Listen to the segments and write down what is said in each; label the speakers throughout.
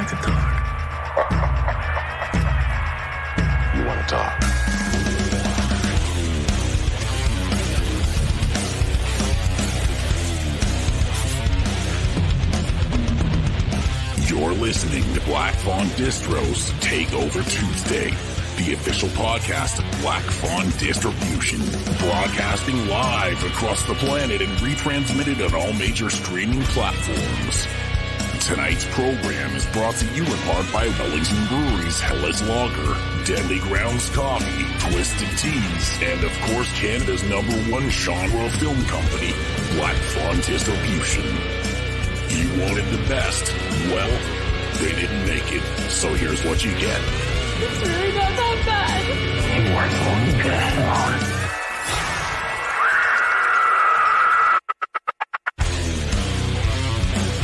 Speaker 1: like to talk.
Speaker 2: You want to talk?
Speaker 3: You're listening to Black Fawn Distro's Takeover Tuesday, the official podcast of Black Fawn Distribution, broadcasting live across the planet and retransmitted on all major streaming platforms. Tonight's program is brought to you in part by Wellington Brewery's Hellas Lager, Deadly Grounds Coffee, Twisted Teas, and of course Canada's #1 genre film company, Black Fawn Distribution. You wanted the best. Well, they didn't make it, so here's what you get.
Speaker 4: It's really not that bad.
Speaker 1: You weren't going to get on.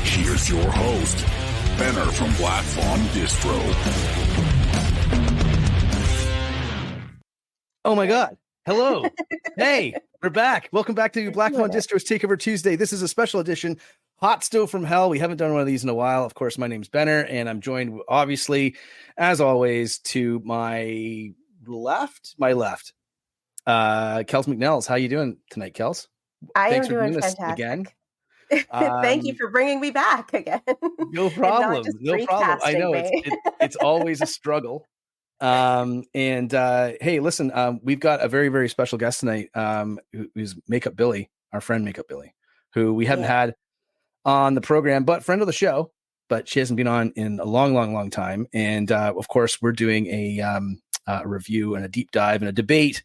Speaker 3: Here's your host, Benner from Black Fawn Distro.
Speaker 5: Oh my God. Hello. Hey, we're back. Welcome back to Black Fawn Distro's Takeover Tuesday. This is a special edition. Hotstove from Hell. We haven't done one of these in a while. Of course, my name's Benner, and I'm joined, obviously, as always, to my left, Kells McNells. How you doing tonight, Kells?
Speaker 6: Thanks am doing fantastic.
Speaker 5: Again.
Speaker 6: Thank you for bringing me back again.
Speaker 5: No problem. No problem. I know it's always a struggle. Hey, listen, we've got a very, very special guest tonight, who's Makeup Billy, our friend Makeup Billy, who we haven't had on the program, but friend of the show, but she hasn't been on in a long time. And of course, we're doing a review and a deep dive and a debate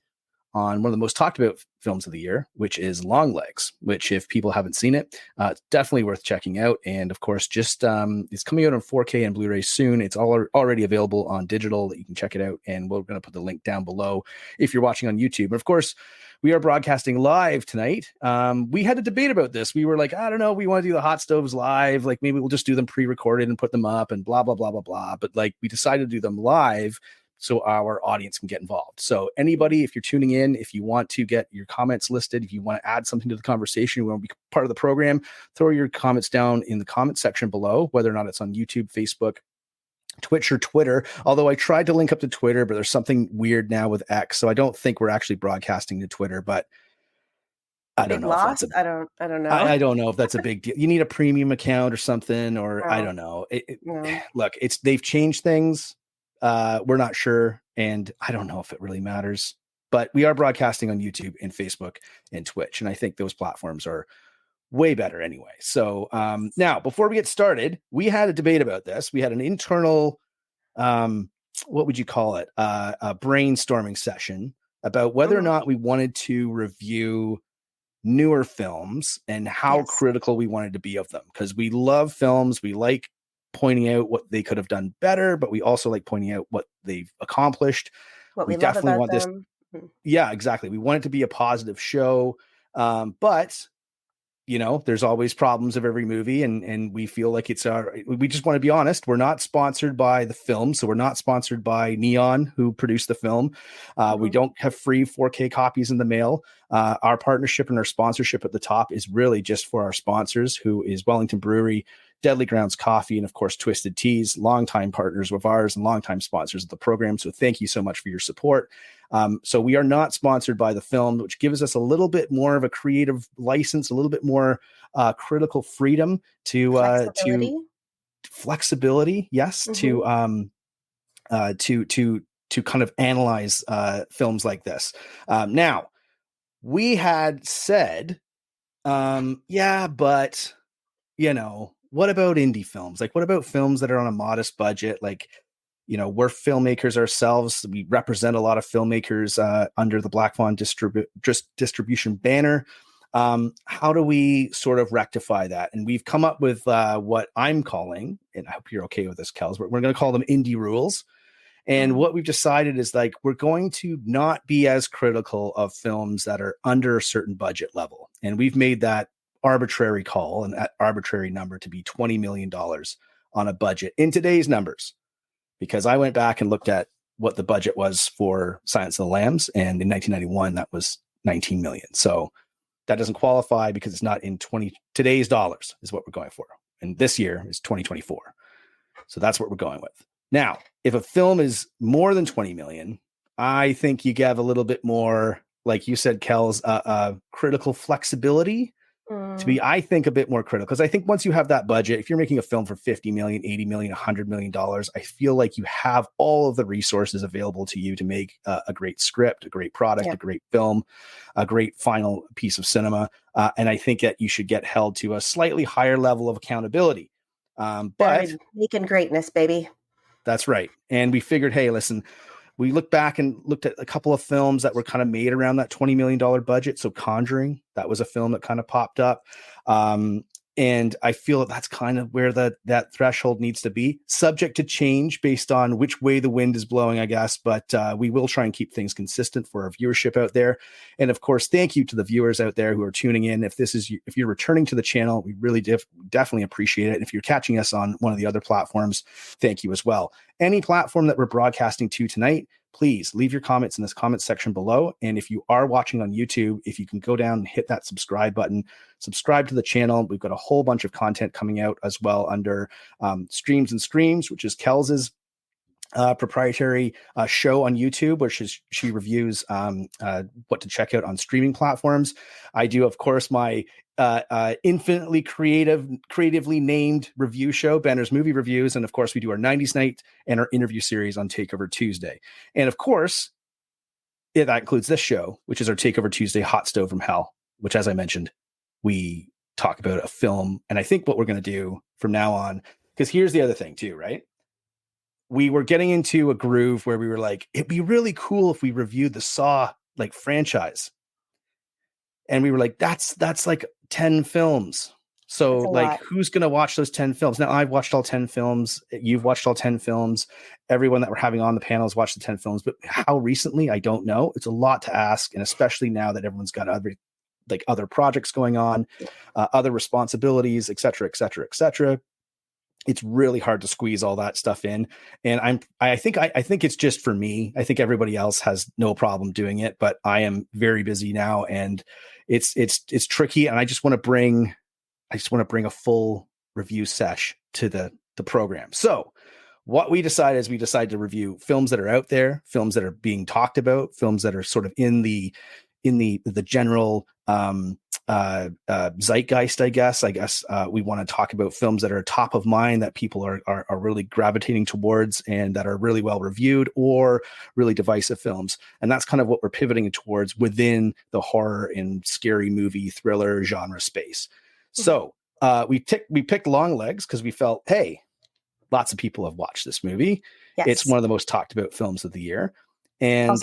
Speaker 5: on one of the most talked about films of the year, which is Longlegs, which if people haven't seen it, it's definitely worth checking out. And of course, just it's coming out on 4K and Blu-ray soon. It's already available on digital that you can check it out. And we're going to put the link down below if you're watching on YouTube. And of course, we are broadcasting live tonight. We had a debate about this. We were like, I don't know, we want to do the hot stoves live. Like maybe we'll just do them pre-recorded and put them up and blah, blah, blah, blah, blah. But like we decided to do them live so our audience can get involved. So anybody, if you're tuning in, if you want to get your comments listed, if you want to add something to the conversation, you want to be part of the program, throw your comments down in the comment section below, whether or not it's on YouTube, Facebook, Twitch, or Twitter. Although I tried to link up to Twitter, but there's something weird now with X. So I don't think we're actually broadcasting to Twitter, but I don't know.
Speaker 6: I don't know.
Speaker 5: I don't know if that's a big deal. You need a premium account or something, or I don't know. Look, they've changed things. We're not sure, and I don't know if it really matters, but we are broadcasting on YouTube and Facebook and Twitch, and I think those platforms are way better anyway. So now, before we get started, we had a debate about this. We had an internal, what would you call it, a brainstorming session about whether or not we wanted to review newer films and how critical we wanted to be of them, because we love films. We like pointing out what they could have done better, but we also like pointing out what they've accomplished.
Speaker 6: What we definitely want this.
Speaker 5: Yeah, exactly. We want it to be a positive show. But you know, there's always problems of every movie, and we feel like we just want to be honest. We're not sponsored by the film. So we're not sponsored by Neon, who produced the film. We don't have free 4K copies in the mail. Our partnership and our sponsorship at the top is really just for our sponsors, who is Wellington Brewery, Deadly Grounds Coffee, and of course, Twisted Teas, longtime partners of ours and longtime sponsors of the program. So thank you so much for your support. So we are not sponsored by the film, which gives us a little bit more of a creative license, a little bit more critical freedom to flexibility. Yes. To kind of analyze films like this. Now we had said, but you know, what about indie films? Like, what about films that are on a modest budget? Like, you know, we're filmmakers ourselves. We represent a lot of filmmakers under the Black Fawn distribution banner. How do we sort of rectify that? And we've come up with what I'm calling, and I hope you're okay with this, Kells, but we're going to call them indie rules. And what we've decided is like, we're going to not be as critical of films that are under a certain budget level. And we've made that arbitrary call and that arbitrary number to be $20 million on a budget in today's numbers, because I went back and looked at what the budget was for Silence of the Lambs, and in 1991 that was 19 million. So that doesn't qualify because it's not in today's dollars is what we're going for, and this year is 2024. So that's what we're going with. Now, if a film is more than 20 million, I think you have a little bit more, like you said, Kells, critical flexibility to be, I think, a bit more critical. Because I think once you have that budget, if you're making a film for 50 million, 80 million, $100 million, I feel like you have all of the resources available to you to make a great script, a great product, a great film, a great final piece of cinema. And I think that you should get held to a slightly higher level of accountability. But
Speaker 6: making greatness, baby.
Speaker 5: That's right. And we figured, hey, listen, we looked back and looked at a couple of films that were kind of made around that $20 million budget. So Conjuring, that was a film that kind of popped up. And I feel that that's kind of where that threshold needs to be, subject to change based on which way the wind is blowing, I guess. But we will try and keep things consistent for our viewership out there. And of course, thank you to the viewers out there who are tuning in. If you're returning to the channel, we really definitely appreciate it. And if you're catching us on one of the other platforms, thank you as well. Any platform that we're broadcasting to tonight, please leave your comments in this comment section below. And if you are watching on YouTube, if you can go down and hit that subscribe button, subscribe to the channel. We've got a whole bunch of content coming out as well under Streams and Screams, which is Kells's proprietary show on YouTube, where she reviews what to check out on streaming platforms. I do, of course, my infinitely creatively named review show, Banner's Movie Reviews. And of course, we do our 90s Night and our interview series on Takeover Tuesday. And of course, that includes this show, which is our Takeover Tuesday Hot Stove from Hell, which, as I mentioned, we talk about a film. And I think what we're going to do from now on, because here's the other thing too, right? We were getting into a groove where we were like, it'd be really cool if we reviewed the Saw like franchise. And we were like, that's like 10 films. So like, who's going to watch those 10 films? Now, I've watched all 10 films. You've watched all 10 films. Everyone that we're having on the panel has watched the 10 films. But how recently? I don't know. It's a lot to ask. And especially now that everyone's got other projects going on, other responsibilities, et cetera, et cetera, et cetera. It's really hard to squeeze all that stuff in. And I think it's just for me. I think everybody else has no problem doing it, but I am very busy now, and it's tricky. And I just want to bring a full review sesh to the program. So what we decided is we decided to review films that are out there, films that are being talked about, films that are sort of in the general zeitgeist, I guess. We want to talk about films that are top of mind, that people are really gravitating towards, and that are really well reviewed, or really divisive films. And that's kind of what we're pivoting towards within the horror and scary movie thriller genre space. Mm-hmm. So we picked Longlegs because we felt, hey, lots of people have watched this movie. Yes. It's one of the most talked about films of the year. And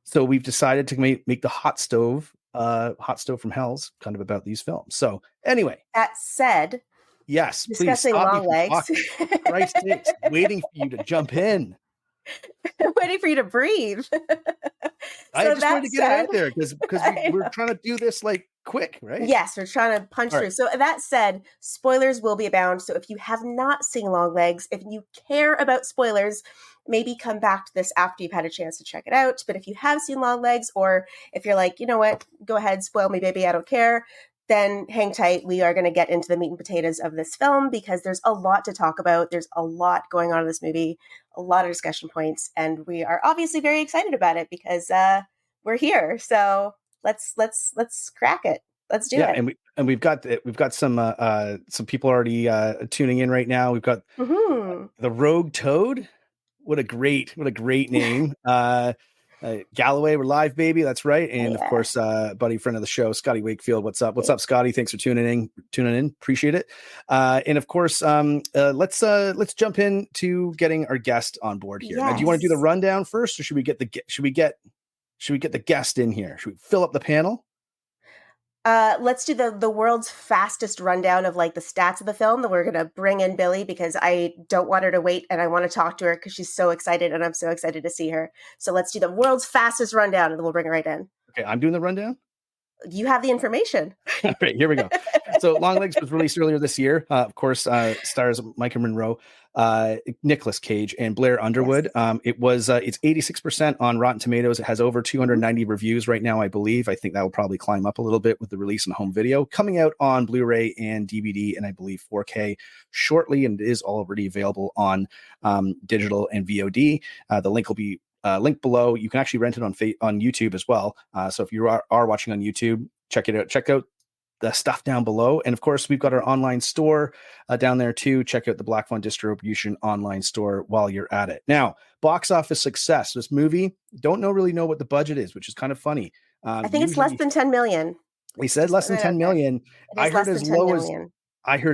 Speaker 5: so we've decided to make the Hot Stove from Hell's kind of about these films. So anyway,
Speaker 6: that said,
Speaker 5: yes,
Speaker 6: discussing
Speaker 5: please stop
Speaker 6: Longlegs.
Speaker 5: Christ sakes, waiting for you to jump in.
Speaker 6: Waiting for you to breathe.
Speaker 5: I just wanted to get it out there because we're trying to do this like quick, right?
Speaker 6: Yes, we're trying to punch through. So that said, spoilers will be abound. So if you have not seen Longlegs, if you care about spoilers, maybe come back to this after you've had a chance to check it out. But if you have seen Longlegs, or if you're like, you know what, go ahead, spoil me, baby, I don't care, then hang tight. We are going to get into the meat and potatoes of this film, because there's a lot to talk about. There's a lot going on in this movie, a lot of discussion points, and we are obviously very excited about it because we're here. So let's crack it. Let's do it.
Speaker 5: And we've got some people already tuning in right now. We've got the Rogue Toad. What a great name. Galloway, we're live, baby. That's right. And of course, buddy, friend of the show, Scotty Wakefield. What's up, Scotty? Thanks for tuning in. Appreciate it. And of course, let's jump into getting our guest on board here. Yes. Now, do you want to do the rundown first, or should we get the guest in here? Should we fill up the panel?
Speaker 6: Let's do the world's fastest rundown of like the stats of the film. That we're going to bring in Billy, because I don't want her to wait, and I want to talk to her because she's so excited, and I'm so excited to see her. So let's do the world's fastest rundown, and then we'll bring her right in.
Speaker 5: Okay, I'm doing the rundown?
Speaker 6: You have the information.
Speaker 5: All right, here we go. So Longlegs was released earlier this year. Of course, stars Micah Monroe, Nicolas Cage, and Blair Underwood.
Speaker 6: Yes.
Speaker 5: It's 86% on Rotten Tomatoes. It has over 290 reviews right now, I believe. I think that will probably climb up a little bit with the release in home video. Coming out on Blu-ray and DVD, and I believe 4K shortly, and it is already available on digital and VOD. The link will be linked below. You can actually rent it on YouTube as well. So if you are watching on YouTube, check it out. Check out the stuff down below. And of course, we've got our online store down there too. Check out the Black Fawn Distribution online store while you're at it. Now, box office success. This movie, really know what the budget is, which is kind of funny.
Speaker 6: I think it's less than 10 million.
Speaker 5: They said less than 10 million. I heard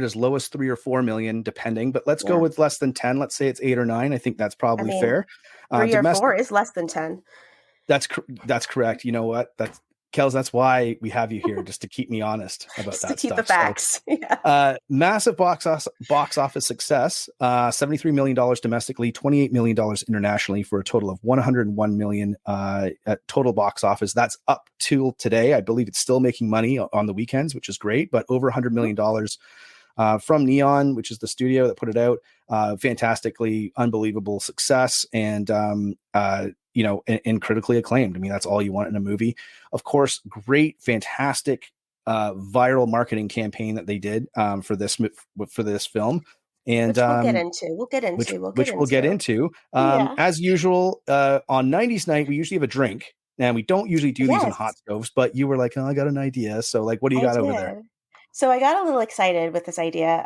Speaker 5: as low as 3 or 4 million, depending, but let's go with less than 10. Let's say it's 8 or 9. I think that's probably fair.
Speaker 6: 3 or 4 is less than 10.
Speaker 5: That's correct. You know what? Kells, that's why we have you here, just to keep me honest about that.
Speaker 6: To keep
Speaker 5: stuff.
Speaker 6: the facts.
Speaker 5: So, massive box office success. $73 million domestically, $28 million internationally, for a total of $101 million at total box office. That's up till today. I believe it's still making money on the weekends, which is great. But over $100 million from Neon, which is the studio that put it out. Fantastically unbelievable success, and and critically acclaimed. I mean, that's all you want in a movie. Of course, great, fantastic viral marketing campaign that they did for this film, and
Speaker 6: which we'll get into.
Speaker 5: As usual, on 90s night, we usually have a drink, and we don't usually do these on Hotstoves, but you were like, oh, I got an idea. So like, what do you got over there?
Speaker 6: So I got a little excited with this idea.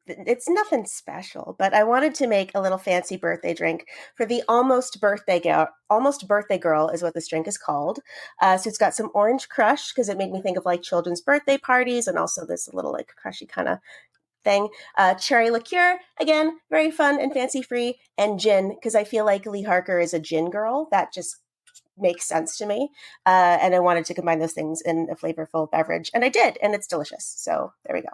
Speaker 6: It's nothing special, but I wanted to make a little fancy birthday drink for the almost birthday girl. Almost birthday girl is what this drink is called. So it's got some orange crush, because it made me think of like children's birthday parties, and also this little like crushy kind of thing. Cherry liqueur, again, very fun and fancy free, and gin, because I feel like Lee Harker is a gin girl. That just makes sense to me. And I wanted to combine those things in a flavorful beverage, and I did, and it's delicious. So there we go.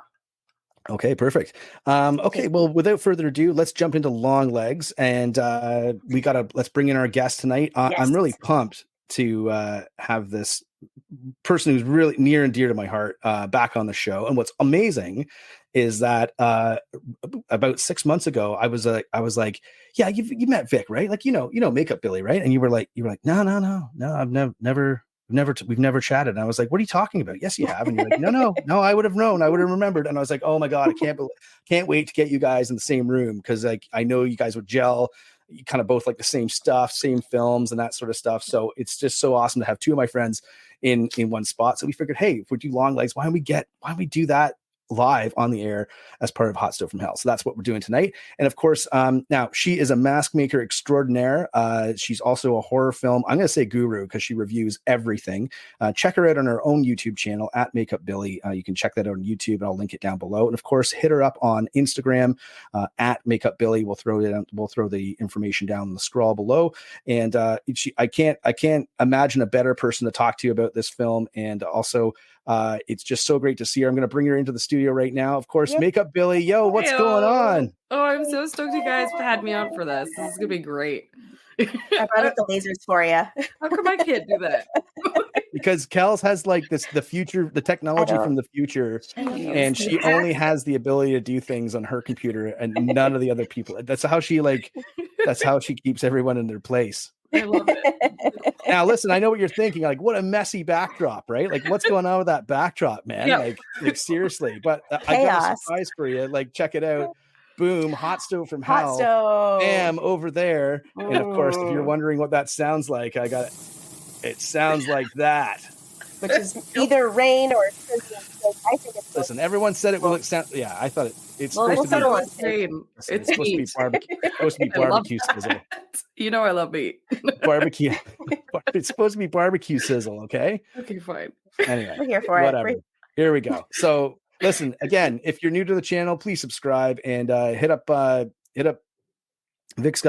Speaker 5: Okay, perfect. Okay, well, without further ado, let's jump into Longlegs, and let's bring in our guest tonight. I'm really pumped to have this person who's really near and dear to my heart back on the show. And what's amazing is that about 6 months ago, I was like, yeah, you met Vic, right? Like, Makeup Billy, right? And you were like, no, we've never chatted. And I was like, what are you talking about? Yes, you have. And you're like, no, I would have known, I would have remembered. And I was like, oh my God, I can't wait to get you guys in the same room, because like, I know you guys would gel. You kind of both like the same stuff, same films and that sort of stuff. So it's just so awesome to have two of my friends in one spot. So we figured, hey, if we do Longlegs, why don't we do that live on the air as part of Hotstove from Hell? So that's what we're doing tonight. And of course, now she is a mask maker extraordinaire. She's also a horror film, I'm going to say guru, because she reviews everything. Check her out on her own YouTube channel at Makeup Billy. You can check that out on YouTube, and I'll link it down below. And of course, hit her up on Instagram at Makeup Billy. We'll throw the information down in the scroll below. And I can't imagine a better person to talk to about this film. And also, it's just so great to see her. I'm going to bring her into the studio right now. Of course, Makeup Billy. Yo, what's going on?
Speaker 7: Oh, I'm so stoked you guys had me on for this. This is going to be great.
Speaker 6: I brought up the lasers for you.
Speaker 7: How come I can't do that?
Speaker 5: Because Kells has like the technology from the future, and she only has the ability to do things on her computer, and none of the other people. That's how she keeps everyone in their place.
Speaker 7: I love it.
Speaker 5: Now, listen, I know what you're thinking. Like, what a messy backdrop, right? Like, what's going on with that backdrop, man?
Speaker 7: Yeah.
Speaker 5: Like seriously. But I got a surprise for you. Like, check it out. Boom, Hotstove from Hell. Bam, over there. And of course, if you're wondering what that sounds like, it sounds like that.
Speaker 6: Which is either rain or I think it's
Speaker 5: listen, everyone said it will sound. Yeah, I thought it's supposed to be barbecue sizzle.
Speaker 7: You know I love meat.
Speaker 5: Barbecue. It's supposed to be barbecue sizzle, okay?
Speaker 7: Okay, fine.
Speaker 5: Anyway,
Speaker 6: we're here for
Speaker 5: whatever.
Speaker 6: it.
Speaker 5: Here we go. So listen, again, if you're new to the channel, please subscribe and hit up Vic's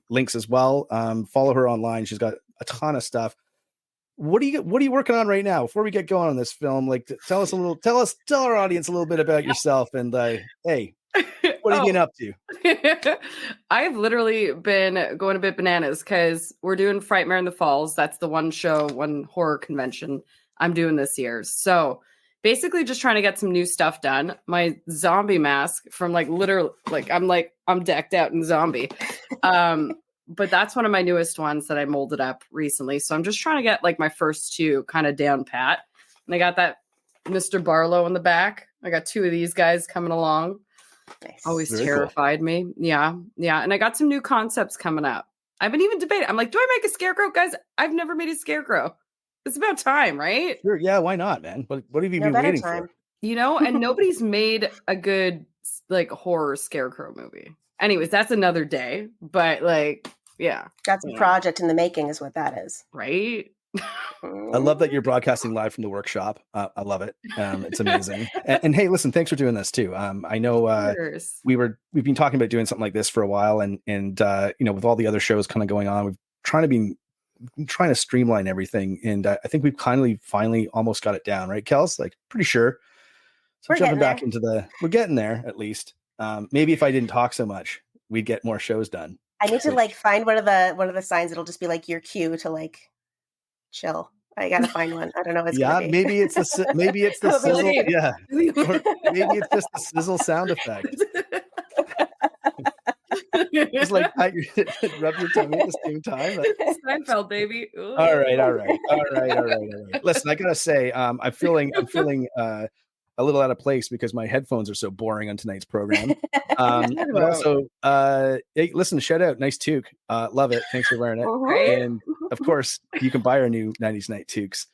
Speaker 5: links as well. Follow her online. She's got a ton of stuff. What are you working on right now? Before we get going on this film, like tell our audience a little bit about yourself, and hey, What have you been up to?
Speaker 7: I've literally been going a bit bananas because we're doing Frightmare in the Falls. That's the one horror convention I'm doing this year. So basically just trying to get some new stuff done. My zombie mask from literally I'm decked out in zombie. But that's one of my newest ones that I molded up recently. So I'm just trying to get my first two kind of down pat. And I got that Mr. Barlow in the back. I got two of these guys coming along.
Speaker 6: Nice.
Speaker 7: Always
Speaker 5: Very
Speaker 7: terrified me. Yeah. And I got some new concepts coming up. I've been even debating. I'm like, do I make a scarecrow? Guys, I've never made a scarecrow. It's about time, right?
Speaker 5: Sure, yeah, why not, man? What have you been
Speaker 6: better
Speaker 5: waiting
Speaker 6: time.
Speaker 5: for?
Speaker 7: And nobody's made a good horror scarecrow movie. Anyways, that's another day. But yeah.
Speaker 6: That's a project in the making is what that is.
Speaker 5: I
Speaker 7: Right?
Speaker 5: love that you're broadcasting live from the workship. I love it. It's amazing. And hey, listen, thanks for doing this too. I know we've been talking about doing something like this for a while, and with all the other shows kind of going on, we've trying to streamline everything, and I think we've finally almost got it down, right, Kells? Pretty sure. So
Speaker 6: We're
Speaker 5: jumping back
Speaker 6: there.
Speaker 5: we're getting there at least. Maybe if I didn't talk so much, we'd get more shows done.
Speaker 6: I need to find one of the signs that'll just be your cue to chill. I gotta find one. I don't know what's gonna be.
Speaker 5: maybe it's the sizzle. Yeah, or maybe it's just the sizzle sound effect. Just rub your tummy at the same time.
Speaker 7: Seinfeld, baby. Ooh.
Speaker 5: All right. Listen, I gotta say, I'm feeling a little out of place because my headphones are so boring on tonight's program. But also, hey, listen, shout out, nice toque. Love it. Thanks for wearing it.
Speaker 6: Uh-huh.
Speaker 5: And of course, you can buy our new 90s Night toques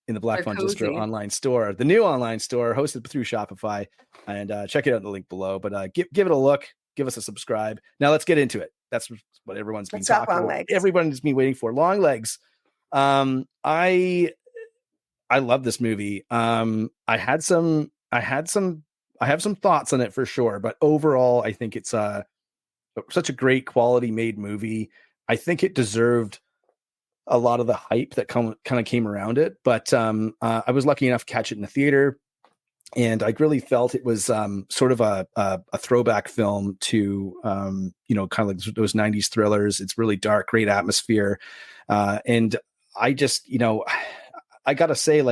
Speaker 5: in the Black Fawn Distro online store, the new online store hosted through Shopify. And check it out in the link below. But give it a look. Give us a subscribe. Now let's get into it. That's what everyone's been talking about. Everyone's been waiting for. Longlegs. I love this movie. I have some thoughts on it for sure, but overall, I think it's such a great quality made movie. I think it deserved a lot of the hype that kind of came around it, but I was lucky enough to catch it in the theater, and I really felt it was sort of a throwback film to kind of like those 90s thrillers. It's really dark, great atmosphere, and I just I gotta say,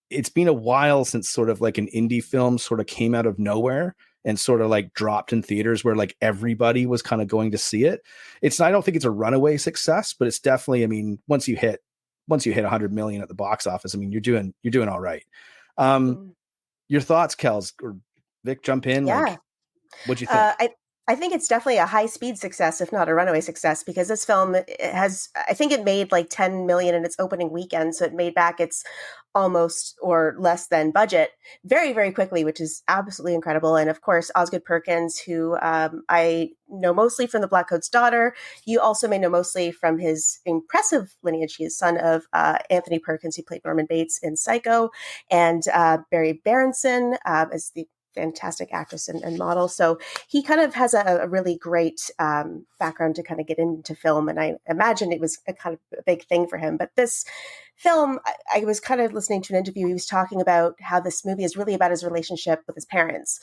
Speaker 5: it's been a while since sort of an indie film sort of came out of nowhere and sort of dropped in theaters where everybody was kind of going to see it. I don't think it's a runaway success, but it's definitely, I mean, once you hit 100 million at the box office, I mean, you're doing all right. Your thoughts, Kells, or Vic, jump in.
Speaker 6: Yeah.
Speaker 5: What'd you think?
Speaker 6: I think it's definitely a high speed success, if not a runaway success, because this film I think it made 10 million in its opening weekend. So it made back its almost or less than budget very, very quickly, which is absolutely incredible. And of course, Osgood Perkins, who I know mostly from The Black Coat's Daughter. You also may know mostly from his impressive lineage. He is son of Anthony Perkins, who played Norman Bates in Psycho, and Barry Berenson as the fantastic actress and model. So he kind of has a really great background to kind of get into film. And I imagine it was a kind of a big thing for him. But this film, I was kind of listening to an interview. He was talking about how this movie is really about his relationship with his parents.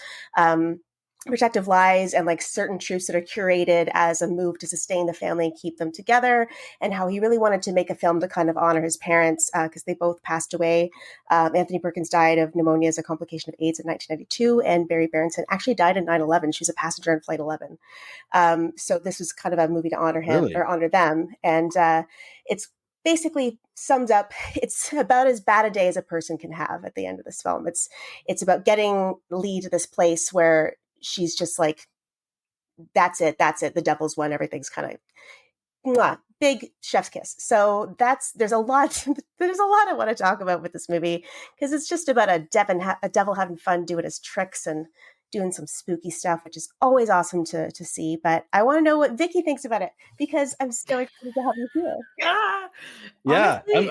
Speaker 6: Protective lies and certain truths that are curated as a move to sustain the family and keep them together, and how he really wanted to make a film to kind of honor his parents because they both passed away. Anthony Perkins died of pneumonia as a complication of AIDS in 1992, and Barry Berenson actually died in 9/11. She was a passenger in Flight 11. So this was kind of a movie to honor him or honor them, and it's basically sums up, it's about as bad a day as a person can have at the end of this film. It's about getting Lee to this place where she's just that's it. The devil's won. Everything's kind of big chef's kiss. So there's a lot I want to talk about with this movie, because it's just about a devil having fun doing his tricks and doing some spooky stuff, which is always awesome to see. But I want to know what Vicky thinks about it, because I'm so excited to have you here.
Speaker 5: Yeah, honestly,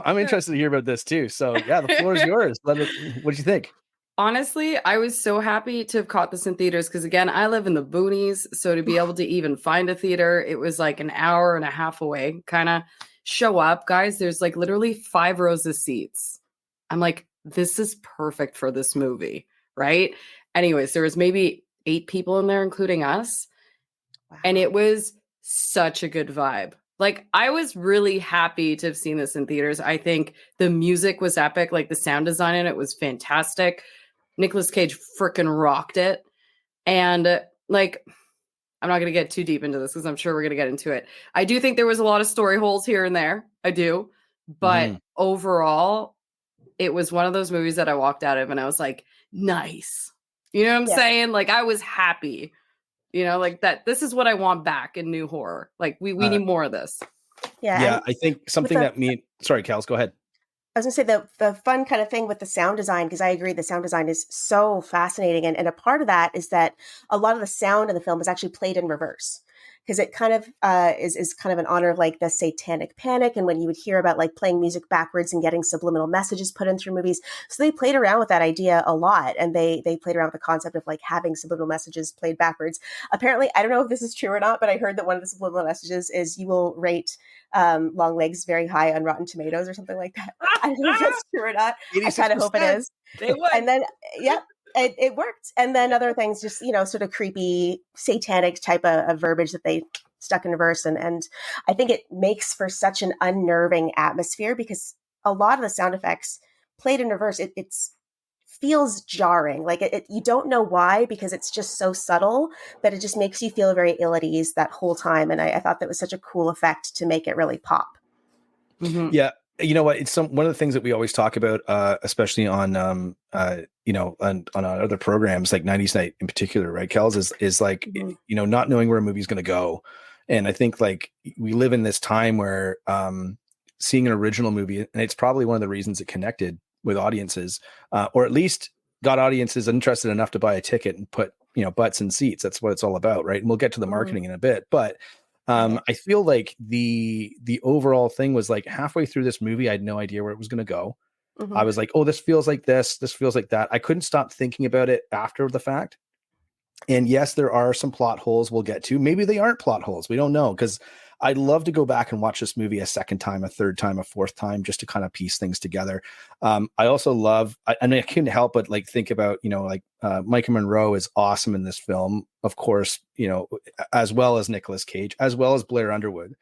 Speaker 5: I'm interested to hear about this too. So yeah, the floor is yours. What do you think?
Speaker 7: Honestly, I was so happy to have caught this in theaters because, again, I live in the boonies. So to be able to even find a theater, it was an hour and a half away. Kind of show up, guys. There's literally 5 rows of seats. I'm this is perfect for this movie, right? Anyways, there was maybe 8 people in there, including us.
Speaker 6: Wow.
Speaker 7: And it was such a good vibe. Like, I was really happy to have seen this in theaters. I think the music was epic. Like, the sound design in it was fantastic. Nicolas Cage freaking rocked it. And like, I'm not going to get too deep into this because I'm sure we're going to get into it. I do think there was a lot of story holes here and there. I do. But overall, it was one of those movies that I walked out of and I was like, nice. You know what I'm saying? Like, I was happy. You know, like that. This is what I want back in new horror. Like, we need more of this.
Speaker 6: Yeah.
Speaker 5: I think something sorry, Kells, go ahead.
Speaker 6: I was going to say the fun kind of thing with the sound design, because I agree the sound design is so fascinating. And a part of that is that a lot of the sound in the film is actually played in reverse, because it kind of is kind of in honor of like the satanic panic. And when you would hear about like playing music backwards and getting subliminal messages put in through movies. So they played around with that idea a lot. And they played around with the concept of like having subliminal messages played backwards. Apparently, I don't know if this is true or not, but I heard that one of the subliminal messages is you will rate Longlegs very high on Rotten Tomatoes or something like that. I don't know if that's true or not. 86%. I kind of hope it is.
Speaker 7: They would.
Speaker 6: And then, it worked. And then other things, just, you know, sort of creepy, satanic type of verbiage that they stuck in reverse. And I think it makes for such an unnerving atmosphere, because a lot of the sound effects played in reverse, it feels jarring. Like you don't know why, because it's just so subtle, but it just makes you feel very ill at ease that whole time. And I thought that was such a cool effect to make it really pop.
Speaker 7: Mm-hmm.
Speaker 5: Yeah. You know what? It's one of the things that we always talk about, especially on, you know, on our other programs, like 90s Night in particular, right? Kells is like, you know, not knowing where a movie's going to go. And I think like we live in this time where seeing an original movie, and it's probably one of the reasons it connected with audiences, or at least got audiences interested enough to buy a ticket and put, you know, butts in seats. That's what it's all about, right? And we'll get to the marketing in a bit, but I feel like the overall thing was like halfway through this movie, I had no idea where it was going to go. I was like, oh, this feels like this feels like that. I couldn't stop thinking about it after the fact. And yes, there are some plot holes we'll get to. Maybe they aren't plot holes. We don't know, because I'd love to go back and watch this movie a second time, a third time, a fourth time, just to kind of piece things together. I also love, I couldn't help but like think about, you know, like Micah Monroe is awesome in this film, of course, you know, as well as Nicolas Cage, as well as Blair Underwood,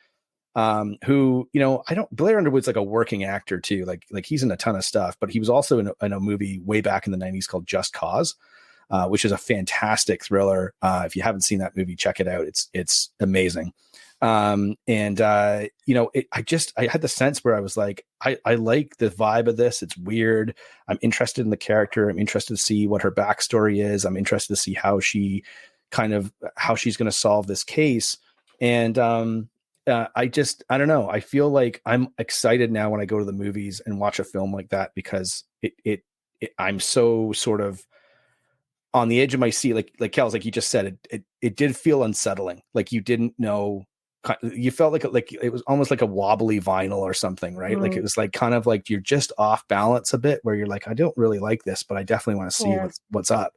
Speaker 5: who, you know, Blair Underwood's like a working actor too. Like he's in a ton of stuff, but he was also in a movie way back in the 90s called Just Cause, which is a fantastic thriller. If you haven't seen that movie, check it out. It's amazing. You know, I had the sense where I was like, I like the vibe of this. It's weird. I'm interested in the character. I'm interested to see what her backstory is. I'm interested to see how she's going to solve this case. And, I don't know. I feel like I'm excited now when I go to the movies and watch a film like that, because I'm so sort of on the edge of my seat. Like Kells, like you just said, it did feel unsettling. Like you didn't know, you felt like it was almost like a wobbly vinyl or something, right? Like it was like kind of like you're just off balance a bit, where you're like, I don't really like this, but I definitely want to see what's up.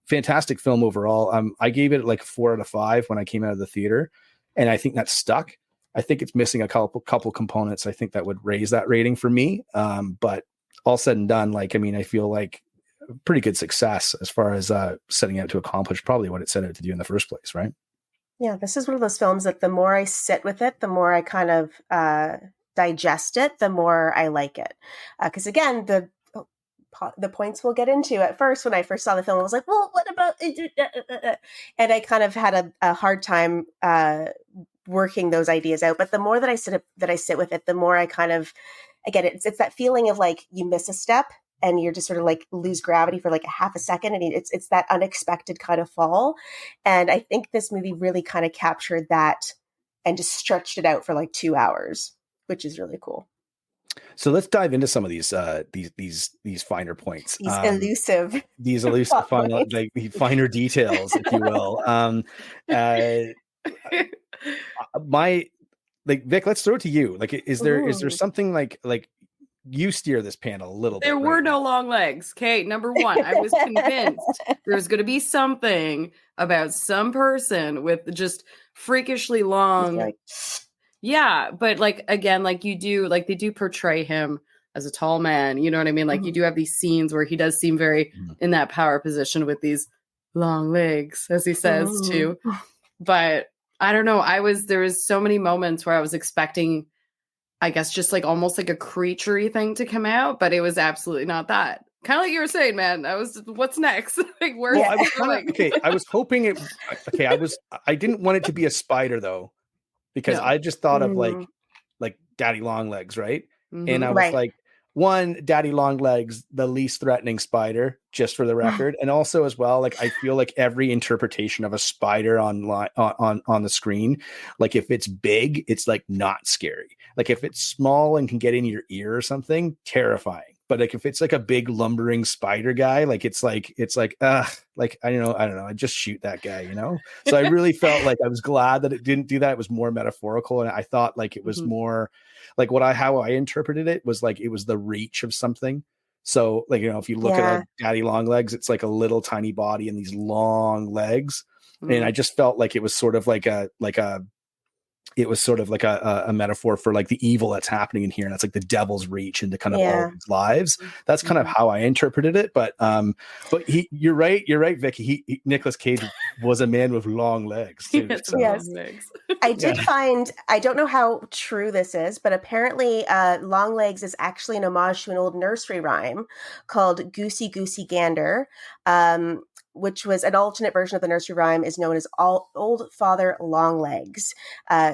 Speaker 5: Fantastic film overall. I gave it like 4 out of 5 when I came out of the theater, and I think that's stuck. I think it's missing a couple components. I think that would raise that rating for me. But all said and done, like, I mean, I feel like pretty good success as far as setting out to accomplish probably what it set out to do in the first place, right?
Speaker 6: Yeah, this is one of those films that the more I sit with it, the more I kind of digest it, the more I like it. Because again, the points we'll get into at first, when I first saw the film, I was like, well, what about... And I kind of had a hard time working those ideas out. But the more that I sit with it, the more I kind of, again, it's that feeling of like you miss a step and you're just sort of like lose gravity for like a half a second. And it's that unexpected kind of fall. And I think this movie really kind of captured that and just stretched it out for like 2 hours, which is really cool.
Speaker 5: So let's dive into some of these finer points. These elusive finer, like finer details, if you will. Vic, let's throw it to you. Like, is there something like you steer this panel a little bit?
Speaker 7: There were no long legs. Okay, number one, I was convinced there was going to be something about some person with just freakishly long. Yeah, but like, again, like you do, like they do portray him as a tall man. You know what I mean? Like you do have these scenes where he does seem very in that power position with these long legs, as he says too. But I don't know. There was so many moments where I was expecting, I guess, just like almost like a creaturey thing to come out, but it was absolutely not that. Kind of like you were saying, man. What's next? Like, where's
Speaker 5: I was I was hoping it. Okay, I didn't want it to be a spider though, because I just thought of like Daddy Longlegs, right? And I was like, one, Daddy Longlegs, the least threatening spider, just for the record, and also as well, like I feel like every interpretation of a spider on the screen, like if it's big, it's like not scary. Like if it's small and can get in your ear or something, terrifying. But like if it's like a big lumbering spider guy, like it's like like I don't know, I just shoot that guy, you know. So I really felt like I was glad that it didn't do that. It was more metaphorical, and I thought like it was more like how I interpreted it was like it was the reach of something. So like, you know, if you look at a Daddy Longlegs, it's like a little tiny body and these long legs, and I just felt like it was sort of like a metaphor for like the evil that's happening in here, and that's like the devil's reach into kind of all these lives. That's kind of how I interpreted it. But you're right, Vicky. Nicolas Cage was a man with long legs too, so.
Speaker 6: Yes. I did find, I don't know how true this is, but apparently Longlegs is actually an homage to an old nursery rhyme called Goosey Goosey Gander, which was an alternate version of the nursery rhyme, is known as Old Father Longlegs.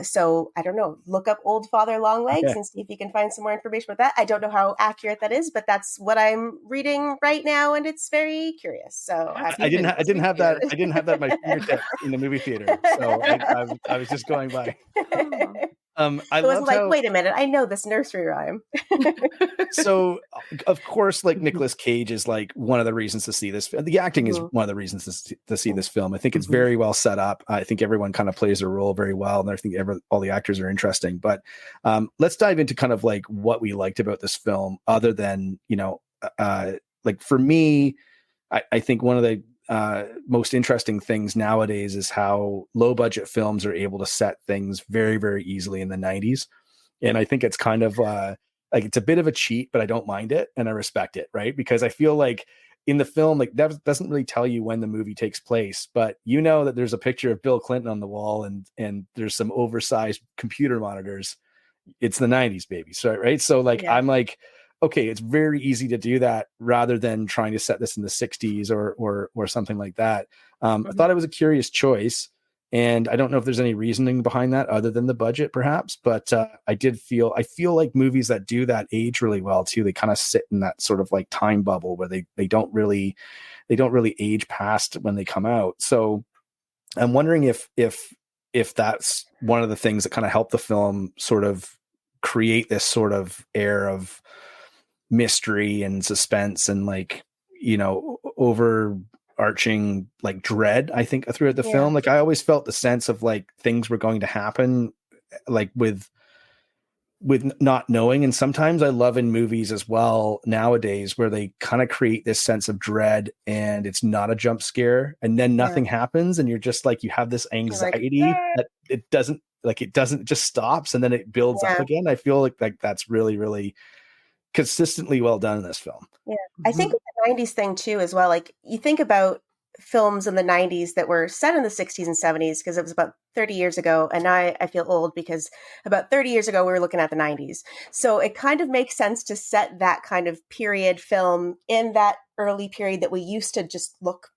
Speaker 6: So I don't know, look up Old Father Longlegs and see if you can find some more information about that. I don't know how accurate that is, but that's what I'm reading right now, and it's very curious. So
Speaker 5: I didn't have that at my fingertips in the movie theater, so I was just going by. I was like,
Speaker 6: wait a minute, I know this nursery rhyme.
Speaker 5: So, of course, like Nicolas Cage is like one of the reasons to see this. The acting is one of the reasons to see this film. I think it's very well set up. I think everyone kind of plays their role very well, and I think all the actors are interesting. But let's dive into kind of like what we liked about this film, other than, you know, like for me, I think one of the most interesting things nowadays is how low budget films are able to set things very, very easily in the 90s. And I think it's kind of like, it's a bit of a cheat, but I don't mind it and I respect it, right? Because I feel like in the film, like that doesn't really tell you when the movie takes place, but you know that there's a picture of Bill Clinton on the wall and there's some oversized computer monitors. It's the 90s, baby. So, right. So like, I'm like, okay, it's very easy to do that rather than trying to set this in the 60s or something like that. I thought it was a curious choice, and I don't know if there's any reasoning behind that other than the budget, perhaps. But I feel like movies that do that age really well too. They kind of sit in that sort of like time bubble where they don't really age past when they come out. So I'm wondering if that's one of the things that kind of helped the film sort of create this sort of air of mystery and suspense and like, you know, overarching like dread, I think, throughout the film. Like I always felt the sense of like things were going to happen, like with not knowing. And sometimes I love in movies as well nowadays where they kind of create this sense of dread and it's not a jump scare and then nothing happens and you're just like, you have this anxiety that it doesn't just stops and then it builds up again. I feel like that's really, really consistently well done in this film.
Speaker 6: I think the 90s thing too as well, like you think about films in the 90s that were set in the 60s and 70s, because it was about 30 years ago, and now I feel old because about 30 years ago we were looking at the 90s. So it kind of makes sense to set that kind of period film in that early period that we used to just look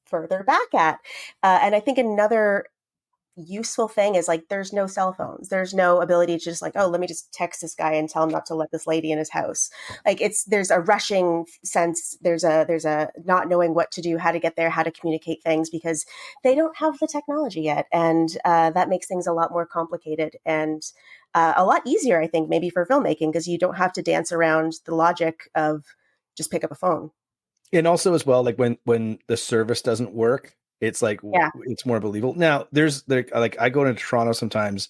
Speaker 6: further back at. And I think another useful thing is like there's no cell phones, there's no ability to just like, oh, let me just text this guy and tell him not to let this lady in his house. Like there's a rushing sense, there's a not knowing what to do, how to get there, how to communicate things, because they don't have the technology yet, and that makes things a lot more complicated and a lot easier, I think, maybe for filmmaking, because you don't have to dance around the logic of just pick up a phone.
Speaker 5: And also as well, like when the service doesn't work, it's like, it's more believable. Now like I go into Toronto sometimes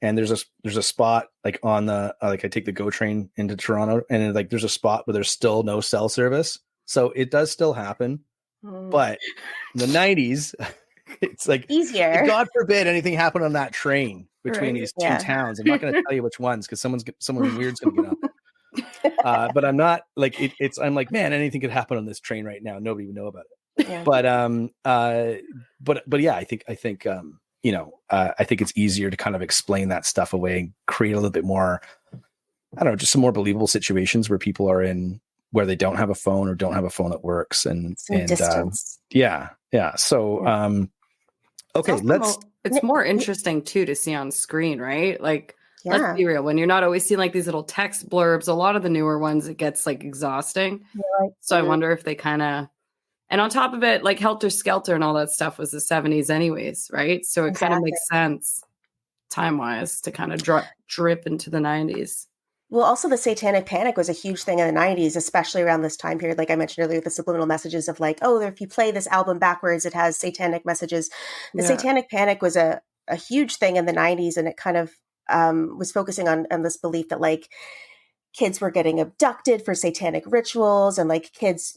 Speaker 5: and there's a spot like on the, like I take the GO train into Toronto and like, there's a spot where there's still no cell service. So it does still happen, but in the 90s, it's like
Speaker 6: easier.
Speaker 5: God forbid anything happened on that train between these two towns. I'm not going to tell you which ones, because someone weird's going to get on. But I'm not like, I'm like, man, anything could happen on this train right now. Nobody would know about it.
Speaker 6: Yeah.
Speaker 5: But yeah, I think I think it's easier to kind of explain that stuff away and create a little bit more, I don't know, just some more believable situations where people are in where they don't have a phone or don't have a phone that works, and
Speaker 6: distance.
Speaker 5: Yeah. So okay,
Speaker 7: it's more interesting too to see on screen, right? Like, let's be real, when you're not always seeing like these little text blurbs, a lot of the newer ones, it gets like exhausting.
Speaker 6: Right.
Speaker 7: So I wonder if they kind of, and on top of it, like Helter Skelter and all that stuff was the 70s anyways, right? So it kind of makes sense time-wise to kind of drip into the 90s.
Speaker 6: Well, also the satanic panic was a huge thing in the 90s, especially around this time period. Like I mentioned earlier, the subliminal messages of like, oh, if you play this album backwards, it has satanic messages. The satanic panic was a huge thing in the 90s, and it kind of was focusing on this belief that like kids were getting abducted for satanic rituals, and like kids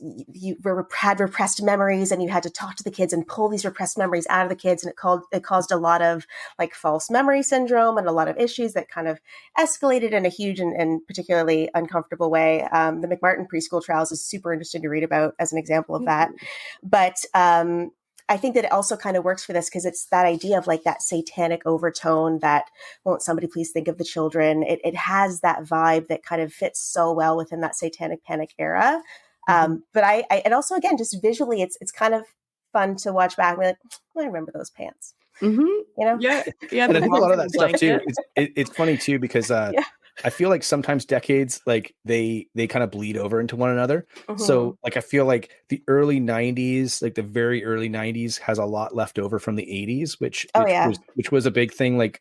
Speaker 6: had repressed memories, and you had to talk to the kids and pull these repressed memories out of the kids. And it caused a lot of like false memory syndrome and a lot of issues that kind of escalated in a huge and particularly uncomfortable way. The McMartin preschool trials is super interesting to read about as an example of that. But I think that it also kind of works for this because it's that idea of like that satanic overtone that won't somebody please think of the children. It has that vibe that kind of fits so well within that satanic panic era. But I and also again, just visually, it's kind of fun to watch back and be like, I remember those pants. You know?
Speaker 7: Yeah.
Speaker 5: And I think a lot of that stuff too. It's funny too because I feel like sometimes decades like they kind of bleed over into one another. So like I feel like the early 90s, like the very early 90s, has a lot left over from the 80s, which was a big thing. Like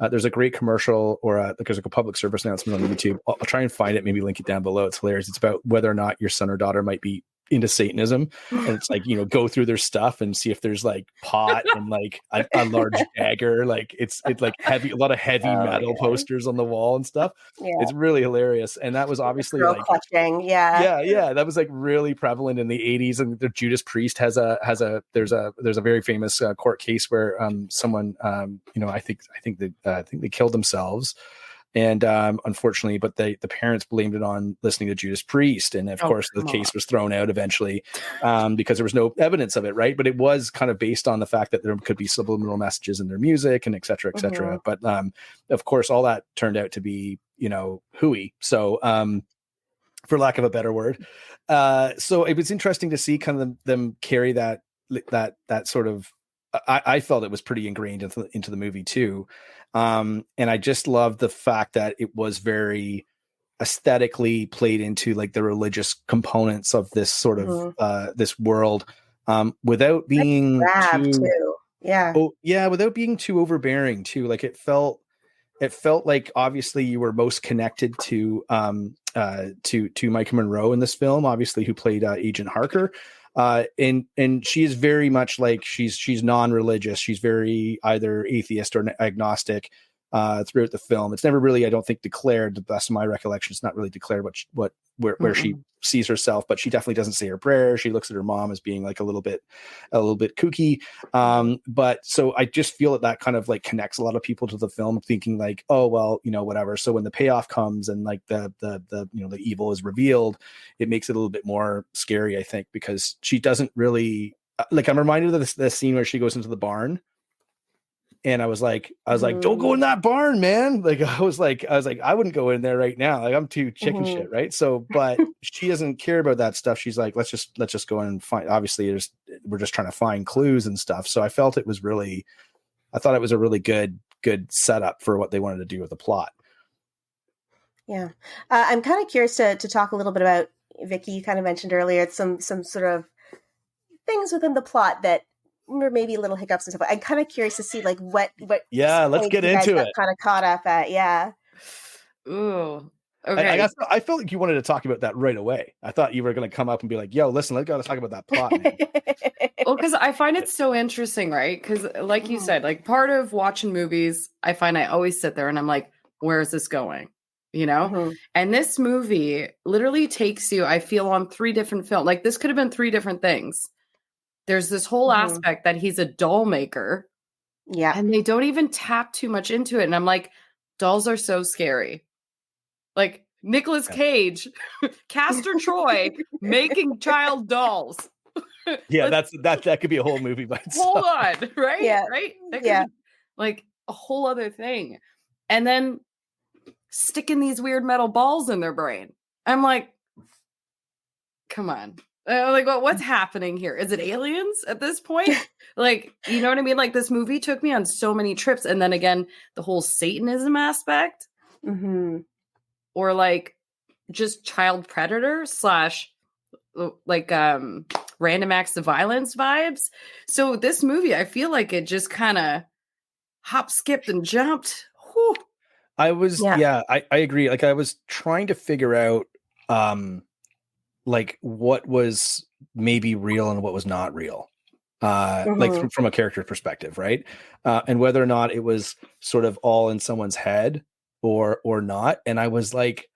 Speaker 5: there's a great commercial or there's like a public service announcement on YouTube. I'll try and find it, maybe link it down below. It's hilarious. It's about whether or not your son or daughter might be into Satanism, and it's like, go through their stuff and see if there's like pot and like a large dagger, like it's like a lot of heavy metal posters on the wall and stuff. It's really hilarious. And that was obviously
Speaker 6: girl
Speaker 5: like
Speaker 6: clutching.
Speaker 5: That was like really prevalent in the 80s. And the Judas Priest there's a very famous court case where someone I think they killed themselves. And unfortunately, but the parents blamed it on listening to Judas Priest. And of course, the case was thrown out eventually because there was no evidence of it, right? But it was kind of based on the fact that there could be subliminal messages in their music and et cetera, et cetera. But of course, all that turned out to be, hooey. So for lack of a better word. So it was interesting to see kind of them carry that sort of, I felt it was pretty ingrained into the movie too. And I just loved the fact that it was very aesthetically played into like the religious components of this sort of this world, without being without being too overbearing too. Like it felt like obviously you were most connected to Micah Monroe in this film, obviously, who played Agent Harker. And she is very much like she's non-religious. She's very either atheist or agnostic throughout the film. It's never really, I don't think, declared. To the best of my recollection, it's not really declared where she sees herself, but she definitely doesn't say her prayers. She looks at her mom as being like a little bit kooky. But so I just feel that kind of like connects a lot of people to the film, thinking like, oh, well, whatever. So when the payoff comes and like the evil is revealed, it makes it a little bit more scary, I think, because she doesn't really like, I'm reminded of this scene where she goes into the barn. And I was like, don't go in that barn, man. Like, I was like, I wouldn't go in there right now. Like, I'm too chicken shit. Right. So, but she doesn't care about that stuff. She's like, let's just go in and find, obviously we're just trying to find clues and stuff. So I thought it was a really good setup for what they wanted to do with the plot.
Speaker 6: Yeah. I'm kind of curious to talk a little bit about, Vicky, you kind of mentioned earlier, some sort of things within the plot that or maybe little hiccups and stuff. I'm kind of curious to see like what
Speaker 5: let's get into it.
Speaker 6: Kind of caught up at
Speaker 7: Ooh, okay.
Speaker 5: I felt like you wanted to talk about that right away. I thought you were going to come up and be like, yo, listen, let's go talk about that plot.
Speaker 7: Well, because I find it so interesting, right? Because like you said, like part of watching movies, I find I always sit there and I'm like, where is this going? And this movie literally takes you, I feel, on 3 different films. Like this could have been 3 different things. There's this whole aspect that he's a doll maker. Yeah. And they don't even tap too much into it. And I'm like, dolls are so scary. Like Nicolas Cage, Castor Troy making child dolls.
Speaker 5: Yeah,
Speaker 7: Let's
Speaker 5: that could be a whole movie by itself.
Speaker 7: hold on, right?
Speaker 6: Yeah.
Speaker 7: Right? That could
Speaker 6: Yeah.
Speaker 7: be like a whole other thing. And then sticking these weird metal balls in their brain. I'm like, come on. Like, what's happening here? Is it aliens at this point? Like, you know what I mean? Like, this movie took me on so many trips. And then again, the whole Satanism aspect,
Speaker 6: Mm-hmm.
Speaker 7: or like just child predator / like random acts of violence vibes. So this movie, I feel like it just kind of hop, skipped, and jumped. Whew.
Speaker 5: I agree. Like I was trying to figure out like what was maybe real and what was not real. Like from a character perspective, right? And whether or not it was sort of all in someone's head or not. And I was like,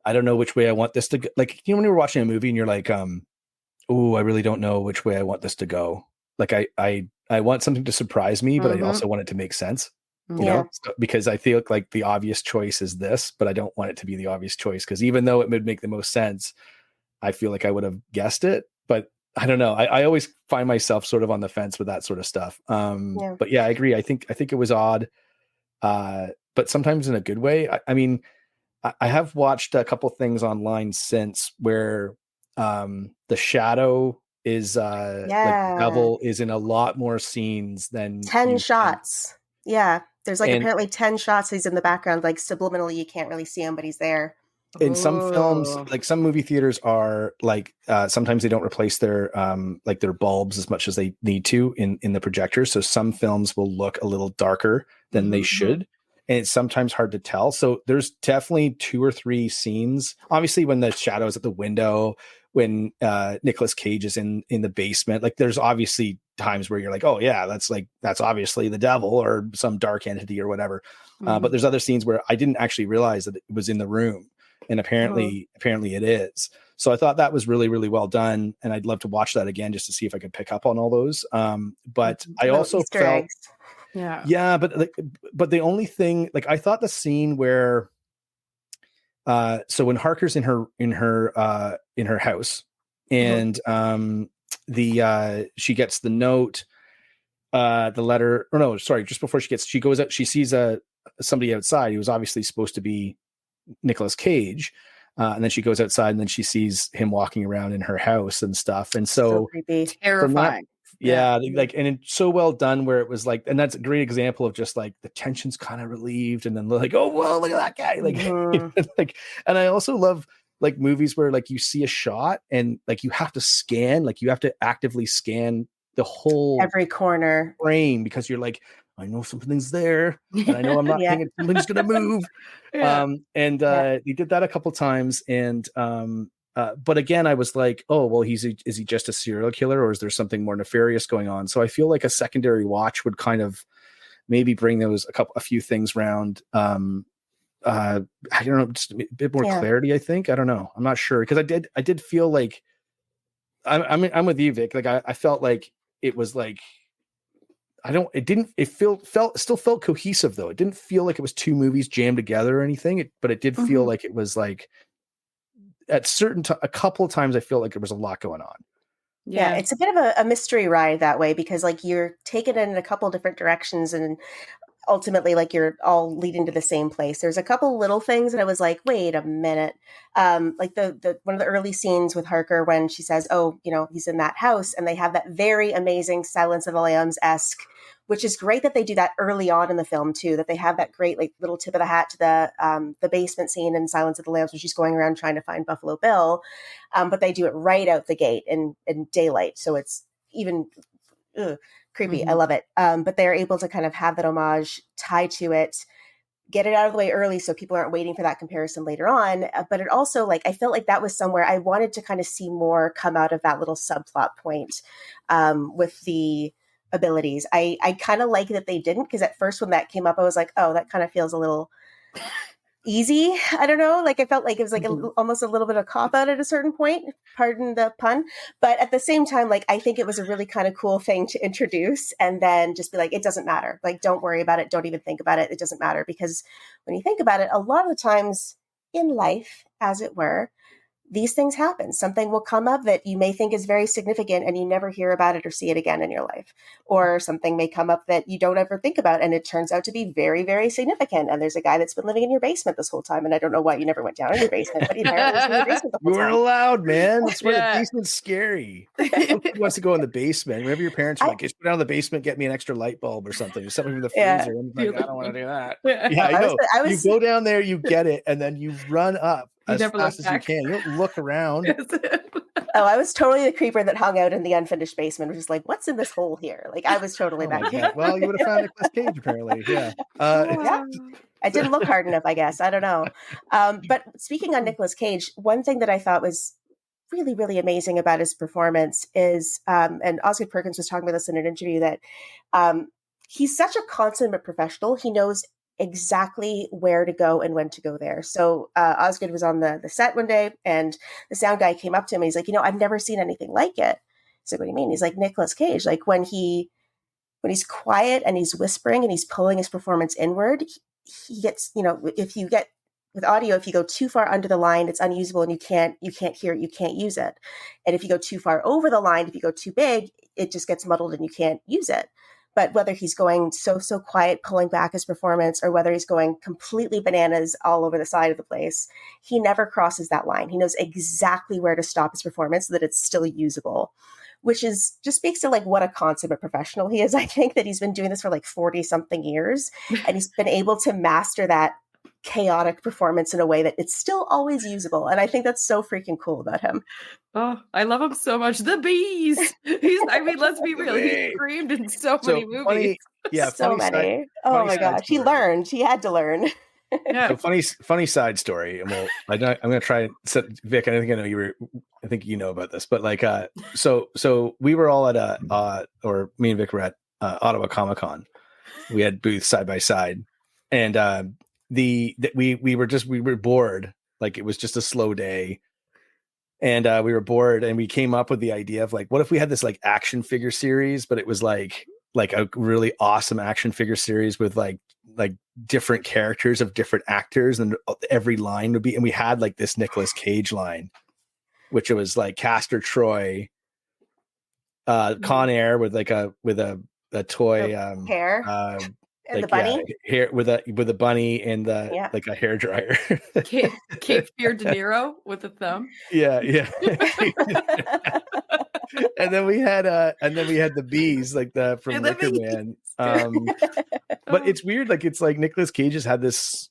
Speaker 5: I don't know which way I want this to go. Like, you know, when you're watching a movie and you're like, oh, I really don't know which way I want this to go. Like I want something to surprise me, but I also want it to make sense. You know, because I feel like the obvious choice is this, but I don't want it to be the obvious choice, because even though it would make the most sense, I feel like I would have guessed it. But I don't know. I always find myself sort of on the fence with that sort of stuff. But yeah, I agree. I think it was odd, but sometimes in a good way. I mean, I have watched a couple things online since where the shadow is like the devil is in a lot more scenes than
Speaker 6: 10 shots. Yeah. There's like apparently 10 shots he's in the background, like subliminally you can't really see him, but he's there.
Speaker 5: In some films, like some movie theaters are like sometimes they don't replace their like their bulbs as much as they need to in the projector. So some films will look a little darker than they should. And it's sometimes hard to tell. So there's definitely 2 or 3 scenes. Obviously, when the shadow's at the window, when Nicolas Cage is in the basement, like there's obviously times where you're like, oh yeah, that's obviously the devil or some dark entity or whatever. But there's other scenes where I didn't actually realize that it was in the room, and apparently it is. So I thought that was really, really well done, and I'd love to watch that again just to see if I could pick up on all those. But I also
Speaker 6: Easter
Speaker 5: felt.
Speaker 6: eggs.
Speaker 5: Yeah, but the only thing, like I thought the scene where so when Harker's in her house and she gets the note, the letter, or no, sorry, just before she goes out, she sees somebody outside who was obviously supposed to be Nicolas Cage, and then she goes outside and then she sees him walking around in her house and stuff, and so
Speaker 6: creepy.
Speaker 7: Terrifying.
Speaker 5: Like, and it's so well done where it was like, and that's a great example of just like the tension's kind of relieved, and then like, oh well, look at that guy, like like. And I also love like movies where like you see a shot and like you have to actively scan the whole
Speaker 6: every corner
Speaker 5: frame, because you're like, I know something's there, and I know I'm not thinking something's gonna move. He did that a couple times, and but again, I was like, oh, well, is he just a serial killer, or is there something more nefarious going on? So I feel like a secondary watch would kind of maybe bring a few things around. I don't know, just a bit more clarity, I think. I don't know. I'm not sure, because I did feel like I'm with you, Vic. Like I felt like it was like, it still felt cohesive though. It didn't feel like it was 2 movies jammed together or anything, but it did feel like it was like, at a couple of times I feel like there was a lot going on.
Speaker 6: Yeah, it's a bit of a mystery ride that way, because like you're taken in a couple different directions, and ultimately like you're all leading to the same place. There's a couple little things that I was like, wait a minute. Like the one of the early scenes with Harker when she says, oh, you know, he's in that house, and they have that very amazing Silence of the Lambs-esque, which is great that they do that early on in the film too, that they have that great like little tip of the hat to the basement scene in Silence of the Lambs when she's going around trying to find Buffalo Bill. But they do it right out the gate in daylight. So it's even creepy. I love it. But they're able to kind of have that homage tied to it, get it out of the way early so people aren't waiting for that comparison later on. But it also, like, I felt like that was somewhere I wanted to kind of see more come out of that little subplot point with the abilities. I kind of like that they didn't, because at first when that came up, I was like, oh, that kind of feels a little easy. I don't know. Like I felt like it was like almost a little bit of cop out at a certain point, pardon the pun. But at the same time, like I think it was a really kind of cool thing to introduce, and then just be like, it doesn't matter. Like, don't worry about it. Don't even think about it. It doesn't matter. Because when you think about it, a lot of the times in life, as it were, these things happen. Something will come up that you may think is very significant and you never hear about it or see it again in your life. Or something may come up that you don't ever think about and it turns out to be very, very significant. And there's a guy that's been living in your basement this whole time. And I don't know why you never went down in your basement, but he apparently was in your basement the
Speaker 5: You
Speaker 6: whole
Speaker 5: weren't
Speaker 6: time.
Speaker 5: allowed, man. That's why
Speaker 7: Yeah.
Speaker 5: the basement's scary. Nobody wants to go in the basement. Whenever your parents are like, "Just go down to the basement, get me an extra light bulb or something, or something from the
Speaker 6: Yeah.
Speaker 5: freezer." And I'm like, I don't want to do that.
Speaker 7: Yeah.
Speaker 5: Yeah, I know.
Speaker 6: I was
Speaker 5: You go down there, you get it, and then you run up
Speaker 7: You
Speaker 5: as
Speaker 7: never look
Speaker 5: fast as you
Speaker 7: back.
Speaker 5: can. You don't look around.
Speaker 6: I was totally the creeper that hung out in the unfinished basement, which is like, what's in this hole here? Like, I was totally
Speaker 5: Oh
Speaker 6: that
Speaker 5: my
Speaker 6: kid.
Speaker 5: God. Well, you would have found Nicolas Cage, apparently. Yeah.
Speaker 6: Yeah. I didn't look hard enough, I guess. I don't know. But speaking on Nicolas Cage, one thing that I thought was really, really amazing about his performance is, and Osgood Perkins was talking about this in an interview, that he's such a consummate professional. He knows exactly where to go and when to go there. So Osgood was on the set one day and the sound guy came up to him and he's like, I've never seen anything like it. He's like, what do you mean? He's like, Nicolas Cage, like when he's quiet and he's whispering and he's pulling his performance inward, he gets, if you get with audio, if you go too far under the line, it's unusable and you can't hear it, you can't use it. And if you go too far over the line, if you go too big, it just gets muddled and you can't use it. But whether he's going so quiet, pulling back his performance, or whether he's going completely bananas all over the side of the place, he never crosses that line. He knows exactly where to stop his performance so that it's still usable, which is just speaks to like what a consummate professional he is. I think that he's been doing this for like 40 something years and he's been able to master that chaotic performance in a way that it's still always usable. And I think that's so freaking cool about him.
Speaker 7: Oh, I love him so much. The bees. Let's be real. He screamed in so many movies.
Speaker 5: Funny, yeah,
Speaker 6: So
Speaker 5: funny
Speaker 6: many.
Speaker 5: funny
Speaker 6: Oh my
Speaker 5: side
Speaker 6: gosh. He
Speaker 5: story.
Speaker 6: learned. He had to learn.
Speaker 7: Yeah.
Speaker 5: So funny side story, and I'm gonna try and set Vic. I think you know about this, but like, so we were all at or me and Vic were at Ottawa Comic-Con. We had booths side by side, and we were bored. Like it was just a slow day, and we were bored, and we came up with the idea of like, what if we had this like action figure series, but it was like a really awesome action figure series with like different characters of different actors, and every line would be, and we had like this Nicolas Cage line, which it was like Castor Troy, Con Air with a toy
Speaker 6: Hair. And
Speaker 5: like,
Speaker 6: the bunny.
Speaker 5: hair with a bunny and like a hair dryer.
Speaker 7: Cape Fear De Niro with a thumb.
Speaker 5: Yeah. And then we had the bees, like from Wicker Man. But it's weird, like it's like Nicolas Cage has had this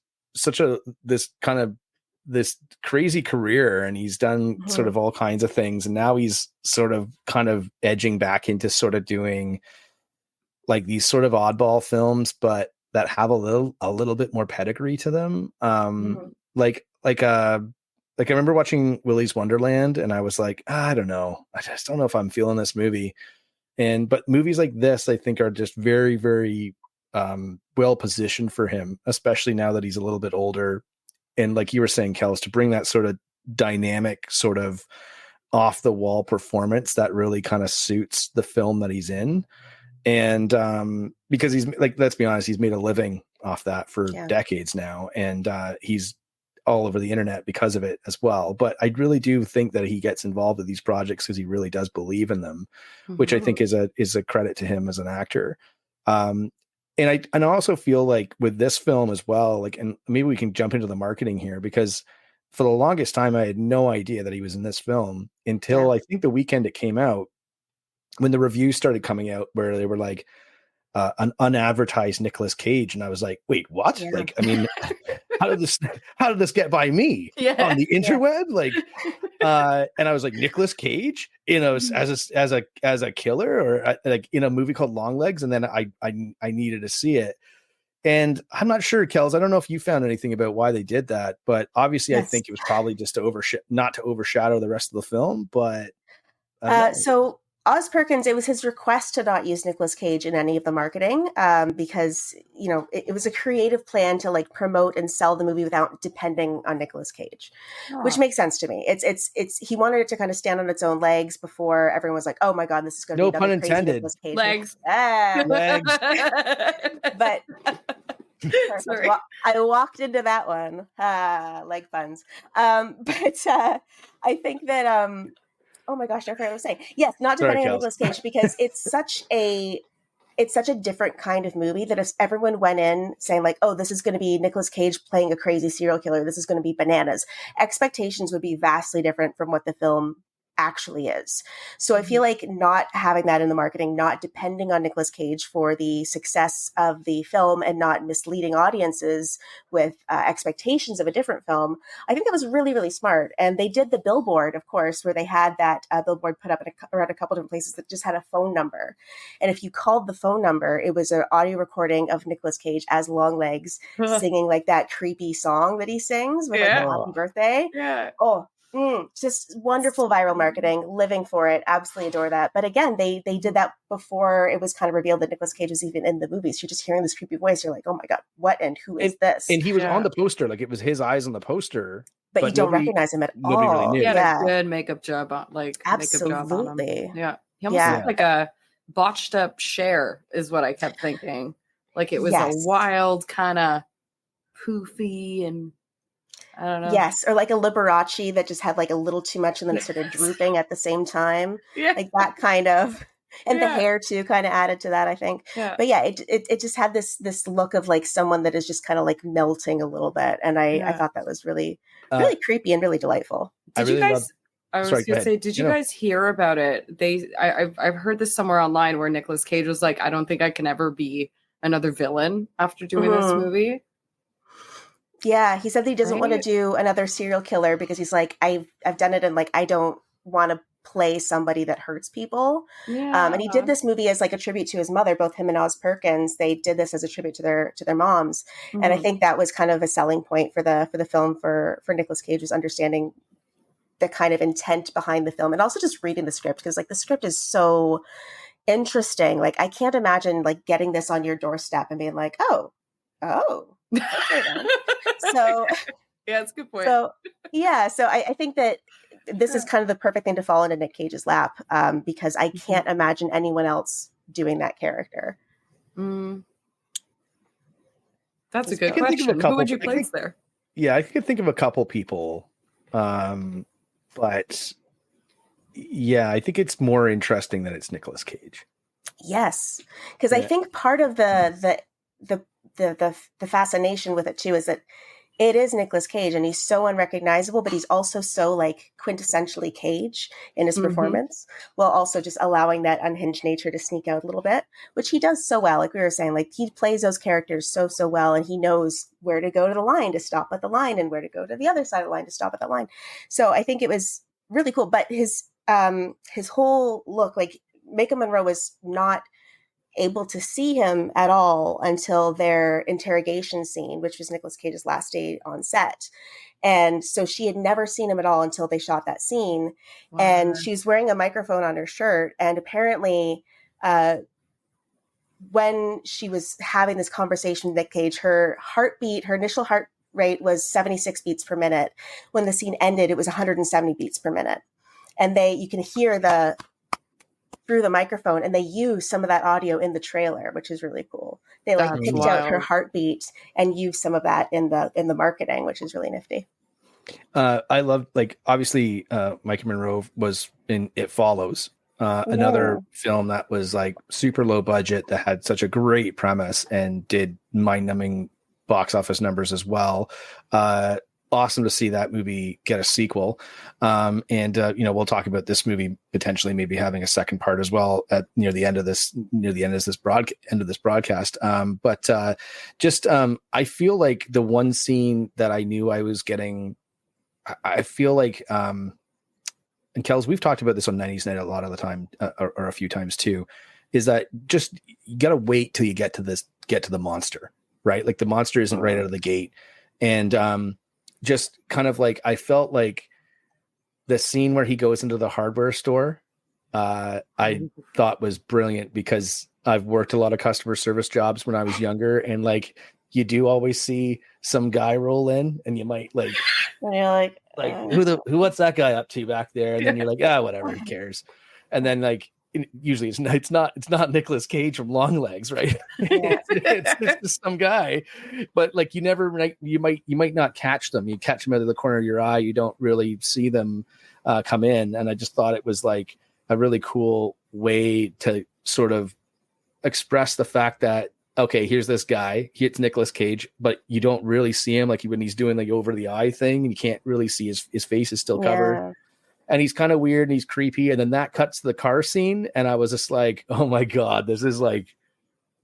Speaker 5: crazy career, and he's done sort of all kinds of things, and now he's sort of kind of edging back into sort of doing like these sort of oddball films, but that have a little bit more pedigree to them. Like I remember watching Willy's Wonderland, and I was like, I don't know, I just don't know if I'm feeling this movie. But movies like this, I think, are just very, very well positioned for him, especially now that he's a little bit older. And like you were saying, Kells, to bring that sort of dynamic, sort of off the wall performance that really kind of suits the film that he's in. And because he's like, let's be honest, he's made a living off that for decades now, and he's all over the internet because of it as well. But I really do think that he gets involved with these projects because he really does believe in them, which I think is a credit to him as an actor. And I also feel like with this film as well, like, and maybe we can jump into the marketing here, because for the longest time I had no idea that he was in this film until I think the weekend it came out, when the reviews started coming out where they were like an unadvertised Nicolas Cage, and I was like, wait, what? Yeah. Like, I mean, how did this get by me on the interweb? Like, and I was like, Nicolas Cage, as a killer, or like in a movie called Longlegs, and then I needed to see it. And I'm not sure, Kells, I don't know if you found anything about why they did that, but obviously I think it was probably just not to overshadow the rest of the film, but
Speaker 6: so Oz Perkins, it was his request to not use Nicolas Cage in any of the marketing, because it was a creative plan to like promote and sell the movie without depending on Nicolas Cage, which makes sense to me. It's he wanted it to kind of stand on its own legs before everyone was like, oh my god, this is going to be
Speaker 5: no pun intended.
Speaker 6: Nicolas Cage
Speaker 7: Legs.
Speaker 6: legs.
Speaker 7: Sorry.
Speaker 6: I walked into that one like funds. But I think that oh my gosh, I forgot what I was saying. Yes, not
Speaker 5: Sorry,
Speaker 6: depending on
Speaker 5: Kells.
Speaker 6: Nicolas Cage because it's such a different kind of movie that if everyone went in saying like, oh, this is going to be Nicolas Cage playing a crazy serial killer, this is going to be bananas, expectations would be vastly different from what the film actually is. So I feel like not having that in the marketing, not depending on Nicolas Cage for the success of the film and not misleading audiences with expectations of a different film, I think that was really, really smart. And they did the billboard, of course, where they had that billboard put up around a couple different places that just had a phone number. And if you called the phone number, it was an audio recording of Nicolas Cage as Longlegs singing like that creepy song that he sings with like the happy birthday.
Speaker 7: Yeah.
Speaker 6: Oh, just wonderful viral marketing, living for it. Absolutely adore that. But again, they did that before it was kind of revealed that Nicolas Cage was even in the movies. You're just hearing this creepy voice. You're like, oh my God, what and who is this?
Speaker 5: And he was on the poster, like it was his eyes on the poster.
Speaker 6: But you don't recognize him at all.
Speaker 5: Nobody really knew.
Speaker 7: He had a good makeup job on,
Speaker 6: Absolutely.
Speaker 7: makeup job on him. Yeah. He almost looked like a botched up Cher is what I kept thinking. Like it was a wild kind of poofy and I don't know.
Speaker 6: Yes, or like a Liberace that just had like a little too much and then started drooping at the same time.
Speaker 7: Yeah.
Speaker 6: Like that kind of, and the hair too kind of added to that, I think.
Speaker 7: Yeah.
Speaker 6: But yeah, it just had this look of like someone that is just kind of like melting a little bit. And I thought that was really, really creepy and really delightful.
Speaker 7: Did you guys, I was going to say, did you guys hear about it? I've heard this somewhere online where Nicolas Cage was like, I don't think I can ever be another villain after doing this movie.
Speaker 6: Yeah, he said that he doesn't want to do another serial killer because he's like, I've done it and like I don't want to play somebody that hurts people.
Speaker 7: Yeah.
Speaker 6: And he did this movie as like a tribute to his mother. Both him and Oz Perkins, they did this as a tribute to their moms. And I think that was kind of a selling point for the film for Nicolas Cage, was understanding the kind of intent behind the film and also just reading the script, because like the script is so interesting. Like I can't imagine like getting this on your doorstep and being like, oh, okay then. So
Speaker 7: yeah, that's a good point.
Speaker 6: So I think that this is kind of the perfect thing to fall into Nick Cage's lap, because I can't imagine anyone else doing that character.
Speaker 7: That's a good question. Who would you place there?
Speaker 5: Yeah, I could think of a couple people, but yeah, I think it's more interesting that it's Nicolas Cage.
Speaker 6: Yes, because I think part of the fascination with it too is that it is Nicolas Cage and he's so unrecognizable, but he's also so like quintessentially Cage in his performance, while also just allowing that unhinged nature to sneak out a little bit, which he does so well. Like we were saying, like he plays those characters so well, and he knows where to go to the line to stop at the line and where to go to the other side of the line to stop at the line. So I think it was really cool. But his whole look, like Maika Monroe was not able to see him at all until their interrogation scene, which was Nicolas Cage's last day on set. And so she had never seen him at all until they shot that scene. Wow. And she was wearing a microphone on her shirt. And apparently, when she was having this conversation with Nick Cage, her heartbeat, her initial heart rate was 76 beats per minute. When the scene ended, it was 170 beats per minute. And you can hear through the microphone, and they use some of that audio in the trailer, which is really cool. They like picked out her heartbeat and used some of that in the marketing, which is really nifty.
Speaker 5: I love, like, obviously Maika Monroe was in It Follows, another film that was like super low budget that had such a great premise and did mind-numbing box office numbers as well. Awesome to see that movie get a sequel. We'll talk about this movie potentially maybe having a second part as well at near the end of this broadcast. I feel like the one scene that I knew I was getting, I feel like, and Kells, we've talked about this on 90s Night a lot of the time, or a few times too, is that just, you got to wait till you get to the monster, right? Like the monster isn't right out of the gate. And, just kind of like, I felt like the scene where he goes into the hardware store, I thought was brilliant, because I've worked a lot of customer service jobs when I was younger, and like you do always see some guy roll in, and you might like,
Speaker 6: and you're like
Speaker 5: what's that guy up to back there? And then you're like, whatever, who cares? And then like usually it's not Nicolas Cage from Longlegs, right?
Speaker 6: Yeah.
Speaker 5: It's just some guy, but like you never, like, you might not catch them. You catch them out of the corner of your eye. You don't really see them come in. And I just thought it was like a really cool way to sort of express the fact that, okay, here's this guy, it's Nicolas Cage, but you don't really see him, like when he's doing like over the eye thing, you can't really see his face is still covered.
Speaker 6: Yeah.
Speaker 5: And he's kind of weird and he's creepy. And then that cuts to the car scene. And I was just like, oh my God, this is going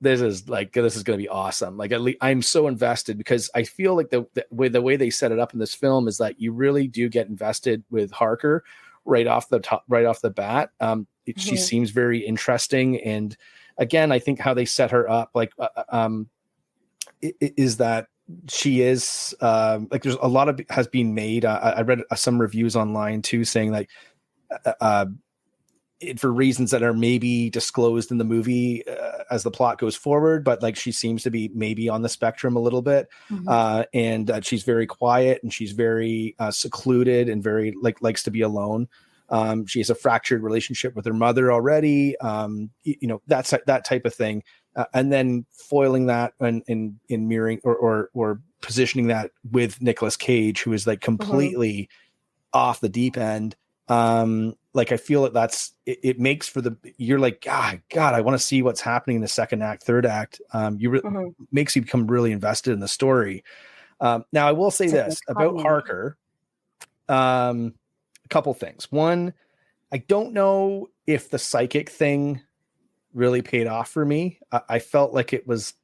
Speaker 5: to be awesome. Like, at least I'm so invested, because I feel like the way they set it up in this film is that you really do get invested with Harker right off the bat. She seems very interesting. And again, I think how they set her up, like, is that she is like, there's a lot of has been made. I read some reviews online too, saying like, for reasons that are maybe disclosed in the movie as the plot goes forward, but like she seems to be maybe on the spectrum a little bit. And she's very quiet and she's very secluded and very likes to be alone. She has a fractured relationship with her mother already. That's that type of thing. And then foiling that in mirroring or positioning that with Nicolas Cage, who is like completely off the deep end. Like, I feel that it makes for you're like, God, I want to see what's happening in the second act, third act. Makes you become really invested in the story. Now I will say this about Harker. A couple things. One, I don't know if the psychic thing really paid off for me. I felt like it was,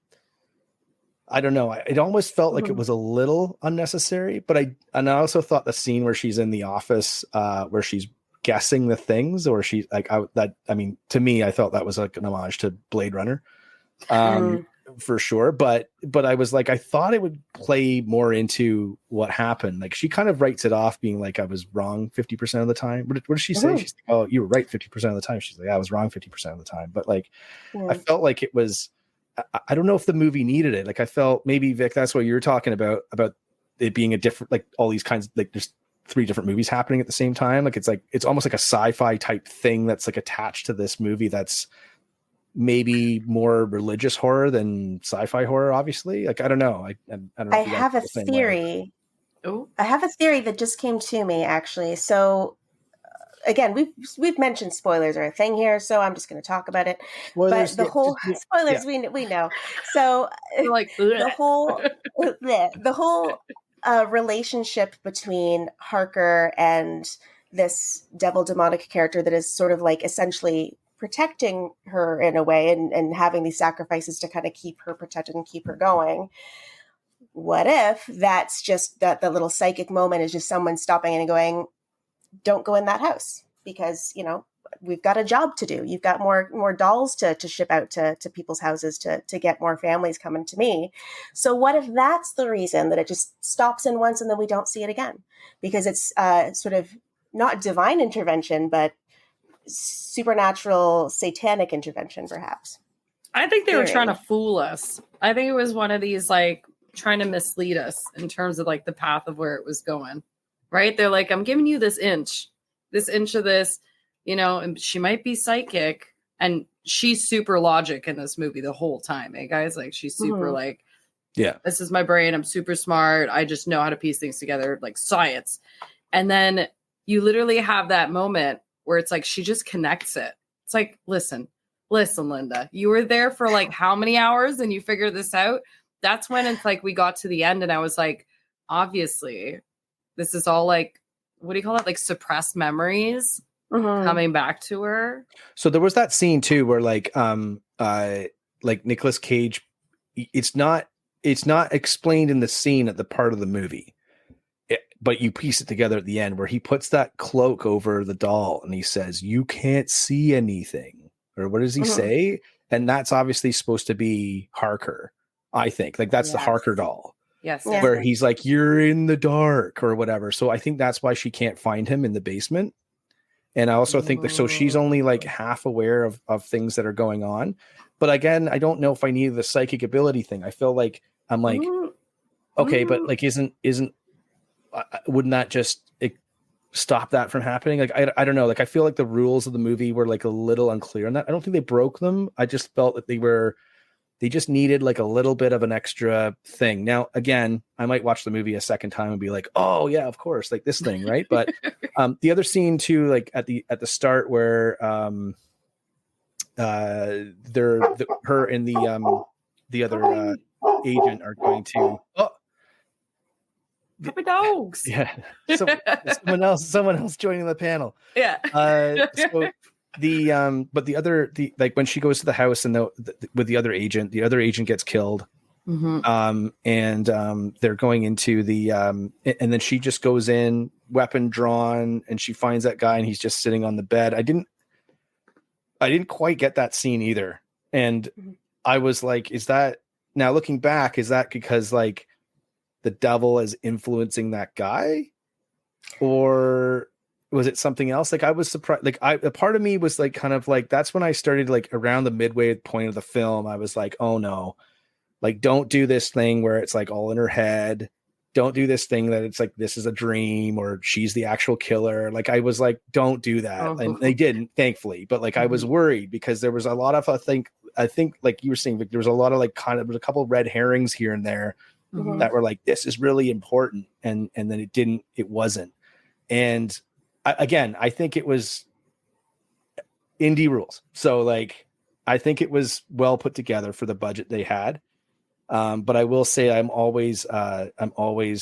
Speaker 5: I don't know. It almost felt like it was a little unnecessary, but I also thought the scene where she's in the office, where she's guessing the things, or she's like, to me, I felt that was like an homage to Blade Runner, for sure. But I was like, I thought it would play more into what happened. Like, she kind of writes it off being like, I was wrong 50% of the time. What did she say? She's like, oh, you were right 50% of the time. She's like, I was wrong 50% of the time. But like, I felt like it was, I don't know if the movie needed it. Like, I felt maybe, Vic, that's what you were talking about it being a different, like all these kinds, like there's 3 different movies happening at the same time. Like, it's almost like a sci-fi type thing that's like attached to this movie that's maybe more religious horror than sci-fi horror, obviously. Like, I don't know. I don't know.
Speaker 6: I have a theory. I have a theory that just came to me, actually. So again, we've mentioned spoilers are a thing here, so I'm just going to talk about it. Spoilers, but the whole spoilers, we know. So
Speaker 7: like
Speaker 6: the whole relationship between Harker and this devil demonic character that is sort of like essentially protecting her in a way, and having these sacrifices to kind of keep her protected and keep her going. What if that's just that the little psychic moment is just someone stopping and going, don't go in that house, because we've got a job to do. You've got more dolls to ship out to people's houses to get more families coming to me. So what if that's the reason that it just stops in once and then we don't see it again? Because it's sort of not divine intervention, but supernatural satanic intervention, perhaps.
Speaker 7: I think they were trying to fool us. I think it was one of these, like, trying to mislead us in terms of like the path of where it was going, right? They're like, I'm giving you this inch of this, and she might be psychic, and she's super logic in this movie the whole time. Hey guys, like, she's super like, yeah, this is my brain. I'm super smart. I just know how to piece things together, like science. And then you literally have that moment where it's like, she just connects it. It's like, listen, Linda, you were there for like how many hours and you figured this out? That's when it's like, we got to the end and I was like, obviously this is all like, what do you call it? Like suppressed memories coming back to her.
Speaker 5: So there was that scene too, where like Nicolas Cage, it's not explained in the scene at the part of the movie. But you piece it together at the end where he puts that cloak over the doll and he says, you can't see anything. Or what does he say? And that's obviously supposed to be Harker, I think. Like, that's the Harker doll.
Speaker 7: Yes.
Speaker 5: Where he's like, you're in the dark or whatever. So I think that's why she can't find him in the basement. And I also think that, so she's only like half aware of things that are going on. But again, I don't know if I needed the psychic ability thing. I feel like I'm like, okay, but like, wouldn't that just stop that from happening. Like, I don't know. Like, I feel like the rules of the movie were like a little unclear on that. I don't think they broke them. I just felt that they just needed like a little bit of an extra thing. Now, again, I might watch the movie a second time and be like, oh yeah, of course, like this thing, right? But the other scene too, like at the start where her and the other agent are going to
Speaker 7: puppy dogs.
Speaker 5: Yeah. So someone else joining the panel.
Speaker 7: Yeah.
Speaker 5: So but the like when she goes to the house and with the other agent gets killed. And they're going into the and then she just goes in, weapon drawn, and she finds that guy and he's just sitting on the bed. I didn't quite get that scene either. And I was like, is that, now looking back, is that because like the devil is influencing that guy, or was it something else? Like, I was surprised. Like, a part of me was like, kind of like, that's when I started, like around the midway point of the film, I was like, oh no, like, don't do this thing where it's like all in her head. Don't do this thing that it's like, this is a dream or she's the actual killer. Like, I was like, don't do that. And they didn't, thankfully. But like, I was worried because there was a lot of, I think like you were saying, there was a lot of like kind of, there was a couple of red herrings here and there that were like, this is really important. And then it wasn't. And I think it was indie rules. So like, I think it was well put together for the budget they had. But I will say I'm always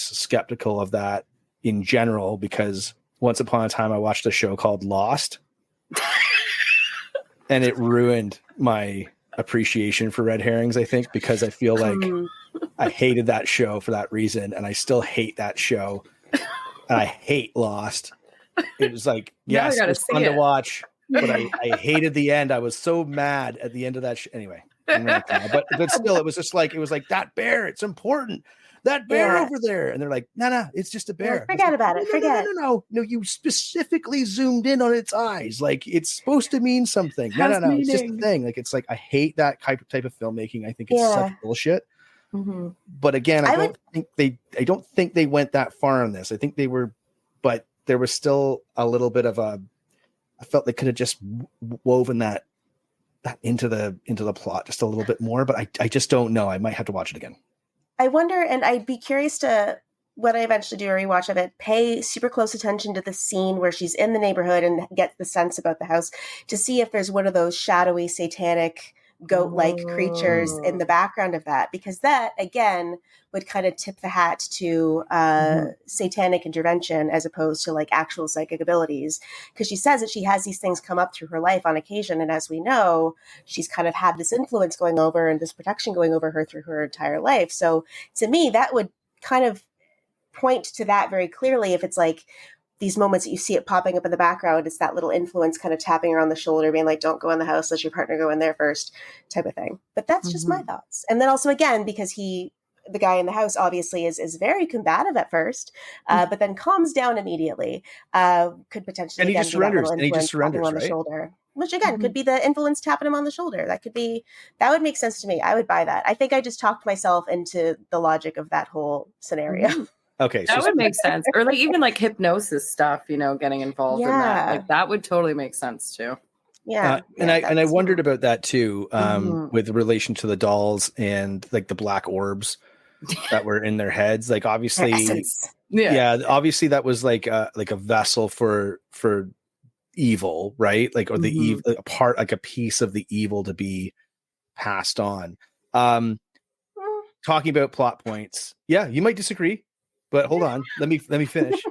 Speaker 5: skeptical of that in general, because once upon a time I watched a show called Lost and it ruined my appreciation for red herrings, I think, because I feel like I hated that show for that reason. And I still hate that show. And I hate Lost. It was like, yes, it was fun to watch, but I hated the end. I was so mad at the end of that. Anyway. But still, it was just like, it was like, that bear, it's important, that bear over there, and they're like, no, it's just a bear.
Speaker 6: Forget about it.
Speaker 5: No, you specifically zoomed in on its eyes, like it's supposed to mean something. No, it's just a thing. Like, it's like, I hate that type of filmmaking. I think it's such bullshit. But again, I don't think they went that far on this. I think they were, but there was still a little bit of I felt they could have just woven that into the plot just a little bit more, but I just don't know. I might have to watch it again.
Speaker 6: I wonder, and I'd be curious to, when I eventually do a rewatch of it, pay super close attention to the scene where she's in the neighborhood and get the sense about the house to see if there's one of those shadowy, satanic, goat-like creatures in the background of that, because that again would kind of tip the hat to satanic intervention as opposed to like actual psychic abilities, because she says that she has these things come up through her life on occasion, and as we know, she's kind of had this influence going over and this protection going over her through her entire life. So to me, that would kind of point to that very clearly. If it's like these moments that you see it popping up in the background, it's that little influence kind of tapping her on the shoulder, being like, don't go in the house, let your partner go in there first, type of thing. But that's just my thoughts. And then also, again, because the guy in the house obviously is very combative at first, but then calms down immediately, could potentially,
Speaker 5: and he just surrenders, on
Speaker 6: the shoulder, which again could be the influence tapping him on the shoulder. That would make sense to me. I would buy that. I think I just talked myself into the logic of that whole scenario.
Speaker 5: Okay,
Speaker 7: that would make sense. Or like even like hypnosis stuff, getting involved in that. Like that would totally make sense too.
Speaker 6: Yeah.
Speaker 5: And I wondered about that too, with relation to the dolls and like the black orbs that were in their heads. Like obviously, obviously that was like a vessel for evil, right? Like, or the evil, a part, like a piece of the evil to be passed on. Talking about plot points. Yeah, you might disagree. But hold on, let me finish.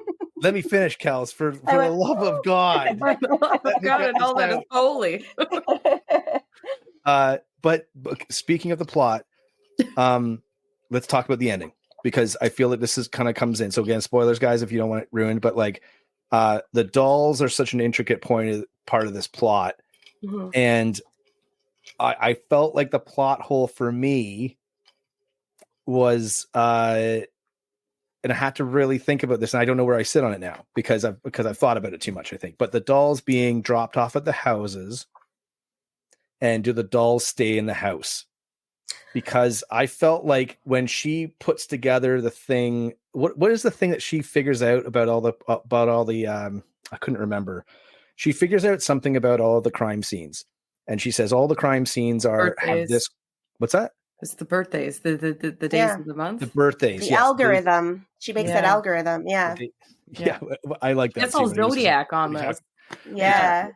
Speaker 5: Let me finish, Kells, for the love of God.
Speaker 7: For the love of God and all that is holy.
Speaker 5: But speaking of the plot, let's talk about the ending, because I feel like this is kind of comes in. So again, spoilers, guys, if you don't want it ruined. But like, the dolls are such an intricate part of this plot, and I felt like the plot hole for me was and I had to really think about this, and I don't know where I sit on it now because I've thought about it too much, I think. But the dolls being dropped off at the houses, and do the dolls stay in the house? because I felt like when she puts together the thing, what is the thing that she figures out about all the I couldn't remember. She figures out something about all the crime scenes, and she says all the crime scenes have
Speaker 7: Birthdays.
Speaker 5: this. What's that?
Speaker 7: It's the birthdays, the days
Speaker 6: Yeah.
Speaker 7: of the month.
Speaker 5: The birthdays.
Speaker 6: The
Speaker 5: yes,
Speaker 6: algorithm. She makes that
Speaker 7: Yeah.
Speaker 6: algorithm. Yeah.
Speaker 5: Yeah, I like that.
Speaker 7: That's all
Speaker 5: too.
Speaker 7: Zodiac on this.
Speaker 6: Yeah.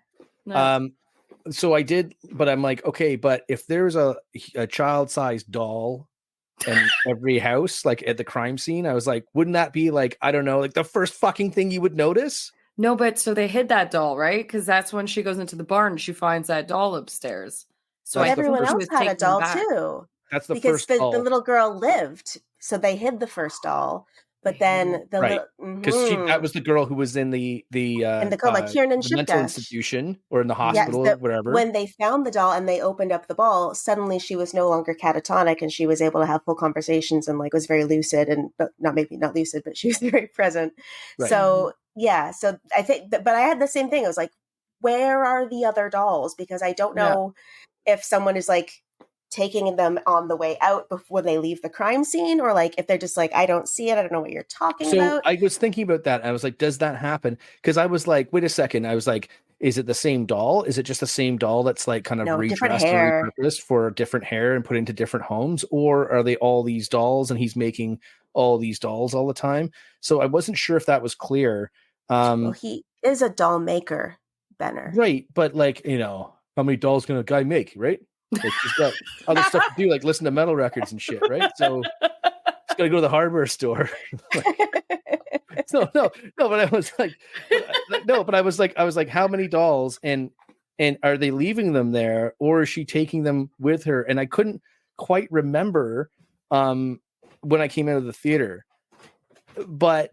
Speaker 7: No.
Speaker 5: So I did, but I'm like, okay, but if there's a child-sized doll in every house, like at the crime scene, I was like, wouldn't that be like, I don't know, like the first fucking thing you would notice?
Speaker 7: No, but so they hid that doll, right? Because that's when she goes into the barn, she finds that doll upstairs. So
Speaker 6: But
Speaker 7: I
Speaker 6: everyone
Speaker 7: think she
Speaker 6: else
Speaker 7: was
Speaker 6: had a
Speaker 7: taking them
Speaker 6: doll
Speaker 7: back.
Speaker 6: too.
Speaker 5: That's the
Speaker 6: Because
Speaker 5: first
Speaker 6: the
Speaker 5: doll.
Speaker 6: little girl lived, so they hid the first doll. But then the
Speaker 5: Right.
Speaker 6: little
Speaker 5: Because that was the girl who was in the
Speaker 6: coma, Kiernan
Speaker 5: the mental
Speaker 6: Shipdash.
Speaker 5: institution or in the hospital, or whatever.
Speaker 6: When they found the doll and they opened up the ball, suddenly she was no longer catatonic, and she was able to have full conversations and like was very lucid, and but not lucid, but she was very present.
Speaker 5: Right.
Speaker 6: So yeah, so I think, but I had the same thing. I was like, where are the other dolls? Because I don't know if someone is like taking them on the way out before they leave the crime scene, or like if they're just like, I don't see it, I don't know what you're talking about.
Speaker 5: I was thinking about that. I was like, does that happen? Because I was like, wait a second. I was like, is it the same doll? Is it just the same doll that's like kind of redressed or repurposed for different hair and put into different homes? Or are they all these dolls and he's making all these dolls all the time? So I wasn't sure if that was clear.
Speaker 6: Well, he is a doll maker, Benner.
Speaker 5: Right. But like, how many dolls can a guy make, right? Like he's got other stuff to do, like listen to metal records and shit, right? So he's got to go to the hardware store. No, but I was like, but I was like, how many dolls, and are they leaving them there, or is she taking them with her? And I couldn't quite remember when I came out of the theater, but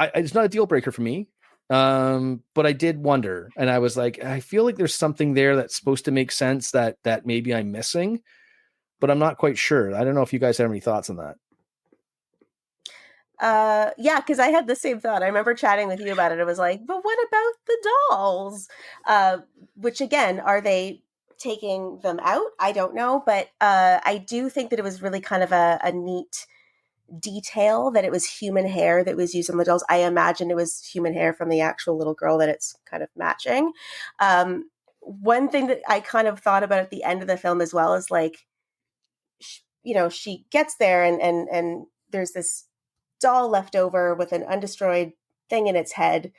Speaker 5: it's not a deal breaker for me. But I did wonder, and I was like, I feel like there's something there that's supposed to make sense that maybe I'm missing, but I'm not quite sure. I don't know if you guys have any thoughts on that.
Speaker 6: Yeah, because I had the same thought. I remember chatting with you about it. It was like, but what about the dolls? Which again, are they taking them out? I don't know, but I do think that it was really kind of a neat detail that it was human hair that was used on the dolls. I imagine it was human hair from the actual little girl that it's kind of matching. One thing that I kind of thought about at the end of the film as well is like, she gets there and there's this doll left over with an undestroyed thing in its head.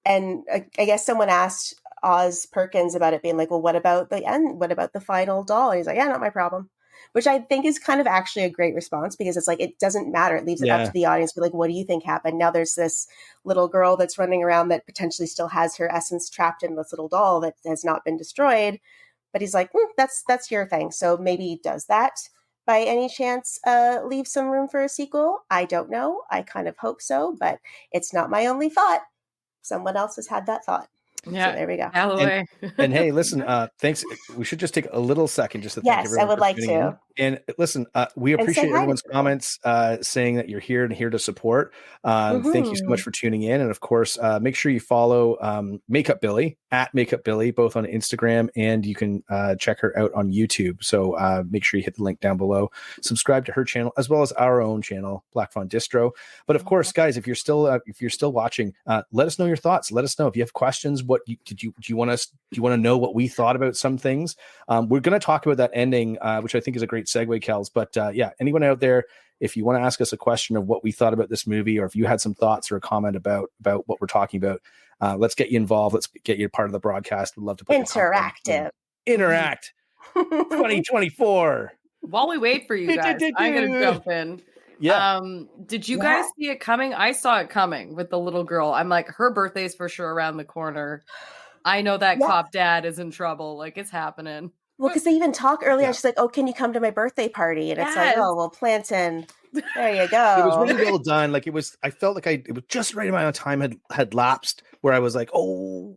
Speaker 6: And I guess someone asked Oz Perkins about it being like, well, what about the end? What about the final doll? And he's like, yeah, not my problem. Which I think is kind of actually a great response, because it's like, it doesn't matter. It leaves it up to the audience to be like, what do you think happened? Now there's this little girl that's running around that potentially still has her essence trapped in this little doll that has not been destroyed. But he's like, that's your thing. So maybe he does that by any chance leave some room for a sequel. I don't know. I kind of hope so, but it's not my only thought. Someone else has had that thought.
Speaker 7: Yeah,
Speaker 6: so there we go.
Speaker 5: And hey, listen, thanks. We should just take a little second just to thank everyone.
Speaker 6: Yes, I would like to.
Speaker 5: In. And listen, we appreciate everyone's comments saying that you're here and here to support. Thank you so much for tuning in. And of course, make sure you follow Makeup Billy at Makeup Billy, both on Instagram, and you can check her out on YouTube. So make sure you hit the link down below. Subscribe to her channel as well as our own channel, Black Fawn Distro. But of course, guys, if you're still watching, let us know your thoughts. Let us know if you have questions. Do you want to know what we thought about some things? We're going to talk about that ending, which I think is a great segue, Kells. But anyone out there, if you want to ask us a question of what we thought about this movie, or if you had some thoughts or a comment about what we're talking about, let's get you involved. Let's get you part of the broadcast. We'd love to put interact 2024.
Speaker 7: While we wait for you guys, I'm going to jump in.
Speaker 5: Yeah.
Speaker 7: Did you guys see it coming? I saw it coming with the little girl. I'm like, her birthday's for sure around the corner. I know that cop dad is in trouble. Like, it's happening.
Speaker 6: Well, because they even talk earlier. She's like, oh, can you come to my birthday party? And it's like, oh, well, Planton, there you go.
Speaker 5: It was really well done. Like, I felt like it was just right amount of time had lapsed where I was like, oh,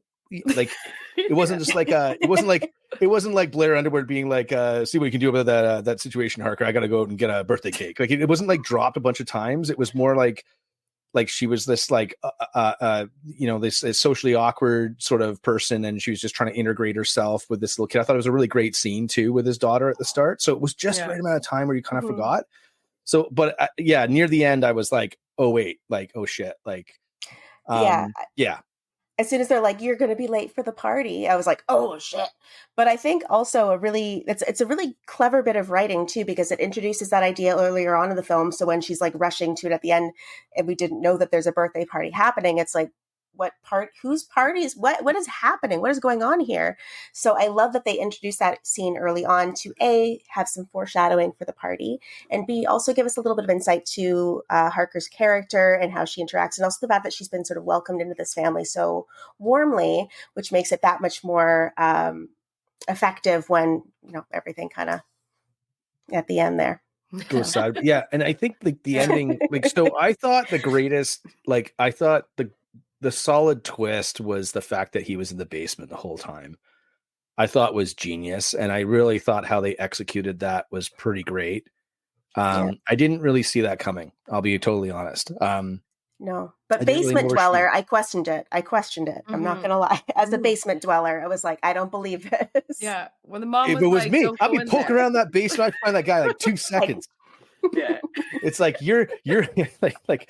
Speaker 5: like, it wasn't just like, it wasn't like Blair Underwood being like, see what you can do about that situation, Harker. I got to go out and get a birthday cake. Like, it wasn't like dropped a bunch of times. It was more like like she was this like this socially awkward sort of person, and she was just trying to integrate herself with this little kid. I thought it was a really great scene too with his daughter at the start. So it was just the right amount of time where you kind of forgot. So, but near the end, I was like, oh wait, like oh shit, like yeah.
Speaker 6: As soon as they're like, you're going to be late for the party, I was like, oh shit. But I think also it's a really clever bit of writing too, because it introduces that idea earlier on in the film. So when she's like rushing to it at the end and we didn't know that there's a birthday party happening, it's like, whose parties, what is happening? What is going on here? So I love that they introduced that scene early on to A, have some foreshadowing for the party, and B, also give us a little bit of insight to Harker's character and how she interacts, and also the fact that she's been sort of welcomed into this family so warmly, which makes it that much more effective when, everything kind of at the end there.
Speaker 5: Goes side. Yeah. And I think like the ending, like, so I thought the solid twist was the fact that he was in the basement the whole time. I thought was genius. And I really thought how they executed that was pretty great. I didn't really see that coming. I'll be totally honest.
Speaker 6: No, but basement dweller, I questioned it. I'm not going to lie. As a basement dweller, I was like, I don't believe this.
Speaker 7: Yeah. When the mom
Speaker 5: if it was me, I'd be poking around that basement. I'd find that guy like 2 seconds.
Speaker 7: Yeah.
Speaker 5: It's like you're like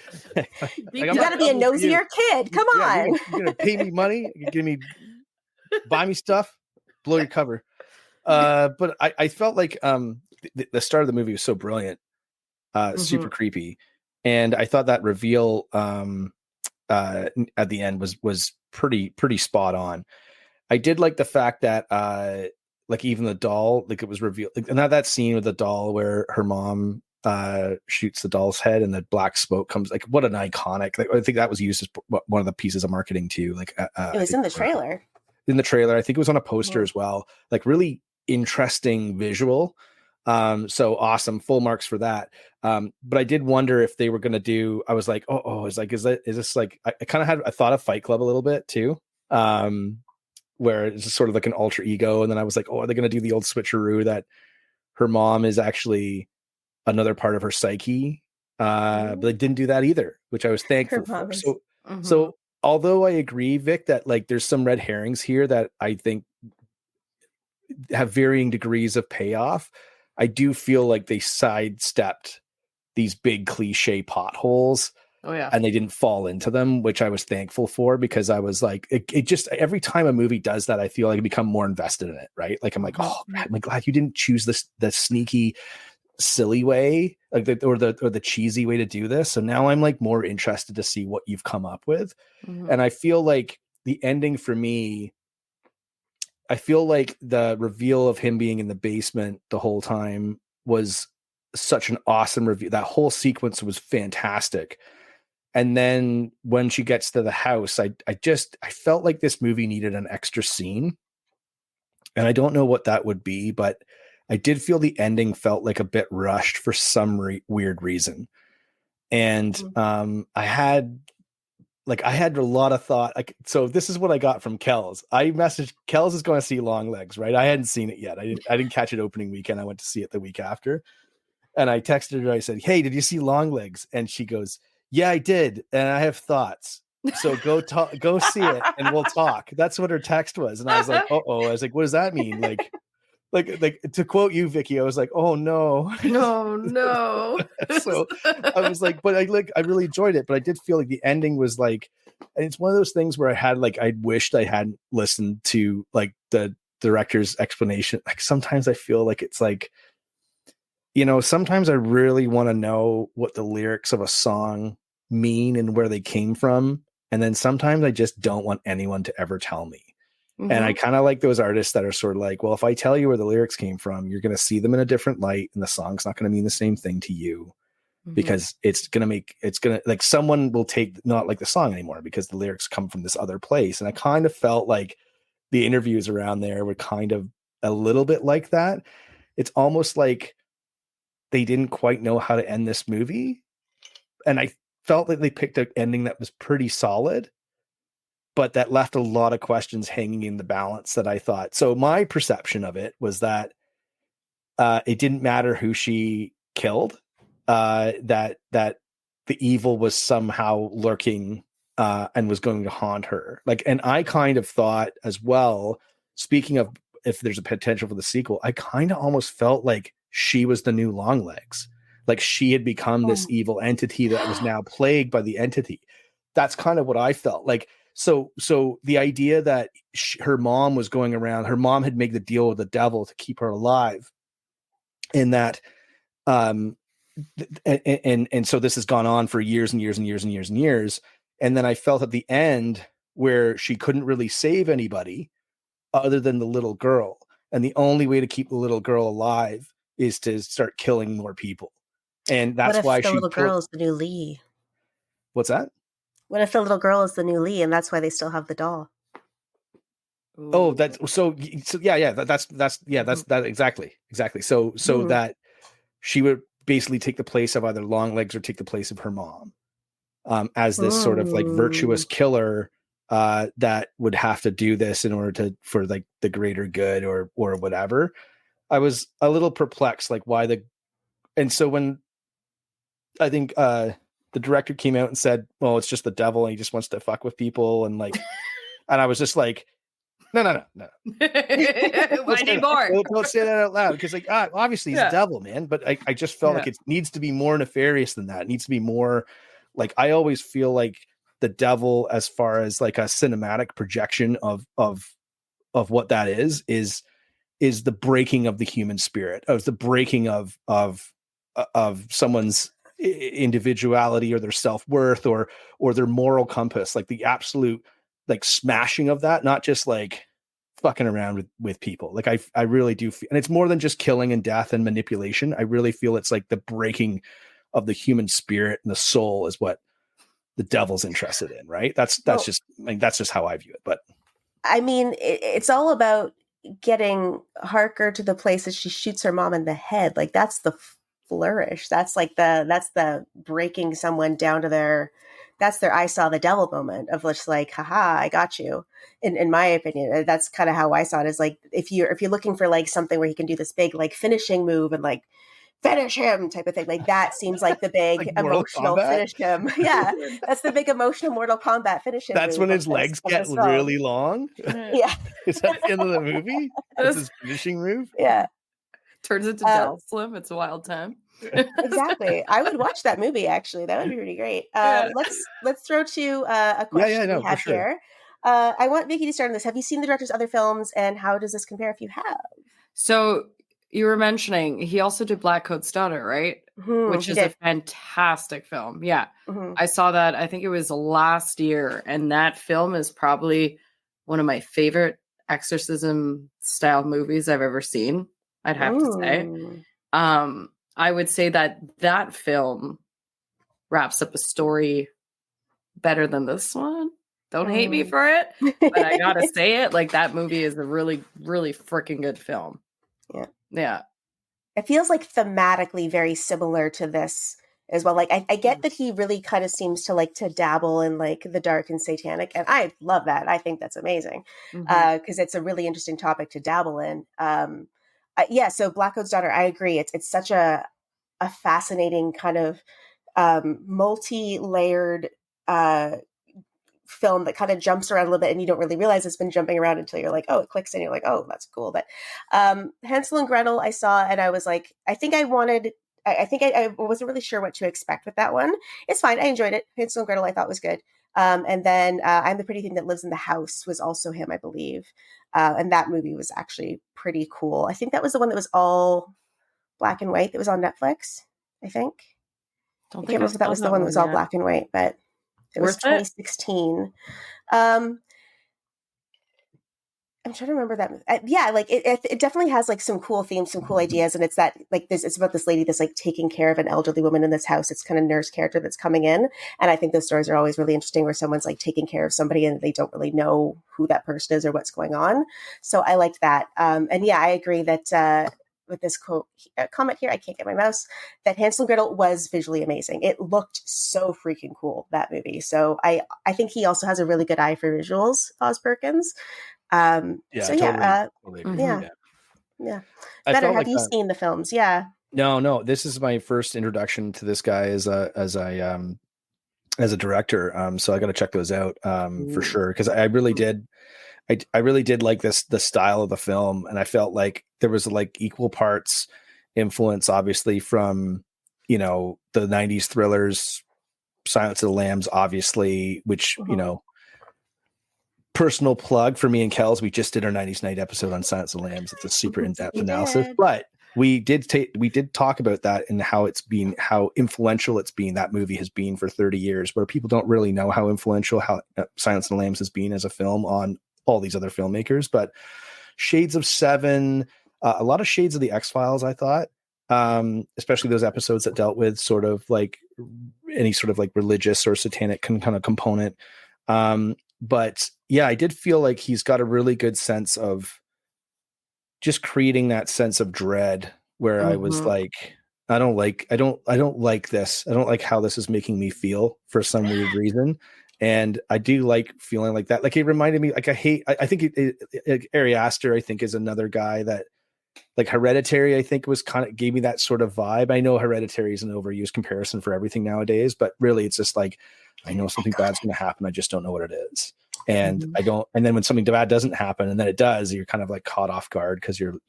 Speaker 6: you got to be a nosier kid. Come on.
Speaker 5: You're gonna pay me money. You're buy me stuff, blow your cover. But I felt like the start of the movie was so brilliant, super creepy, and I thought that reveal at the end was pretty spot on. I did like the fact that like even the doll, like it was revealed, like, and that scene with the doll where her mom shoots the doll's head and the black smoke comes, like what an iconic, like, I think that was used as one of the pieces of marketing too, like it
Speaker 6: was in the trailer.
Speaker 5: I think it was on a poster as well, like really interesting visual. So awesome, full marks for that. But I did wonder if they were going to do, I was like, is this like, I kind of I thought of Fight Club a little bit too, where it's just sort of like an alter ego. And then I was like, are they going to do the old switcheroo that her mom is actually another part of her psyche? But they didn't do that either, which I was thankful for. So although I agree, Vic, that like there's some red herrings here that I think have varying degrees of payoff, I do feel like they sidestepped these big cliche potholes.
Speaker 7: Oh yeah.
Speaker 5: And they didn't fall into them, which I was thankful for, because I was like, it just, every time a movie does that, I feel like I become more invested in it. Right. Like, I'm like, oh, I'm glad you didn't choose the sneaky, silly way, like the cheesy way to do this. So now I'm like more interested to see what you've come up with. And I feel like the ending for me, I feel like the reveal of him being in the basement the whole time was such an awesome reveal. That whole sequence was fantastic. And then when she gets to the house, I felt like this movie needed an extra scene. And I don't know what that would be, but I did feel the ending felt like a bit rushed for some weird reason. And I had a lot of thought. So this is what I got from Kells. I messaged Kells is going to see Longlegs, right? I hadn't seen it yet. I didn't catch it opening weekend. I went to see it the week after. And I texted her. I said, hey, did you see Longlegs? And she goes, yeah, I did. And I have thoughts. So go see it and we'll talk. That's what her text was. And I was like, I was like, what does that mean? Like to quote you, Vicky, I was like, oh no.
Speaker 7: No.
Speaker 5: So I was like, but I really enjoyed it, but I did feel like the ending was like, and it's one of those things where I wished I hadn't listened to like the director's explanation. Like sometimes I feel like it's like, sometimes I really want to know what the lyrics of a song mean and where they came from. And then sometimes I just don't want anyone to ever tell me. And I kind of like those artists that are sort of like, well, if I tell you where the lyrics came from, you're going to see them in a different light and the song's not going to mean the same thing to you because it's going to like someone will not like the song anymore because the lyrics come from this other place. And I kind of felt like the interviews around there were kind of a little bit like that. It's almost like they didn't quite know how to end this movie. And I felt like they picked an ending that was pretty solid, but that left a lot of questions hanging in the balance that I thought. So my perception of it was that it didn't matter who she killed, that the evil was somehow lurking and was going to haunt her. Like, and I kind of thought as well, speaking of if there's a potential for the sequel, I kind of almost felt like she was the new Longlegs. Like she had become this evil entity that was now plagued by the entity. That's kind of what I felt like. So the idea that her mom was going around, her mom had made the deal with the devil to keep her alive, and that, and so this has gone on for years and years and years and years and years. And then I felt at the end where she couldn't really save anybody other than the little girl, and the only way to keep the little girl alive is to start killing more people. And that's why
Speaker 6: the little girl is the new Lee.
Speaker 5: What's that?
Speaker 6: What if the little girl is the new Lee, and that's why they still have the doll?
Speaker 5: Oh, that's so yeah. That's that exactly. So that she would basically take the place of either Longlegs or take the place of her mom, as this sort of like virtuous killer that would have to do this in order for like the greater good or whatever. I was a little perplexed, like and so when I think the director came out and said, well, it's just the devil and he just wants to fuck with people, and like, and I was just like, no.
Speaker 7: Why need more?
Speaker 5: Don't say that out loud, because like obviously he's the devil, man. But I just felt like it needs to be more nefarious than that. It needs to be more like, I always feel like the devil, as far as like a cinematic projection of what that is the breaking of the human spirit, of the breaking of someone's individuality or their self-worth or their moral compass, like the absolute like smashing of that, not just like fucking around with people. Like I really do feel, and it's more than just killing and death and manipulation. I really feel it's like the breaking of the human spirit and the soul is what the devil's interested in, right? That's just how I view it. But
Speaker 6: I mean, it's all about getting Harker to the place that she shoots her mom in the head. Like that's the flourish. That's the breaking someone down to their I saw the devil moment of just like, haha, I got you. In my opinion, that's kind of how I saw it, is like, if you're looking for like something where he can do this big like finishing move and like finish him type of thing, like that seems like the big
Speaker 5: like
Speaker 6: emotional finish him. Yeah, that's the big emotional Mortal Kombat finish him.
Speaker 5: That's when his legs get really long.
Speaker 6: Yeah.
Speaker 5: Is that the end of the movie? That's his finishing move.
Speaker 6: Yeah.
Speaker 7: Turns into Del Slim. It's a wild time.
Speaker 6: Exactly. I would watch that movie, actually. That would be pretty great. Let's throw to a question we have here. I want Vicky to start on this. Have you seen the director's other films, and how does this compare if you have?
Speaker 7: So you were mentioning he also did Black Coat's Daughter, right? Which is a fantastic film. Yeah. I saw that, I think it was last year, and that film is probably one of my favorite exorcism style movies I've ever seen, I'd have to say. I would say that film wraps up a story better than this one. Don't hate me for it, but I gotta say it. Like, that movie is a really, really freaking good film. Yeah.
Speaker 6: It feels like thematically very similar to this as well. Like, I get that he really kind of seems to like to dabble in like the dark and satanic, and I love that. I think that's amazing because it's a really interesting topic to dabble in. So Black Coat's Daughter, I agree. It's such a fascinating kind of multi-layered film that kind of jumps around a little bit, and you don't really realize it's been jumping around until you're like, oh, it clicks in. You're like, oh, that's cool. But Hansel and Gretel I saw, and I was like, I wasn't really sure what to expect with that one. It's fine. I enjoyed it. Hansel and Gretel I thought was good. And then I'm the Pretty Thing That Lives in the House was also him, I believe. And that movie was actually pretty cool. I think that was the one that was all black and white that was on Netflix, I think. I can't remember if that was the one that was all black and white, but it was 2016. I'm trying to remember that. It definitely has like some cool themes, some cool ideas. And it's that like this, it's about this lady that's like taking care of an elderly woman in this house. It's kind of nurse character that's coming in. And I think those stories are always really interesting where someone's like taking care of somebody and they don't really know who that person is or what's going on. So I liked that. I agree that, with this comment here, I can't get my mouse, that Hansel and Gretel was visually amazing. It looked so freaking cool, that movie. So I think he also has a really good eye for visuals, Oz Perkins.
Speaker 5: Totally.
Speaker 6: Yeah. Better, have you seen the films? Yeah.
Speaker 5: No. This is my first introduction to this guy as a director. So I got to check those out for sure, because I really did. I really did like the style of the film, and I felt like there was like equal parts influence, obviously, from the 90s thrillers, Silence of the Lambs, obviously, which personal plug for me and Kells, we just did our 90s night episode on Silence of the Lambs. It's a super in-depth analysis, but we did talk about that and how influential that movie has been for 30 years, where people don't really know how influential Silence of the Lambs has been as a film on all these other filmmakers. But shades of Seven, a lot of shades of the X-Files, I thought, especially those episodes that dealt with sort of like any sort of like religious or satanic kind of component. But yeah, I did feel like he's got a really good sense of just creating that sense of dread, where I was like, I don't like this. I don't like how this is making me feel for some weird reason. And I do like feeling like that. Like, it reminded me, like, I think Ari Aster, I think, is another guy that, like, Hereditary, I think, was gave me that sort of vibe. I know Hereditary is an overused comparison for everything nowadays, but really it's just like, I know something bad's going to happen. I just don't know what it is. And and then when something bad doesn't happen and then it does, you're kind of like caught off guard, because you're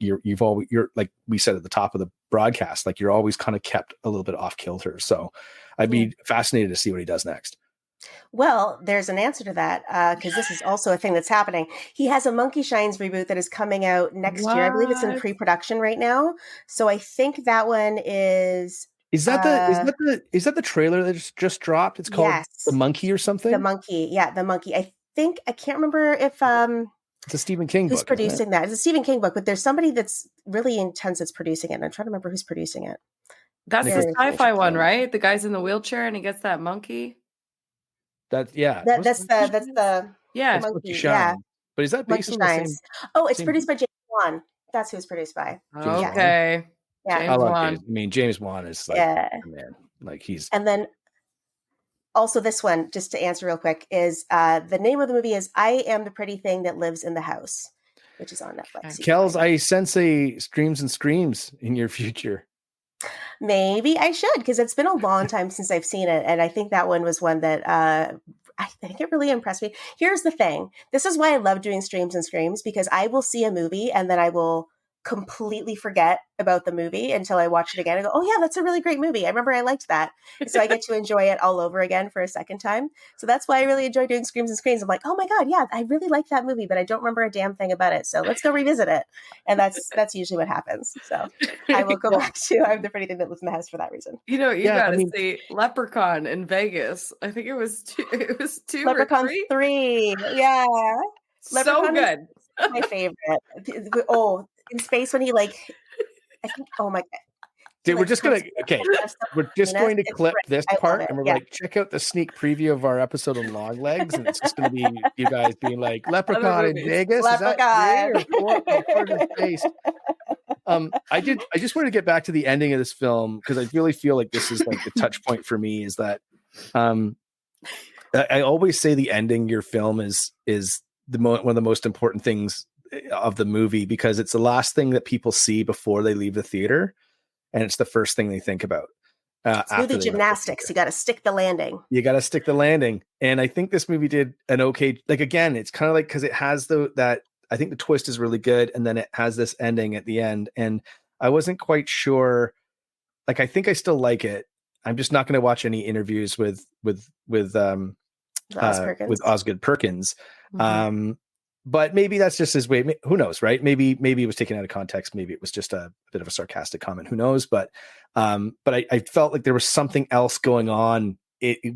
Speaker 5: like we said at the top of the broadcast, like, you're always kind of kept a little bit off kilter. So I'd be fascinated to see what he does next.
Speaker 6: Well, there's an answer to that, because this is also a thing that's happening. He has a Monkey Shines reboot that is coming out next year. I believe it's in pre-production right now. So I think that one is. Is that
Speaker 5: the trailer that just dropped? It's called The Monkey or something.
Speaker 6: The Monkey, yeah, The Monkey. I can't remember if
Speaker 5: it's a Stephen King book.
Speaker 6: Who's producing that? It's a Stephen King book, but there's somebody that's really intense that's producing it. And I'm trying to remember who's producing it.
Speaker 7: That's the sci-fi one, right? The guy's in the wheelchair and he gets that monkey.
Speaker 6: That's the Monkey. Yeah.
Speaker 5: But is that based on the same?
Speaker 6: Oh, it's produced by James Wan. That's who it's produced by.
Speaker 7: Okay.
Speaker 6: Yeah.
Speaker 5: I love James. I mean, James Wan is like, man, like, he's.
Speaker 6: And then also this one, just to answer real quick, is the name of the movie is I Am the Pretty Thing That Lives in the House, which is on Netflix.
Speaker 5: Kells, I sense a Streams and Screams in your future.
Speaker 6: Maybe I should, because it's been a long time since I've seen it. And I think that one was one that I think it really impressed me. Here's the thing. This is why I love doing Streams and Screams, because I will see a movie and then I will completely forget about the movie until I watch it again and go, oh yeah, that's a really great movie. I remember I liked that. So I get to enjoy it all over again for a second time. So that's why I really enjoy doing Screams and Screams. I'm like, oh my God, yeah, I really like that movie, but I don't remember a damn thing about it. So let's go revisit it. And that's usually what happens. So I will go back to I'm the Pretty Thing That Lives in the House for that reason.
Speaker 7: You gotta see Leprechaun in Vegas. I think it was two
Speaker 6: Leprechaun 3. Yeah.
Speaker 7: Leprechaun so good.
Speaker 6: My favorite. Oh, in space when he I think, oh my God.
Speaker 5: Dude, we're just going to clip this part and we're like, check out the sneak preview of our episode on Longlegs, and it's just going to be you guys being like, Leprechaun in Vegas?
Speaker 6: Leprechaun.
Speaker 5: I just wanted to get back to the ending of this film, because I really feel like this is like the touch point for me, is that I always say the ending of your film is one of the most important things of the movie, because it's the last thing that people see before they leave the theater, and it's the first thing they think about.
Speaker 6: It's movie gymnastics. You got to stick the landing. And I think this movie did an okay. Like, again, it's kind of like, because it has that. I think the twist is really good, and then it has this ending at the end, and I wasn't quite sure. Like, I think I still like it. I'm just not going to watch any interviews with Osgood Perkins. Mm-hmm. But maybe that's just his way. Who knows, right? Maybe it was taken out of context. Maybe it was just a bit of a sarcastic comment. Who knows? But I felt like there was something else going on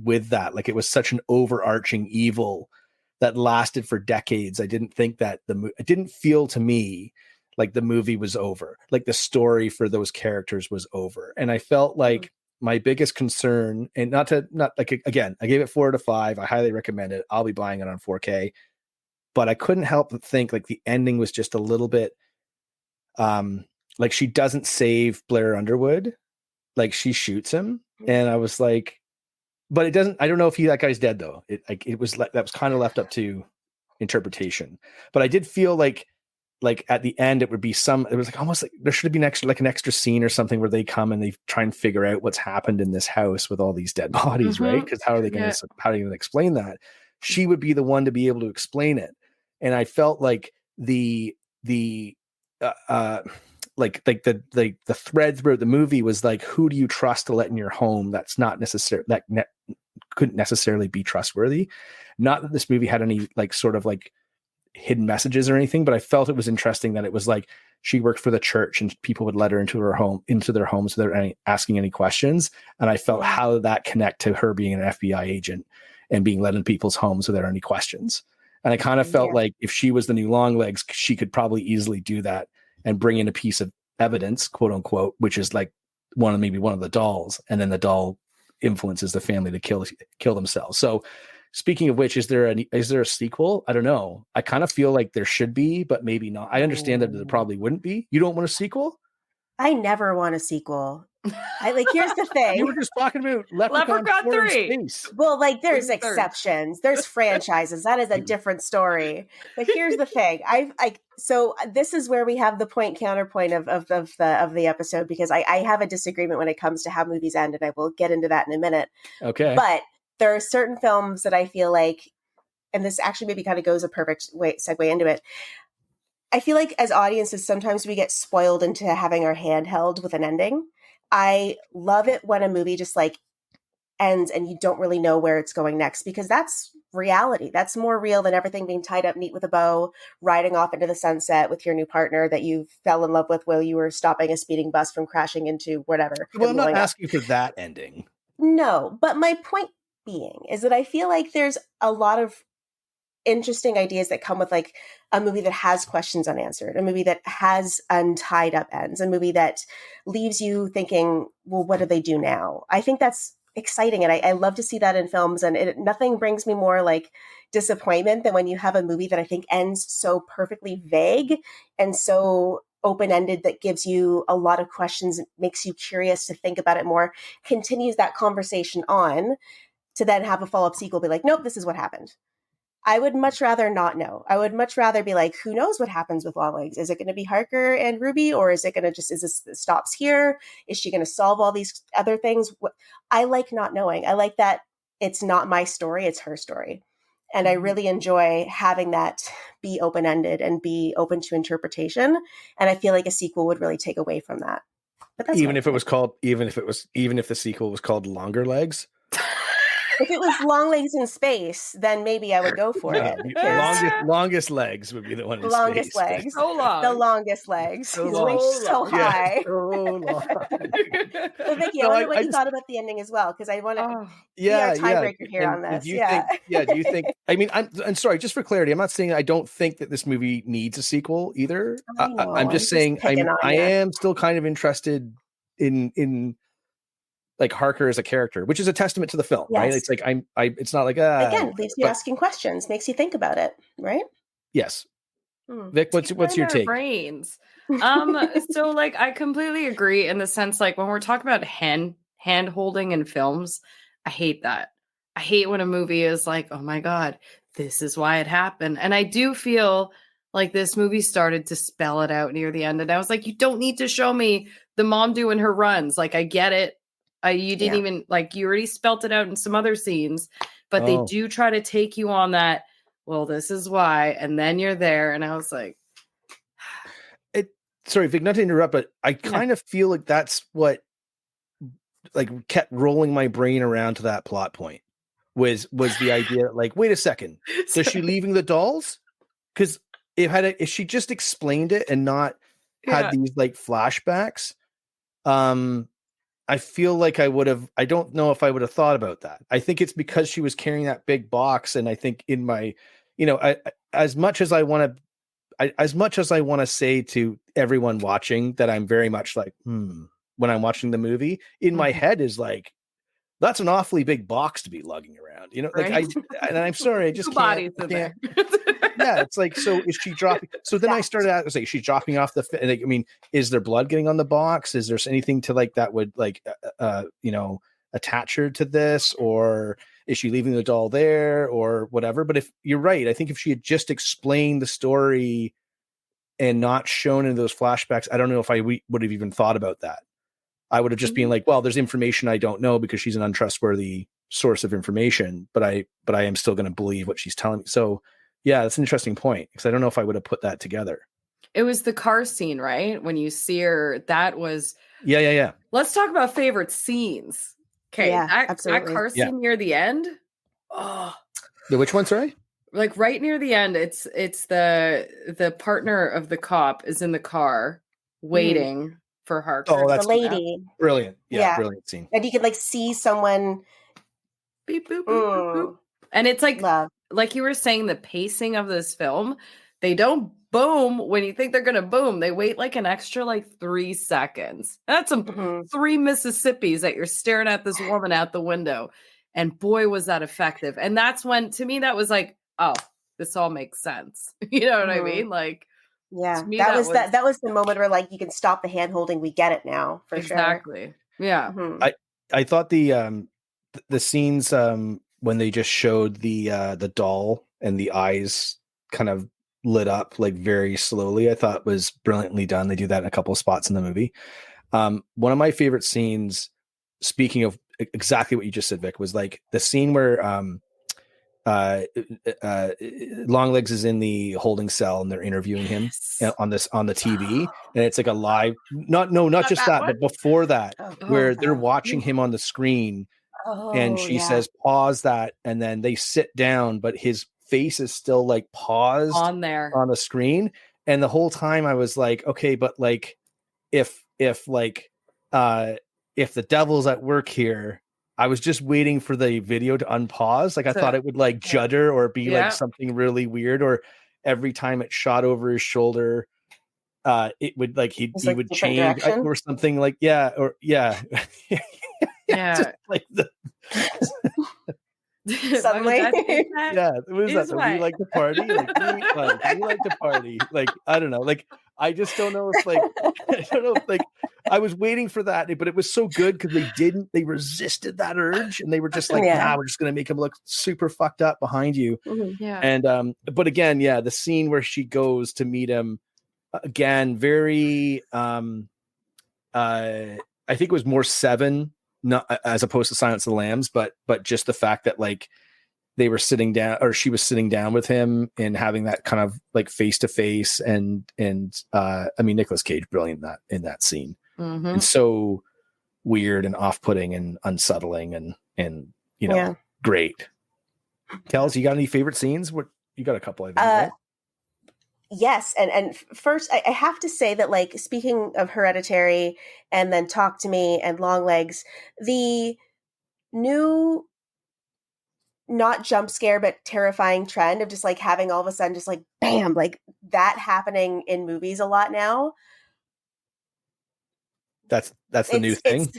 Speaker 6: with that. Like, it was such an overarching evil that lasted for decades. I didn't think that it didn't feel to me like the movie was over. Like, the story for those characters was over. And I felt like my biggest concern, and again, I gave it 4 out of 5. I highly recommend it. I'll be buying it on 4K. But I couldn't help but think like the ending was just a little bit like, she doesn't save Blair Underwood. Like, she shoots him. And I was like, but it doesn't, I don't know if that guy's dead though. That was kind of left up to interpretation. But I did feel like
Speaker 5: like at the end, it would be it was like almost like there should be an extra scene or something where they come and they try and figure out what's happened in this house with all these dead bodies, right? Because how are they going to explain that? She would be the one to be able to explain it. And I felt like the thread throughout the movie was like, who do you trust to let in your home? That's not necessarily couldn't necessarily be trustworthy. Not that this movie had any like sort of like hidden messages or anything, but I felt it was interesting that it was like she worked for the church and people would let her into their homes without asking any questions. And I felt how that connect to her being an FBI agent and being let in people's homes without any questions. And I kind of felt like if she was the new Longlegs, she could probably easily do that and bring in a piece of evidence, quote unquote, which is like maybe one of the dolls. And then the doll influences the family to kill themselves. So speaking of which, is there a sequel? I don't know. I kind of feel like there should be, but maybe not. I understand that there probably wouldn't be. You don't want a sequel?
Speaker 6: I never want a sequel. Here's the thing.
Speaker 5: You were just talking about Leprechaun 3.
Speaker 6: Well, like there's exceptions. There's franchises. That is a different story. But here's the thing. So this is where we have the counterpoint of the episode, because I have a disagreement when it comes to how movies end, and I will get into that in a minute.
Speaker 5: Okay.
Speaker 6: But there are certain films that I feel like, and this actually maybe kind of goes a perfect segue into it. I feel like as audiences, sometimes we get spoiled into having our hand held with an ending. I love it when a movie just like ends and you don't really know where it's going next, because that's reality. That's more real than everything being tied up neat with a bow, riding off into the sunset with your new partner that you fell in love with while you were stopping a speeding bus from crashing into whatever.
Speaker 5: Well, I'm not asking for that ending.
Speaker 6: No, but my point being is that I feel like there's a lot of interesting ideas that come with like a movie that has questions unanswered, a movie that has untied up ends, a movie that leaves you thinking, well, what do they do now? I think that's exciting. And I love to see that in films. And nothing brings me more like disappointment than when you have a movie that I think ends so perfectly vague and so open-ended that gives you a lot of questions, makes you curious to think about it more, continues that conversation on to then have a follow-up sequel, be like, nope, this is what happened. I would much rather not know. I would much rather be like, who knows what happens with Longlegs? Is it going to be Harker and Ruby, or is it going to is this stops here? Is she going to solve all these other things? I like not knowing. I like that it's not my story, it's her story. And I really enjoy having that be open-ended and be open to interpretation. And I feel like a sequel would really take away from that. But that's
Speaker 5: even if the sequel was called Longer Legs.
Speaker 6: If it was Longlegs in space, then maybe I would go for it.
Speaker 5: Longest legs would be the one in
Speaker 6: longest
Speaker 5: space.
Speaker 6: Legs.
Speaker 7: So long.
Speaker 6: The longest legs. He's reached so high.
Speaker 5: Yeah, so long.
Speaker 6: But Vicky, I wonder what you thought about the ending as well, because I want to be our tiebreaker here on this.
Speaker 5: Do you think? I mean, I'm sorry. Just for clarity, I'm not saying I don't think that this movie needs a sequel either. I'm just saying I am still kind of interested in like Harker as a character, which is a testament to the film, right? It's like it's not like
Speaker 6: again, leaves you asking questions, makes you think about it, right?
Speaker 5: Yes. Vic, what's your take?
Speaker 7: Brains. So like I completely agree in the sense, like when we're talking about hand holding in films, I hate that. I hate when a movie is like, oh my God, this is why it happened. And I do feel like this movie started to spell it out near the end. And I was like, you don't need to show me the mom doing her runs. Like, I get it. You didn't even like, you already spelt it out in some other scenes, but they do try to take you on that. Well, this is why. And then you're there. And I was like,
Speaker 5: sorry, Vic, not to interrupt, but I kind of feel like that's what like kept rolling my brain around to that plot point was the idea that, like, wait a second, is she leaving the dolls? Because if she just explained it and not had these like flashbacks, I feel like I don't know if I would have thought about that. I think it's because she was carrying that big box. And I think in my, as much as I want to say to everyone watching that I'm very much like, when I'm watching the movie, in my head is like, that's an awfully big box to be lugging around,
Speaker 7: right?
Speaker 5: And I'm sorry, I just
Speaker 7: can't.
Speaker 5: Yeah, it's like, so is she dropping? So then I started out to say, she's dropping off I mean, is there blood getting on the box? Is there anything to like that would like, attach her to this, or is she leaving the doll there or whatever? But if you're right, I think if she had just explained the story and not shown in those flashbacks, I don't know if I would have even thought about that. I would have just been like, well, there's information I don't know because she's an untrustworthy source of information, but I am still going to believe what she's telling me. So yeah, that's an interesting point, because I don't know if I would have put that together.
Speaker 7: It was the car scene, right? When you see her, that was...
Speaker 5: Yeah.
Speaker 7: Let's talk about favorite scenes. Okay,
Speaker 6: Yeah,
Speaker 7: that car scene near the end. Oh,
Speaker 5: which one, sorry?
Speaker 7: Like right near the end, it's the partner of the cop is in the car waiting for Harker.
Speaker 5: Oh, that's
Speaker 6: the lady.
Speaker 5: Brilliant. Yeah, brilliant scene.
Speaker 6: And you could like see someone
Speaker 7: beep boop, boop, boop, boop. And it's like you were saying, the pacing of this film, they don't boom when you think they're gonna boom. They wait like an extra like 3 seconds. That's some 3 Mississippis that you're staring at this woman out the window. And boy, was that effective. And that's when, to me, that was like, oh, this all makes sense. You know what I mean? Like,
Speaker 6: yeah, that was the moment where like you can stop the hand holding. We get it now for sure.
Speaker 7: Exactly. Yeah.
Speaker 5: I thought the scenes when they just showed the doll and the eyes kind of lit up like very slowly, I thought was brilliantly done. They do that in a couple of spots in the movie. One of my favorite scenes, speaking of exactly what you just said, Vic, was like the scene where Longlegs is in the holding cell and they're interviewing him on the TV, and it's like a live, not just that, but before that, where they're watching him on the screen, and she says pause that, and then they sit down, but his face is still like paused
Speaker 7: on there
Speaker 5: on the screen, and the whole time I was like, okay, but like if the devil's at work here, I was just waiting for the video to unpause. Like I thought it would like judder or be like something really weird, or every time it shot over his shoulder, it would like he would change or something like yeah. Just like the
Speaker 6: suddenly
Speaker 5: it was that we like to party, like we like to party, like I don't know, like I just don't know if like I don't know if like I was waiting for that, but it was so good because they resisted that urge, and they were just like, nah, we're just gonna make him look super fucked up behind you. And but again, the scene where she goes to meet him again, very I think it was more Seven, not as opposed to Silence of the Lambs, but just the fact that like they were sitting down, or she was sitting down with him and having that kind of like face to face, and I mean Nicolas Cage brilliant in that scene, and so weird and off putting and unsettling and you know great. Kells, you got any favorite scenes? What you got? A couple, I think. Right?
Speaker 6: Yes, and first I have to say that, like, speaking of Hereditary and then Talk to Me and Longlegs, the new not jump scare but terrifying trend of just like having all of a sudden just like bam, like that happening in movies a lot now. That's the new thing.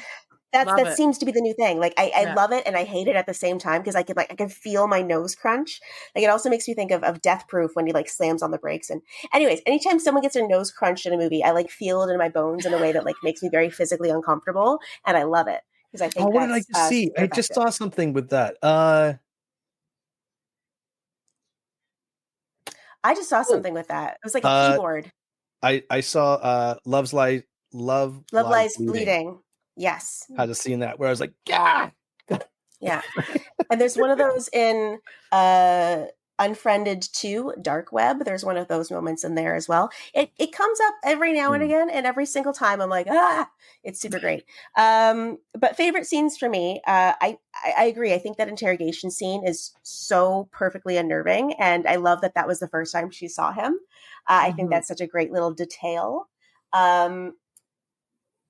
Speaker 6: That seems to be the new thing. Like I love it and I hate it at the same time, because I can feel my nose crunch. Like it also makes me think of Death Proof when he like slams on the brakes. And anyways, anytime someone gets their nose crunched in a movie, I like feel it in my bones in a way that like makes me very physically uncomfortable, and I love it because I think.
Speaker 5: What did I just see? I just saw something with that.
Speaker 6: I just saw something with that. It was like a keyboard.
Speaker 5: I saw Love Lies Bleeding.
Speaker 6: Yes.
Speaker 5: Had a scene that where I was like, yeah.
Speaker 6: Yeah. And there's one of those in Unfriended 2, Dark Web. There's one of those moments in there as well. It comes up every now and again, and every single time I'm like, it's super great. But favorite scenes for me, I agree. I think that interrogation scene is so perfectly unnerving, and I love that was the first time she saw him. I think that's such a great little detail.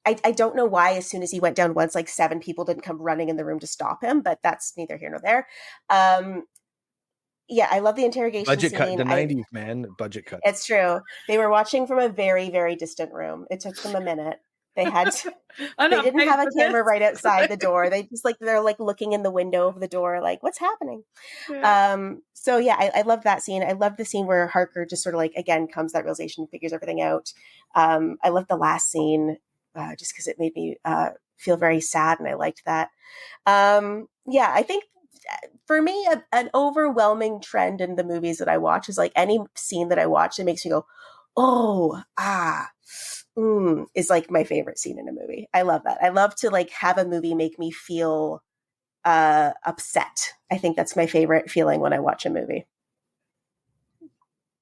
Speaker 6: I don't know why as soon as he went down once, like 7 people didn't come running in the room to stop him, but that's neither here nor there. I love the interrogation
Speaker 5: budget
Speaker 6: scene.
Speaker 5: Cut, the 90s, man, budget cut.
Speaker 6: It's true. They were watching from a very, very distant room. It took them a minute. They had to, they didn't have a camera right outside the door. They just they're looking in the window of the door, like, what's happening? Yeah. I love that scene. I love the scene where Harker just sort of like, again, comes to that realization, figures everything out. I love the last scene. Just because it made me feel very sad, and I liked that. I think for me, an overwhelming trend in the movies that I watch is like any scene that I watch, it makes me go, is like my favorite scene in a movie. I love that. I love to like have a movie make me feel upset. I think that's my favorite feeling when I watch a movie.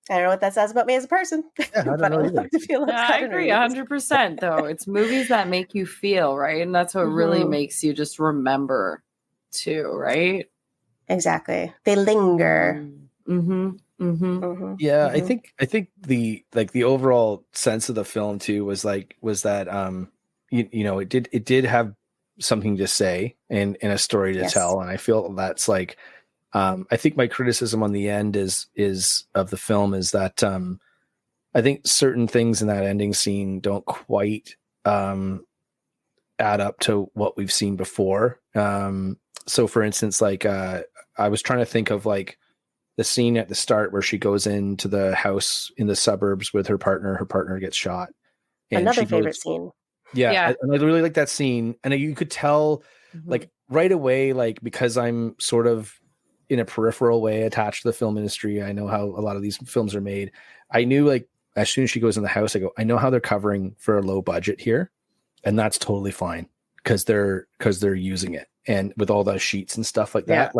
Speaker 6: I don't know what that says about me as a person,
Speaker 5: Yeah, I don't
Speaker 6: but
Speaker 5: know
Speaker 6: I
Speaker 5: either.
Speaker 6: love to feel upset.
Speaker 7: I agree 100% though. It's movies that make you feel, right? And that's what really makes you just remember too, right?
Speaker 6: Exactly. They linger.
Speaker 5: Yeah, I think the overall sense of the film too was that you know, it did have something to say and a story to tell, and I feel that's like I think my criticism on the end is of the film is that I think certain things in that ending scene don't quite add up to what we've seen before. So for instance, like I was trying to think of like the scene at the start where she goes into the house in the suburbs with her partner gets shot. And
Speaker 6: another favorite scene.
Speaker 5: Yeah. I really like that scene. And you could tell like right away, like, because I'm sort of in a peripheral way attached to the film industry. I know how a lot of these films are made. I knew like as soon as she goes in the house, I go, I know how they're covering for a low budget here. And that's totally fine because they're using it. And with all those sheets and stuff like that,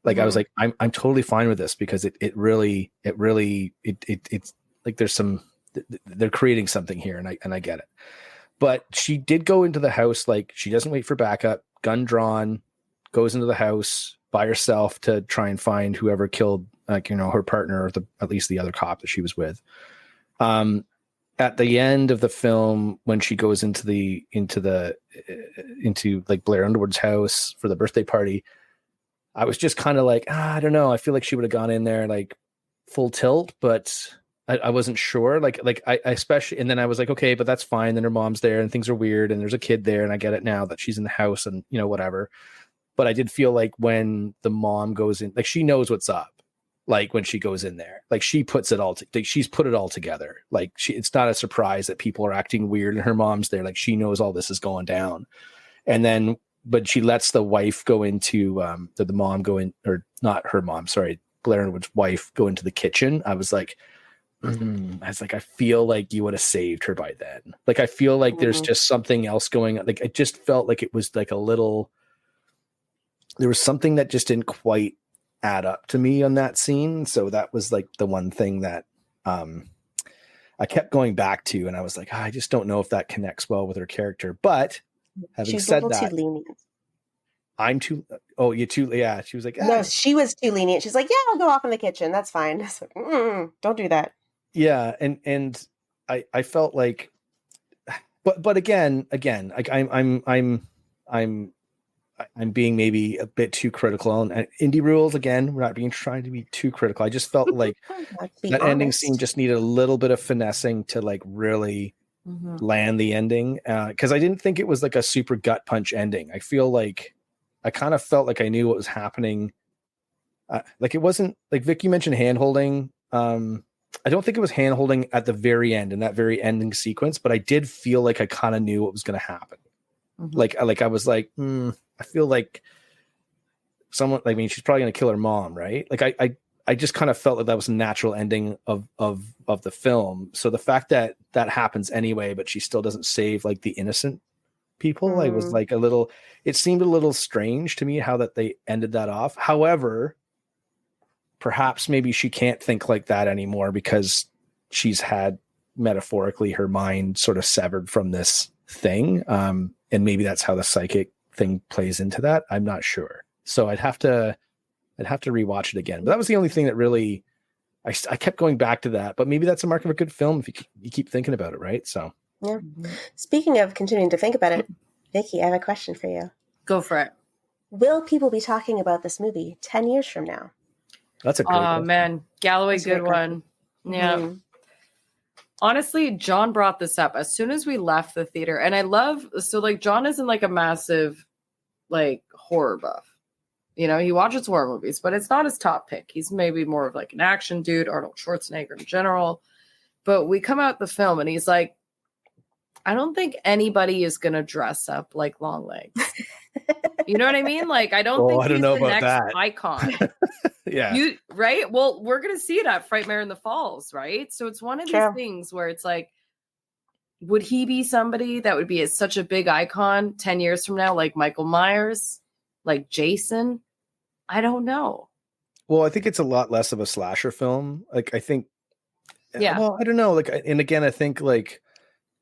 Speaker 5: like I was like, I'm totally fine with this because it's like there's they're creating something here and I get it. But she did go into the house, like she doesn't wait for backup, gun drawn, goes into the house by herself to try and find whoever killed, like, you know, her partner or at least the other cop that she was with. At the end of the film, when she goes into like Blair Underwood's house for the birthday party, I was just kind of like, I don't know. I feel like she would have gone in there like full tilt, but I wasn't sure. Like I especially, and then I was like, okay, but that's fine. Then her mom's there and things are weird and there's a kid there and I get it now that she's in the house and, you know, whatever. But I did feel like when the mom goes in, like she knows what's up. Like when she goes in there, like she puts it all, like she's put it all together. Like it's not a surprise that people are acting weird and her mom's there. Like she knows all this is going down. And then, but she lets the wife go into, the mom go in, or not her mom, sorry, Blair Underwood's wife go into the kitchen. I was like, I feel like you would have saved her by then. Like, I feel like there's just something else going on. Like, I just felt like it was like there was something that just didn't quite add up to me on that scene. So that was like the one thing that I kept going back to, and I was like, I just don't know if that connects well with her character. But having said that,
Speaker 6: too lenient.
Speaker 5: I'm too. Oh, you're too. Yeah, she was like,
Speaker 6: no, she was too lenient. She's like, yeah, I'll go off in the kitchen. That's fine. I was like, don't do that.
Speaker 5: Yeah, and I felt like, but again, like I'm being maybe a bit too critical. And indie rules, again, we're not trying to be too critical. I just felt like that ending scene just needed a little bit of finessing to like really land the ending. Because I didn't think it was like a super gut punch ending. I feel like I kind of felt like I knew what was happening. Like it wasn't like Vicky mentioned hand holding. I don't think it was hand holding at the very end in that very ending sequence, but I did feel like I kind of knew what was going to happen. Like I was like, I feel like someone, I mean, she's probably going to kill her mom, right? Like I just kind of felt like that was a natural ending of the film. So the fact that that happens anyway, but she still doesn't save like the innocent people, I was like it seemed a little strange to me how that they ended that off. However, perhaps maybe she can't think like that anymore because she's had metaphorically her mind sort of severed from this thing. And maybe that's how the psychic thing plays into that. I'm not sure. So I'd have to rewatch it again. But that was the only thing that really, I kept going back to that. But maybe that's a mark of a good film if you keep thinking about it, right? So
Speaker 6: yeah. Speaking of continuing to think about it, Vicky, I have a question for you.
Speaker 7: Go for it.
Speaker 6: Will people be talking about this movie 10 years from now?
Speaker 5: That's a great question.
Speaker 7: Man, Galloway, good one. Yeah. Honestly, John brought this up as soon as we left the theater. And I love, so like John isn't like a massive like horror buff. You know, he watches horror movies, but it's not his top pick. He's maybe more of like an action dude, Arnold Schwarzenegger in general. But we come out the film and he's like, I don't think anybody is going to dress up like Longlegs. You know what I mean? Like, I don't
Speaker 5: Oh,
Speaker 7: think
Speaker 5: I don't
Speaker 7: he's
Speaker 5: know
Speaker 7: the
Speaker 5: about
Speaker 7: next
Speaker 5: that.
Speaker 7: icon.
Speaker 5: Yeah.
Speaker 7: You right? Well, we're gonna see it at Frightmare in the Falls, right? So it's one of these things where it's like, would he be somebody that would be such a big icon 10 years from now, like Michael Myers, like Jason? I don't know.
Speaker 5: Well, I think it's a lot less of a slasher film. Like, I think,
Speaker 7: Yeah.
Speaker 5: well, I don't know. Like, and again, I think, like,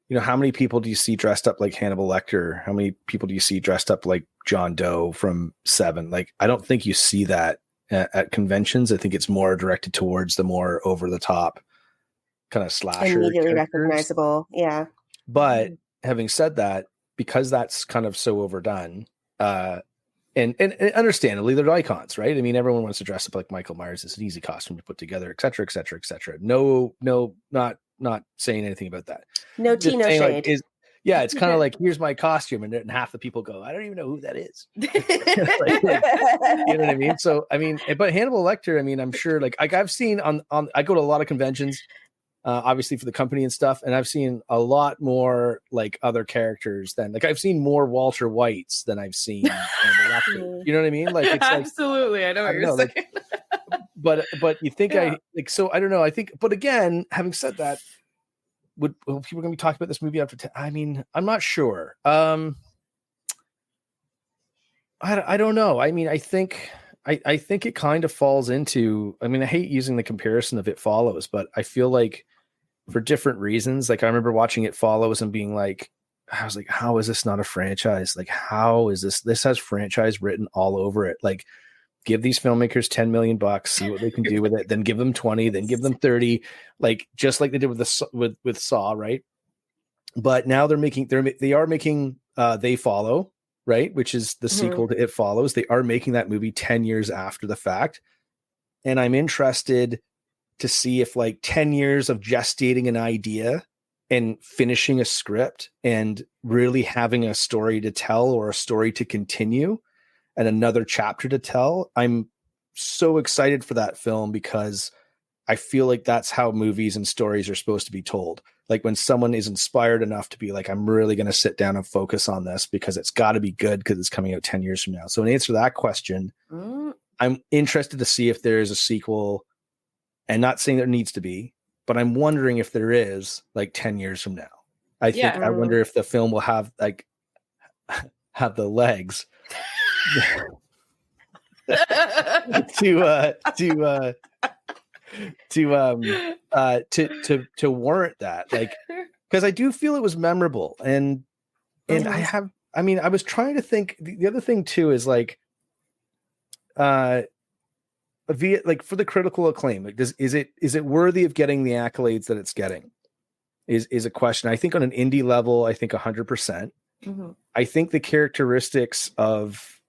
Speaker 5: you know, how many people do you see dressed up like Hannibal Lecter? How many people do you see dressed up like John Doe from Seven? Like, I don't think you see that at conventions. I think it's more directed towards the more over the top kind of slasher,
Speaker 6: immediately
Speaker 5: characters.
Speaker 6: recognizable. Yeah.
Speaker 5: But having said that, because that's kind of so overdone, and understandably, they're icons, right? I mean, everyone wants to dress up like Michael Myers. It's an easy costume to put together, et cetera, et cetera, et cetera. No, not saying anything about that.
Speaker 6: No tea, no shade.
Speaker 5: Like, it's kind of like, here's my costume, and half the people go, I don't even know who that is. You know what I mean? So, I mean, but Hannibal Lecter, I mean, I'm sure, like I've seen on I go to a lot of conventions, obviously for the company and stuff, and I've seen a lot more like other characters than, like, I've seen more Walter Whites than I've seen Hannibal Lecter. You know what I mean? Like, it's
Speaker 7: absolutely, I know what you're saying.
Speaker 5: Like, but you think so I don't know. I think, but again, having said that, would people going to be talking about this movie after 10? I mean, I'm not sure. I don't know. I mean, I think it kind of falls into, I mean, I hate using the comparison of It Follows, but I feel like for different reasons, like I remember watching It Follows and being like, I was like, how is this not a franchise? Like, how is this has franchise written all over it? Like, give these filmmakers $10 million, see what they can do with it, then give them 20, then give them 30, like just like they did with Saw, right? But now they are making They Follow, right? Which is the sequel to It Follows. They are making that movie 10 years after the fact. And I'm interested to see if, like, 10 years of gestating an idea and finishing a script and really having a story to tell or a story to continue and another chapter to tell. I'm so excited for that film because I feel like that's how movies and stories are supposed to be told. Like, when someone is inspired enough to be like, I'm really going to sit down and focus on this because it's got to be good because it's coming out 10 years from now. So in answer to that question, I'm interested to see if there is a sequel, and not saying there needs to be, but I'm wondering if there is, like, 10 years from now. I wonder if the film will have the legs to warrant that, like, because I do feel it was memorable, and I was trying to think. The other thing too is, like, for the critical acclaim, like, is it worthy of getting the accolades that it's getting? Is a question. I think on an indie level, I think 100%. I think the characteristics of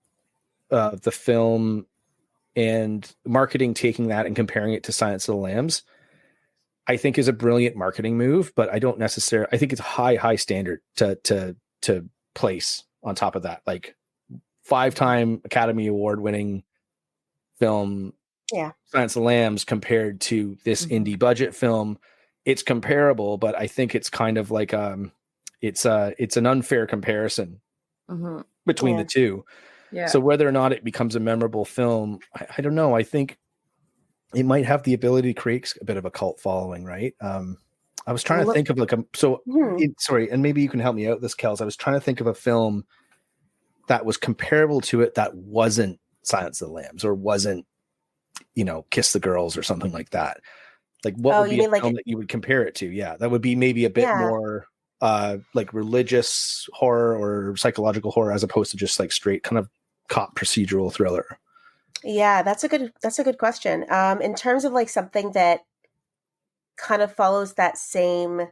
Speaker 5: the film and marketing, taking that and comparing it to Silence of the Lambs, I think is a brilliant marketing move, but I don't necessarily, I think it's high standard to place on top of that, like 5-time Academy Award winning film, Silence of the Lambs, compared to this indie budget film. It's comparable, but I think it's kind of like, it's an unfair comparison between the two. Yeah. So whether or not it becomes a memorable film, I don't know. I think it might have the ability to create a bit of a cult following, right? I was trying to think of, like, sorry, and maybe you can help me out with this, Kells. I was trying to think of a film that was comparable to it that wasn't Silence of the Lambs or wasn't, Kiss the Girls or something like that. Like, what would be a film that you would compare it to? Yeah, that would be maybe a bit more like religious horror or psychological horror, as opposed to just like straight kind of cop procedural thriller.
Speaker 6: Yeah, that's a good question. In terms of, like, something that kind of follows that same,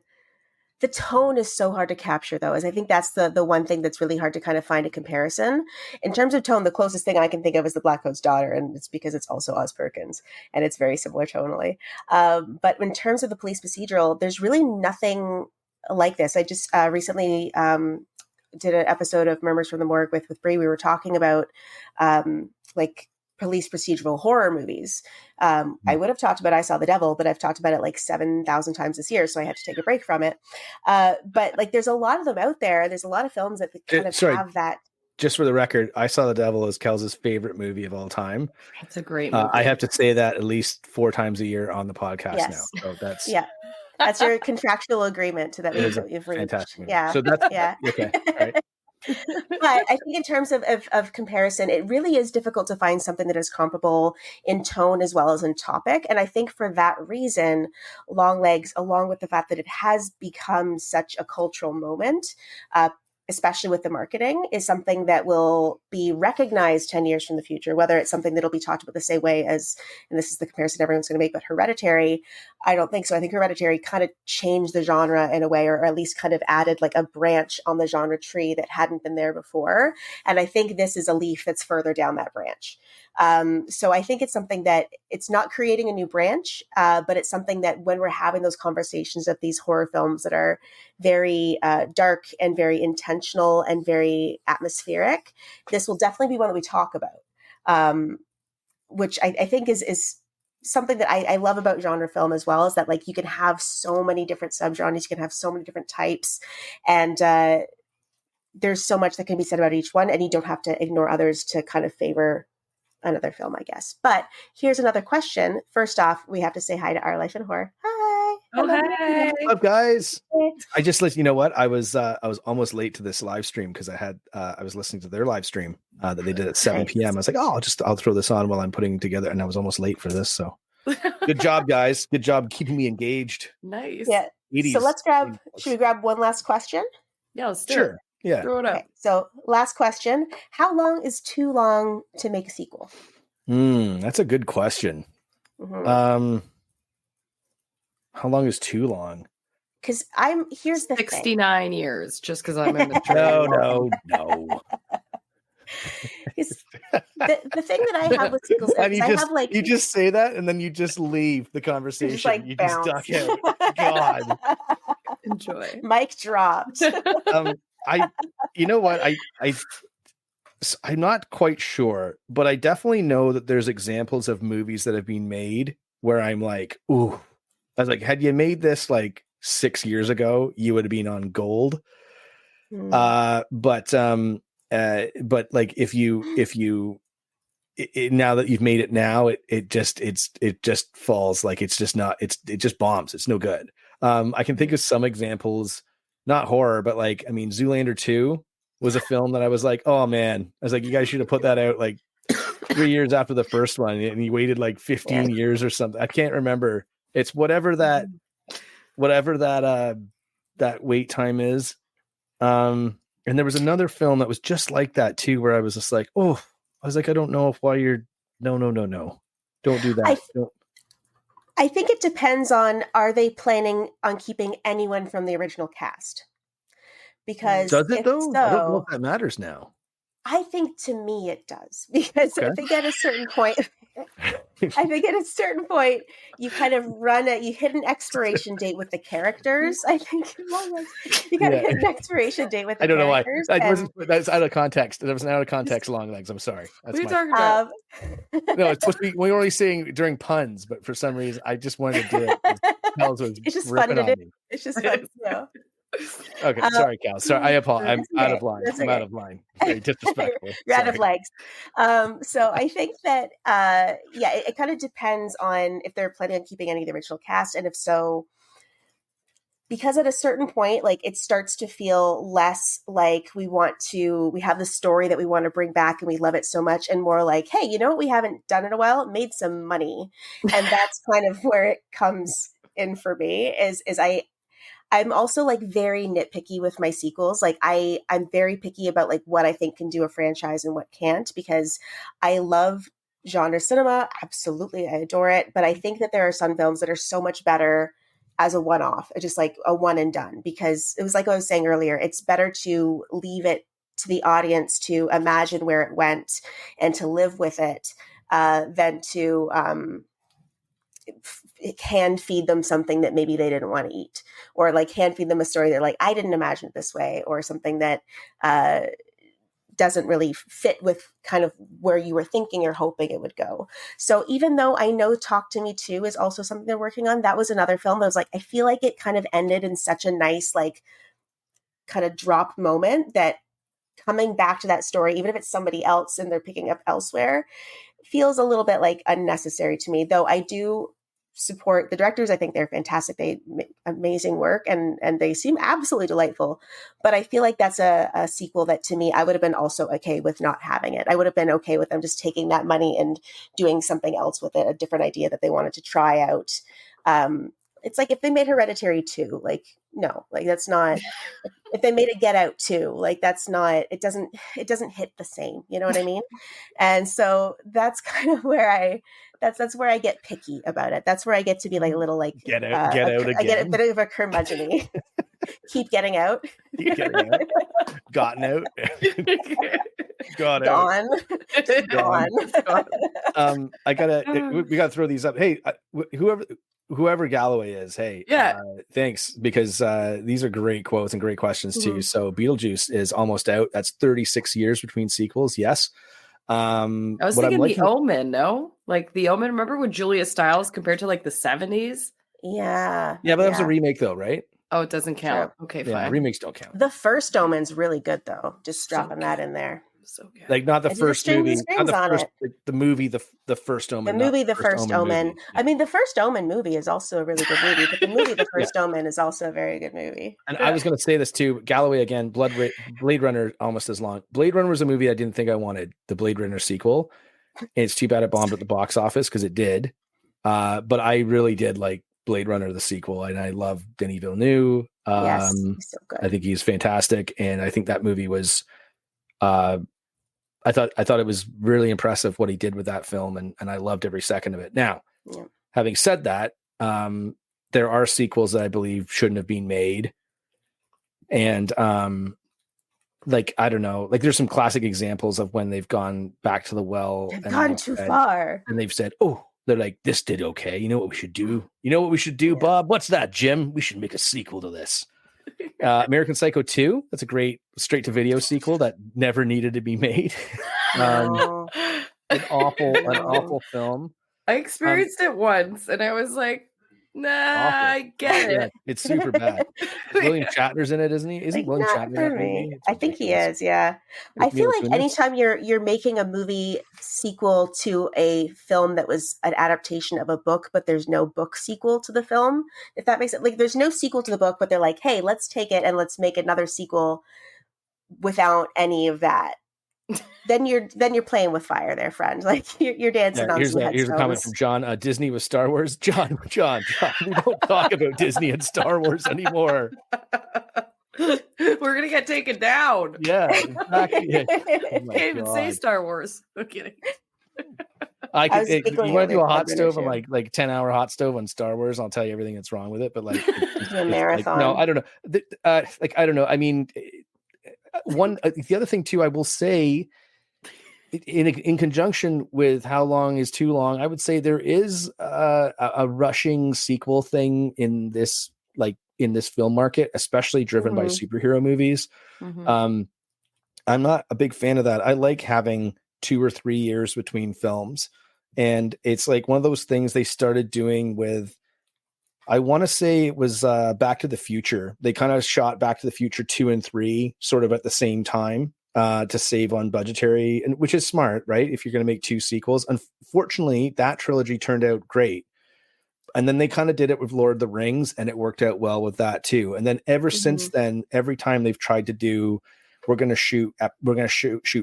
Speaker 6: the tone is so hard to capture, though, as I think that's the one thing that's really hard to kind of find a comparison. In terms of tone, the closest thing I can think of is The Black Coat's Daughter, and it's because it's also Oz Perkins, and it's very similar tonally. But in terms of the police procedural, there's really nothing like this. I just recently did an episode of Murmurs from the Morgue with Bree. We were talking about like police procedural horror movies. I would have talked about I Saw the Devil, but I've talked about it like 7,000 times this year, so I had to take a break from it. But, like, there's a lot of them out there. There's a lot of films that kind of have that.
Speaker 5: just for the record, I Saw the Devil as Kells' favorite movie of all time.
Speaker 7: It's a great movie.
Speaker 5: I have to say that at least 4 times a year on the podcast
Speaker 6: Yes.
Speaker 5: now. So that's
Speaker 6: Yeah. That's your contractual agreement that
Speaker 5: it is a
Speaker 6: you've reached.
Speaker 5: fantastic movie.
Speaker 6: Yeah.
Speaker 5: So that's
Speaker 6: Yeah.
Speaker 5: okay. All right.
Speaker 6: But I think in terms of comparison, it really is difficult to find something that is comparable in tone as well as in topic. And I think for that reason, Longlegs, along with the fact that it has become such a cultural moment, especially with the marketing, is something that will be recognized 10 years from the future, whether it's something that'll be talked about the same way as, and this is the comparison everyone's going to make, but Hereditary, I don't think so. I think Hereditary kind of changed the genre in a way, or at least kind of added like a branch on the genre tree that hadn't been there before. And I think this is a leaf that's further down that branch. So I think it's something that it's not creating a new branch, but it's something that when we're having those conversations of these horror films that are very dark and very intentional and very atmospheric, this will definitely be one that we talk about, which I think is something that I love about genre film as well, is that like you can have so many different subgenres, you can have so many different types, and there's so much that can be said about each one, and you don't have to ignore others to kind of favor another film, I guess. But here's another question. First off, we have to say hi to Our Life in Horror. Hi.
Speaker 7: Oh, hi.
Speaker 5: What's up, guys? I just let you know what I was almost late to this live stream because I was listening to their live stream that they did at 7 p.m. I was like, I'll throw this on while I'm putting together, and I was almost late for this. So good job, guys. Good job keeping me engaged.
Speaker 7: Nice.
Speaker 6: Yeah.
Speaker 5: 80s.
Speaker 6: So should we grab one last question?
Speaker 7: Yeah, let's do
Speaker 5: Sure.
Speaker 7: it.
Speaker 5: Yeah.
Speaker 7: Throw it up.
Speaker 6: Okay. So last question. How long is too long to make a sequel?
Speaker 5: That's a good question.
Speaker 6: Mhm.
Speaker 5: How long is too long?
Speaker 6: Because here's the thing.
Speaker 7: 69 years, just because I'm in the
Speaker 5: No.
Speaker 6: The thing that I have with sequels
Speaker 5: And
Speaker 6: is I have like
Speaker 5: you just say that and then you just leave the conversation.
Speaker 6: just bounce.
Speaker 5: duck out. God.
Speaker 7: Enjoy.
Speaker 6: Mic dropped.
Speaker 5: You know what? I'm not quite sure, but I definitely know that there's examples of movies that have been made where I'm like, ooh, I was like, had you made this like 6 years ago, you would have been on gold. But like if you now that you've made it now, it just falls. Like it just bombs. It's no good. I can think of some examples, not horror, but like, I mean, Zoolander 2 was a film that I was like, oh man, I was like, you guys should have put that out like 3 years after the first one, and you waited like 15 years or something. I can't remember. It's whatever that wait time is. And there was another film that was just like that too, where I was just like, oh, I was like, I don't know why you're no, don't do that.
Speaker 6: I think it depends on, are they planning on keeping anyone from the original cast? Because
Speaker 5: does it though?
Speaker 6: So,
Speaker 5: I don't know if that matters now.
Speaker 6: I think to me it does, because I think at a certain point, you kind of you hit an expiration date with the characters. I think you kind of hit an expiration date with the characters.
Speaker 5: I don't know why. That's out of context. That was out of context. Longlegs. I'm sorry.
Speaker 7: What are you talking about?
Speaker 5: No, it's supposed to be. We were only saying during puns, but for some reason, I just wanted to do it.
Speaker 6: It's just fun to do. It's just fun.
Speaker 5: Okay, sorry, Cal. Sorry, I apologize. I'm out of line. I'm out of line. Very disrespectful.
Speaker 6: You're out of legs. So I think that it kind of depends on if they're planning on keeping any of the original cast, and if so, because at a certain point, like it starts to feel less like we have the story that we want to bring back and we love it so much, and more like, hey, you know what we haven't done in a while? Made some money. And that's kind of where it comes in for me, is I'm also like very nitpicky with my sequels. Like I'm very picky about like what I think can do a franchise and what can't, because I love genre cinema. Absolutely. I adore it. But I think that there are some films that are so much better as a one-off, just like a one and done, because it was like I was saying earlier, it's better to leave it to the audience to imagine where it went and to live with it than to hand feed them something that maybe they didn't want to eat, or like hand feed them a story that like, I didn't imagine it this way, or something that doesn't really fit with kind of where you were thinking or hoping it would go. So even though I know Talk to Me Too is also something they're working on, that was another film that was like, I feel like it kind of ended in such a nice, like kind of drop moment that coming back to that story, even if it's somebody else and they're picking up elsewhere, feels a little bit like unnecessary to me. Though I do support the directors. I think they're fantastic. They make amazing work and they seem absolutely delightful. But I feel like that's a sequel that, to me, I would have been also okay with not having it. I would have been okay with them just taking that money and doing something else with it, a different idea that they wanted to try out. It's like if they made Hereditary 2, like, no, like that's not, if they made a Get Out 2, like that's not, it doesn't hit the same, you know what I mean? And so that's kind of where that's where I get picky about it. That's where I get to be like a little like,
Speaker 5: Get out again.
Speaker 6: I get a bit of a curmudgeon-y. Keep getting out.
Speaker 5: Keep getting out. Gotten out. Got
Speaker 6: Gone.
Speaker 5: Gone. We gotta throw these up. Hey, whoever Galloway is, hey, thanks, because these are great quotes and great questions too. So Beetlejuice is almost out. That's 36 years between sequels. Yes.
Speaker 7: I was thinking The Omen, no? Like The Omen, remember with Julia Stiles compared to like the 70s?
Speaker 6: Yeah.
Speaker 5: Yeah, but that was a remake though, right?
Speaker 7: Oh, it doesn't count.
Speaker 6: Sure.
Speaker 7: Okay,
Speaker 5: Yeah,
Speaker 7: fine.
Speaker 5: remakes don't count.
Speaker 6: The first Omen's really good though. Just dropping that in there.
Speaker 7: So good.
Speaker 5: Like not the first movie, not the first,
Speaker 6: it.
Speaker 5: the movie, the first Omen.
Speaker 6: The first Omen. Movie. I mean, the first Omen movie is also a really good movie, but the movie, the first Omen, is also a very good movie.
Speaker 5: And I was going to say this too, Galloway again. Blade Runner almost as long. Blade Runner was a movie I didn't think I wanted. The Blade Runner sequel. And it's too bad it bombed at the box office because it did. But I really did like Blade Runner the sequel, and I love Denis Villeneuve.
Speaker 6: Yes, he's so good.
Speaker 5: I think he's fantastic, and I think that movie was. I thought it was really impressive what he did with that film, and I loved every second of it. Now, having said that, there are sequels that I believe shouldn't have been made, and like I don't know, like there's some classic examples of when they've gone back to the well,
Speaker 6: they've gone too far,
Speaker 5: and they've said, "Oh, they're like this did okay. You know what we should do? You know what we should do, Bob? What's that, Jim? We should make a sequel to this." American Psycho 2, that's a great straight to video sequel that never needed to be made. An awful film.
Speaker 7: I experienced it once and I was like, nah, awful. I get it.
Speaker 5: Yeah, it's super bad. William Shatner's in it, isn't he? Isn't William Shatner in it?
Speaker 6: I think he is, yeah. I feel like anytime you're making a movie sequel to a film that was an adaptation of a book, but there's no book sequel to the film, if that makes it, like there's no sequel to the book, but they're like, hey, let's take it and let's make another sequel without any of that. Then you're playing with fire there, friend. Like you're dancing on some headstones.
Speaker 5: Here's a comment from John. Disney with Star Wars. John, we don't talk about Disney and Star Wars anymore.
Speaker 7: We're gonna get taken down.
Speaker 5: Yeah, exactly. Yeah.
Speaker 7: Can't even say Star Wars. I'm kidding.
Speaker 5: You want to do a hot stove on like 10-hour hot stove on Star Wars? I'll tell you everything that's wrong with it. But like
Speaker 6: a marathon.
Speaker 5: Like, no, I don't know. I don't know. I mean. The other thing too, I will say, in conjunction with how long is too long, I would say there is a rushing sequel thing in this film market, especially driven by superhero movies. I'm not a big fan of that. I like having 2 or 3 years between films, and it's like one of those things they started doing with. I want to say it was Back to the Future. They kind of shot Back to the Future 2 and 3 sort of at the same time to save on budgetary, and which is smart, right? If you're going to make 2 sequels. Unfortunately, that trilogy turned out great. And then they kind of did it with Lord of the Rings, and it worked out well with that too. And then ever since then, every time they've tried to do, we're going to shoot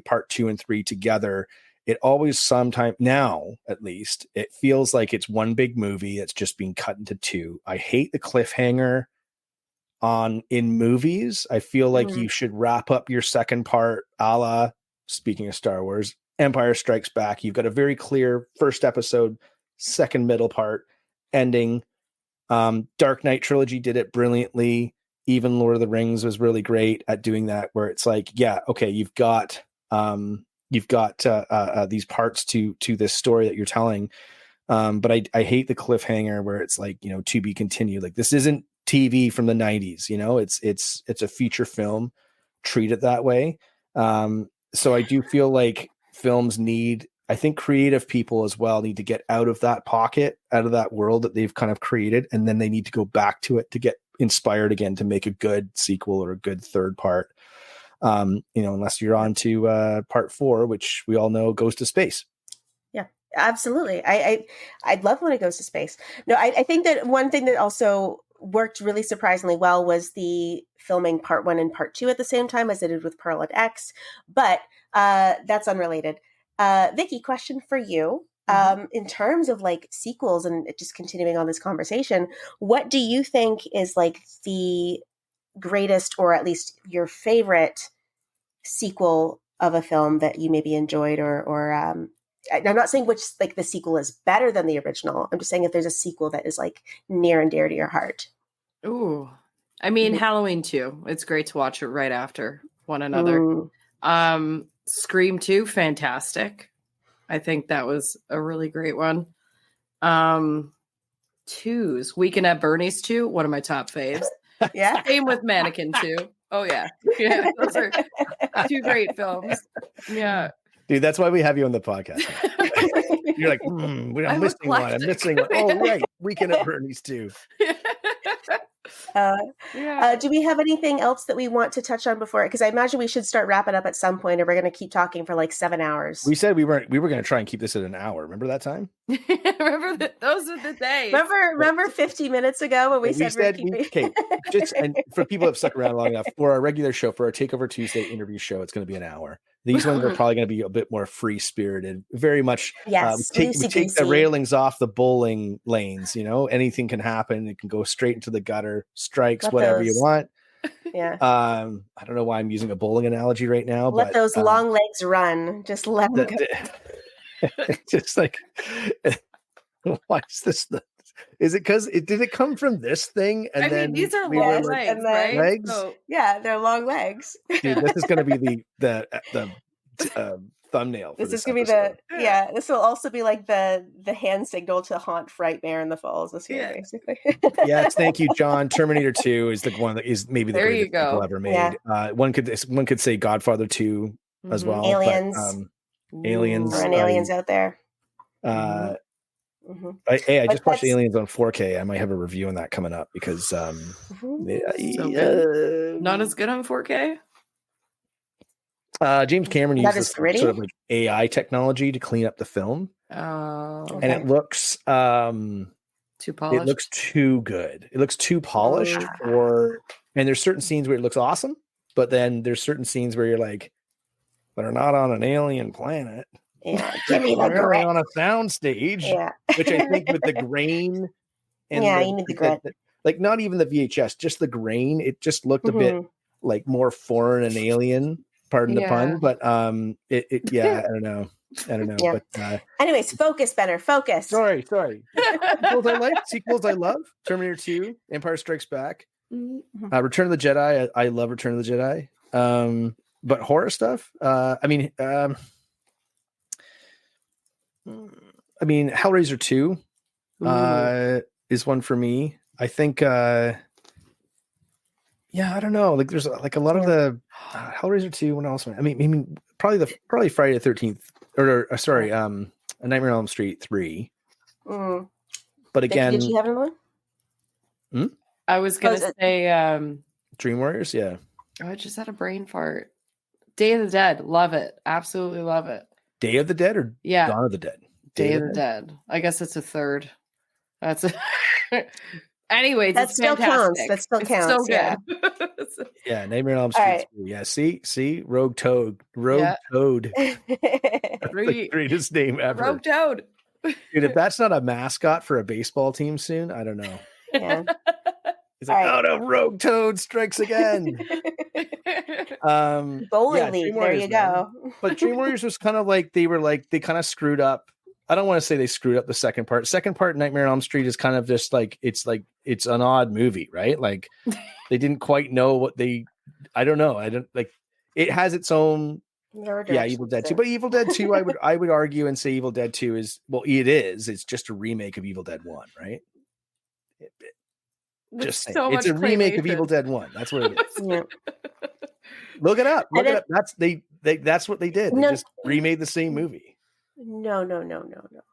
Speaker 5: part 2 and 3 together. It always now, at least, it feels like it's one big movie that's just being cut into 2. I hate the cliffhanger in movies. I feel like you should wrap up your second part, a la, speaking of Star Wars, Empire Strikes Back. You've got a very clear first episode, second middle part, ending. Dark Knight trilogy did it brilliantly. Even Lord of the Rings was really great at doing that, where it's like, yeah, okay, you've got these parts to this story that you're telling. But I hate the cliffhanger where it's like, to be continued. Like this isn't TV from the 90s, it's a feature film, treat it that way. So I do feel like films I think creative people as well need to get out of that pocket, out of that world that they've kind of created. And then they need to go back to it to get inspired again to make a good sequel or a good third part. Unless you're on to part 4, which we all know goes to space.
Speaker 6: Yeah, absolutely. I'd love when it goes to space. No, I think that one thing that also worked really surprisingly well was the filming part 1 and part 2 at the same time as it did with Pearl and X, but that's unrelated. Vicky, question for you. In terms of like sequels and just continuing on this conversation, what do you think is like the greatest, or at least your favorite sequel of a film that you maybe enjoyed, or I'm not saying which like the sequel is better than the original. I'm just saying if there's a sequel that is like near and dear to your heart.
Speaker 7: Ooh, I mean, Halloween 2. It's great to watch it right after one another. Scream 2, fantastic. I think that was a really great one. 2's Weekend at Bernie's 2, one of my top faves.
Speaker 6: Yeah.
Speaker 7: Same with Mannequin 2. Oh yeah. Yeah, those are 2 great films. Yeah.
Speaker 5: Dude, that's why we have you on the podcast. You're like, I'm missing one. I'm missing one. Oh, right. Weekend at Bernie's too.
Speaker 6: Do we have anything else that we want to touch on before? Because I imagine we should start wrapping up at some point, or we're going to keep talking for like 7 hours.
Speaker 5: We said we were going to try and keep this at an hour. Remember that time?
Speaker 7: Remember those are the days.
Speaker 6: Remember 50 minutes ago when we said
Speaker 5: okay, and for people who have stuck around long enough, for our regular show, for our Takeover Tuesday interview show, it's going to be an hour. These ones are probably going to be a bit more free spirited, very much.
Speaker 6: Yes,
Speaker 5: we take the railings off the bowling lanes. Anything can happen. It can go straight into the gutter, strikes, whatever you want.
Speaker 6: Yeah.
Speaker 5: I don't know why I'm using a bowling analogy right now.
Speaker 6: Let those long legs run. Just let them go.
Speaker 5: Just like, why is this? Is it because did it come from this thing? And then
Speaker 7: these are long legs, right?
Speaker 5: Legs?
Speaker 7: So,
Speaker 6: yeah, they're long legs.
Speaker 5: Dude, this is going to be the thumbnail.
Speaker 6: This is going to be this will also be like the hand signal to haunt Frightmare in the Falls this year, basically.
Speaker 5: Yes, thank you, John. Terminator 2 is the one that is maybe the greatest sequel ever made. Yeah. One could say Godfather 2 as well.
Speaker 6: Aliens.
Speaker 5: But, Aliens.
Speaker 6: Or an Aliens out there.
Speaker 5: I just watched Aliens on 4K. I might have a review on that coming up because
Speaker 7: not as good on 4K.
Speaker 5: James Cameron used this sort of like AI technology to clean up the film. And it looks
Speaker 7: too polished.
Speaker 5: It looks too good. It looks too polished. And there's certain scenes where it looks awesome, but then there's certain scenes where you're like, they're not on an alien planet.
Speaker 6: Yeah, give me the grit.
Speaker 5: On a sound stage, which I think with the grain and
Speaker 6: you need the grit.
Speaker 5: Like not even the VHS, just the grain. It just looked a bit like more foreign and alien. Pardon the pun, but I don't know.
Speaker 6: Yeah.
Speaker 5: But
Speaker 6: anyways, focus, Benner. Focus.
Speaker 5: Sorry. Sequels I love. Terminator 2, Empire Strikes Back, Return of the Jedi. I love Return of the Jedi. But horror stuff. Hellraiser 2 is one for me. I think I don't know. Like there's like a lot of the Hellraiser 2. What else? Probably Friday the 13th or A Nightmare on Elm Street 3. But again,
Speaker 6: did you have another one?
Speaker 7: I was gonna say
Speaker 5: Dream Warriors. Yeah.
Speaker 7: Oh, I just had a brain fart. Day of the Dead. Love it. Absolutely love it.
Speaker 5: Day of the Dead or Dawn of the Dead?
Speaker 7: Day of the Dead. I guess it's a third. That's anyways,
Speaker 6: that still counts. That still counts.
Speaker 7: So good.
Speaker 5: Yeah, Nightmare on Elm Street. Right. Yeah, see, Rogue Toad. Toad. The greatest name ever.
Speaker 7: Rogue Toad.
Speaker 5: Dude, if that's not a mascot for a baseball team soon, I don't know.
Speaker 6: Yeah.
Speaker 5: He's like, oh no, Rogue Toad strikes again.
Speaker 6: Bowling League, there you go.
Speaker 5: But Dream Warriors was kind of like they kind of screwed up. I don't want to say they screwed up the second part. Second part, Nightmare on Elm Street, is kind of just like it's an odd movie, right? Like they didn't quite know what I don't know. I don't like it has its own. Evil Dead 2. But Evil Dead 2, I would argue and say Evil Dead 2 is it's just a remake of Evil Dead 1, right? Just saying. It's a remake of Evil Dead 1. That's what it is.
Speaker 6: Yeah.
Speaker 5: Look it up. That's what they did. They just remade the same movie.
Speaker 6: No.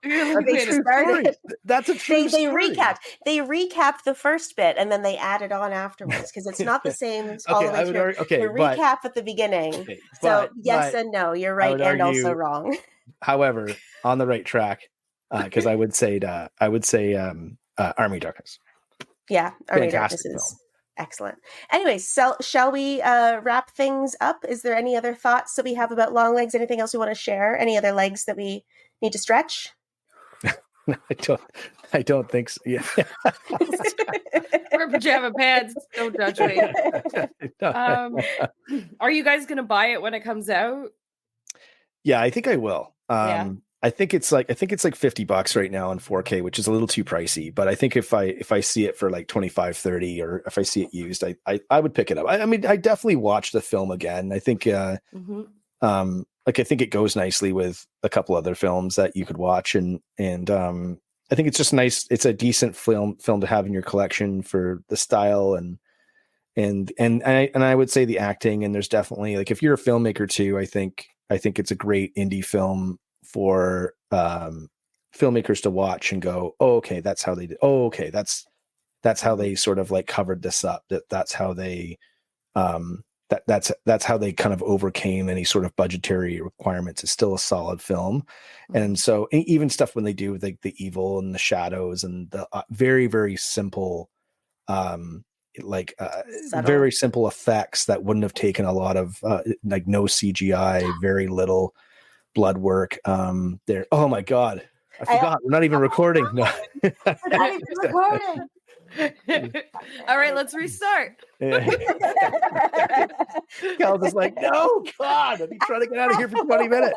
Speaker 7: You're like,
Speaker 6: They
Speaker 7: wait a
Speaker 6: started.
Speaker 5: That's a true
Speaker 6: They
Speaker 5: story.
Speaker 6: recapped the first bit and then they added on afterwards because it's not the same all
Speaker 5: Okay,
Speaker 6: the way
Speaker 5: I would
Speaker 6: through.
Speaker 5: argue. Okay,
Speaker 6: The
Speaker 5: but
Speaker 6: recap at the beginning.
Speaker 5: okay,
Speaker 6: So yes
Speaker 5: but
Speaker 6: and no. You're
Speaker 5: I
Speaker 6: right
Speaker 5: would
Speaker 6: and also
Speaker 5: argue,
Speaker 6: wrong.
Speaker 5: however, on the right track, because I would say Army Darkness.
Speaker 6: Yeah, Army
Speaker 5: Fantastic
Speaker 6: Darkness is
Speaker 5: film.
Speaker 6: excellent. Anyways, so shall we wrap things up? Is there any other thoughts that we have about Longlegs? Anything else we want to share? Any other legs that we need to stretch?
Speaker 5: I don't think so. Yeah.
Speaker 7: Wear pajama pants. Don't judge me. Are you guys gonna buy it when it comes out?
Speaker 5: Yeah, I think I will.
Speaker 7: Yeah.
Speaker 5: I think it's like $50 right now in 4K, which is a little too pricey. But I think if I see it for like 25, 30, or if I see it used, I would pick it up. I mean, I definitely watch the film again. I think I think it goes nicely with a couple other films that you could watch, and I think it's just nice. It's a decent film to have in your collection for the style and I would say the acting. And there's definitely, like, if you're a filmmaker too, I think it's a great indie film for filmmakers to watch and go, oh, okay, that's how they did. Oh, okay, that's how they sort of like covered this up. That's how they that's how they kind of overcame any sort of budgetary requirements. It's still a solid film. And so even stuff when they do like the evil and the shadows and the very, very simple very simple effects that wouldn't have taken a lot of like no CGI, very little blood work there. Oh my God, I forgot. We're not even recording. No.
Speaker 6: We're not even recording.
Speaker 7: All right, let's restart.
Speaker 5: Kells is like, no, God, I've been trying to get out of here for 20 minutes.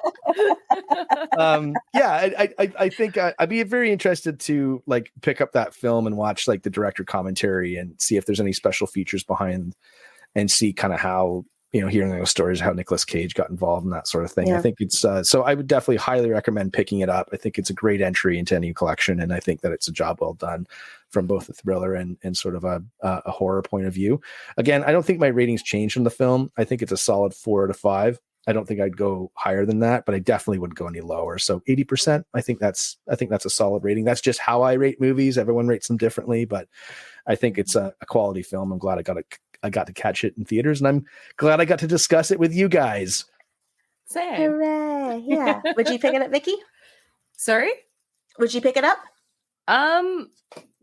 Speaker 5: I think I'd be very interested to like pick up that film and watch like the director commentary and see if there's any special features behind, and see kind of how, hearing those stories, how Nicolas Cage got involved and that sort of thing. Yeah. I think it's so I would definitely highly recommend picking it up. I think it's a great entry into any collection, and I think that it's a job well done from both a thriller and sort of a horror point of view. Again, I don't think my ratings changed from the film. I think it's a solid 4 out of 5. I don't think I'd go higher than that, but I definitely wouldn't go any lower. So 80%, I think that's a solid rating. That's just how I rate movies. Everyone rates them differently, but I think it's a quality film. I'm glad I got to catch it in theaters, and I'm glad I got to discuss it with you guys.
Speaker 7: Same.
Speaker 6: Hooray. Yeah. Would you pick it up, Vicky?
Speaker 7: Sorry?
Speaker 6: Would you pick it up?
Speaker 7: On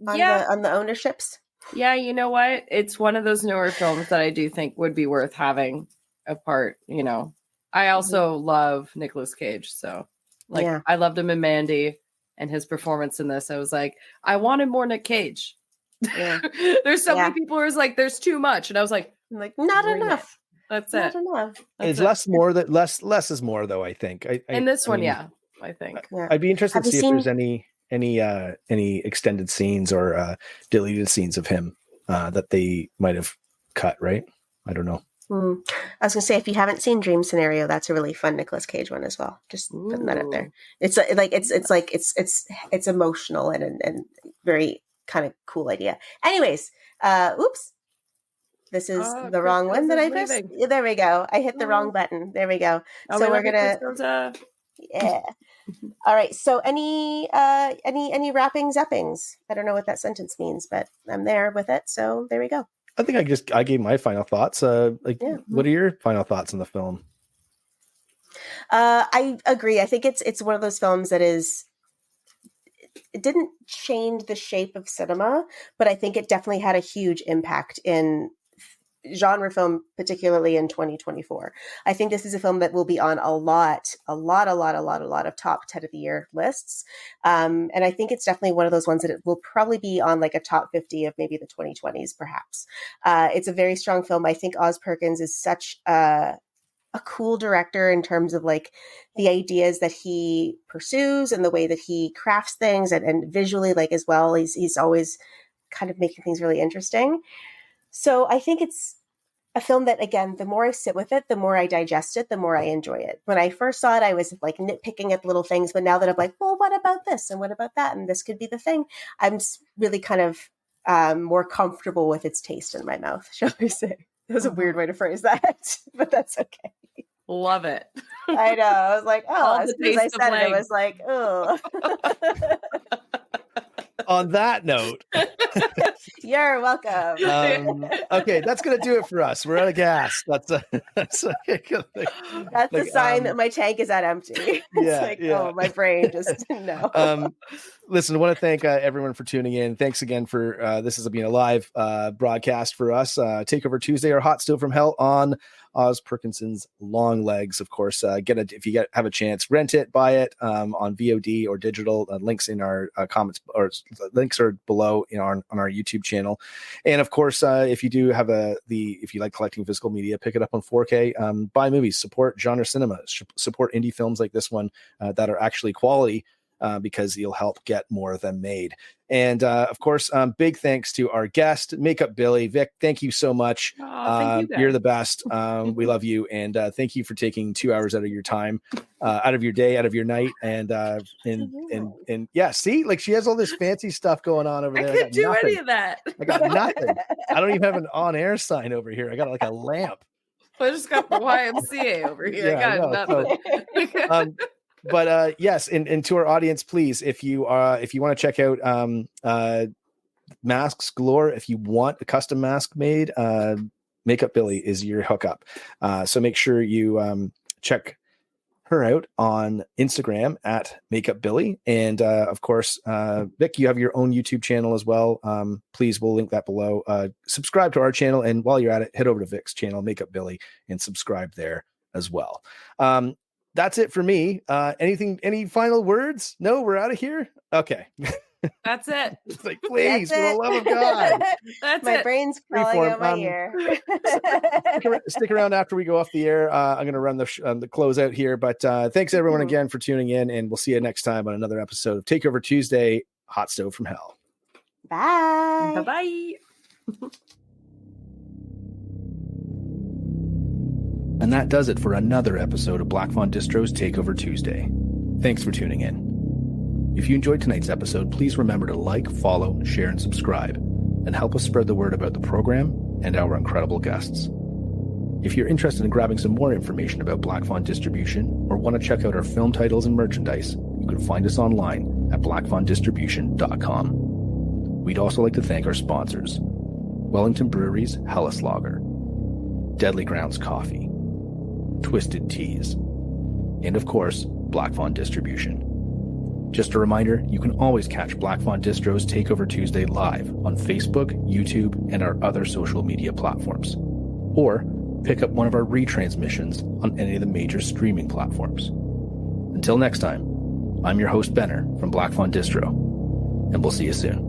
Speaker 6: the ownerships?
Speaker 7: Yeah, you know what? It's one of those newer films that I do think would be worth having a part, I also love Nicolas Cage, so I loved him in Mandy, and his performance in this. I was like, I wanted more Nick Cage. Yeah. There's so many people who was like, there's too much, and I was like,
Speaker 6: not enough.
Speaker 7: That's
Speaker 6: not
Speaker 7: it.
Speaker 6: Enough.
Speaker 5: It's less more that less is more, though. I think.
Speaker 7: In this one, I think.
Speaker 5: I'd be interested to see if there's any extended scenes or deleted scenes of him that they might have cut. Right? I don't know.
Speaker 6: I was gonna say, if you haven't seen Dream Scenario, that's a really fun Nicolas Cage one as well. Just putting that up there. It's it's emotional and very kind of cool idea. Anyways, oops. This is the wrong one that I pressed. There we go. I hit the wrong button. There we go. So we're gonna. Yeah. All right. So any wrapping zappings? I don't know what that sentence means, but I'm there with it. So there we go.
Speaker 5: I think I gave my final thoughts. What are your final thoughts on the film?
Speaker 6: I agree. I think it's one of those films that it didn't change the shape of cinema, but I think it definitely had a huge impact in genre film, particularly in 2024. I think this is a film that will be on a lot of top 10 of the year lists. And I think it's definitely one of those ones that it will probably be on like a top 50 of maybe the 2020s, perhaps. It's a very strong film. I think Oz Perkins is such a cool director in terms of like the ideas that he pursues and the way that he crafts things and visually, like, as well. He's always kind of making things really interesting. So I think it's a film that, again, the more I sit with it, the more I digest it, the more I enjoy it. When I first saw it, I was like nitpicking at little things, but now that I'm like, well, what about this? And what about that? And this could be the thing. I'm really kind of more comfortable with its taste in my mouth, shall we say. That was a weird way to phrase that, but that's okay.
Speaker 7: Love it.
Speaker 6: I know. I was like,
Speaker 7: All
Speaker 6: as
Speaker 7: the
Speaker 6: soon as I
Speaker 7: taste of
Speaker 6: said it, I
Speaker 7: legs.
Speaker 6: was like, oh.
Speaker 5: On that note,
Speaker 6: You're welcome.
Speaker 5: okay, that's gonna do it for us. We're out of gas. That's
Speaker 6: That's the sign that my tank is at empty. It's oh, my brain just no.
Speaker 5: Listen, I want to thank everyone for tuning in. Thanks again for this has been a live broadcast for us. Takeover Tuesday or Hotstove from Hell on Oz Perkinson's Longlegs. Of course, if you have a chance, rent it, buy it on VOD or digital. Links in our comments or links are below on our YouTube channel. And of course, if you do have if you like collecting physical media, pick it up on 4K. Buy movies, support genre cinema, support indie films like this one that are actually quality. Because you'll help get more of them made. And of course, big thanks to our guest, Makeup Billy. Vic, thank you so much.
Speaker 7: Thank you,
Speaker 5: you're the best. We love you. And thank you for taking 2 hours out of your time, out of your day, out of your night. And yeah, see, like she has all this fancy stuff going on over there.
Speaker 7: I can't do any of that.
Speaker 5: I got nothing. I don't even have an on-air sign over here. I got like a lamp.
Speaker 7: I just got the YMCA over here.
Speaker 5: Yeah,
Speaker 7: I got nothing.
Speaker 5: So, but yes, and to our audience, please, if you want to check out Masks Galore, if you want a custom mask made, Makeup Billy is your hookup. So make sure you check her out on Instagram at Makeup Billy, and of course, Vic, you have your own YouTube channel as well. Please, we'll link that below. Subscribe to our channel, and while you're at it, head over to Vic's channel, Makeup Billy, and subscribe there as well. That's it for me. Any final words? No, we're out of here. Okay.
Speaker 7: That's it.
Speaker 5: It's like, please, for the love of God.
Speaker 7: That's
Speaker 6: my
Speaker 7: it.
Speaker 6: brain's crawling out my ear.
Speaker 5: Stick around after we go off the air. I'm going to run the close out here, but thanks everyone again for tuning in, and we'll see you next time on another episode of Takeover Tuesday, Hot Stove from Hell.
Speaker 6: Bye.
Speaker 7: Bye-bye.
Speaker 5: And that does it for another episode of Black Fawn Distro's Takeover Tuesday. Thanks for tuning in. If you enjoyed tonight's episode, please remember to like, follow, share, and subscribe, and help us spread the word about the program and our incredible guests. If you're interested in grabbing some more information about Black Fawn distribution or want to check out our film titles and merchandise, you can find us online at blackfawndistribution.com. We'd also like to thank our sponsors, Wellington Brewery's Hellas Lager, Deadly Grounds Coffee, Twisted Teas, and of course, Black Fawn Distribution. Just a reminder, you can always catch Black Fawn Distro's Takeover Tuesday live on Facebook, YouTube, and our other social media platforms. Or pick up one of our retransmissions on any of the major streaming platforms. Until next time, I'm your host Benner from Black Fawn Distro, and we'll see you soon.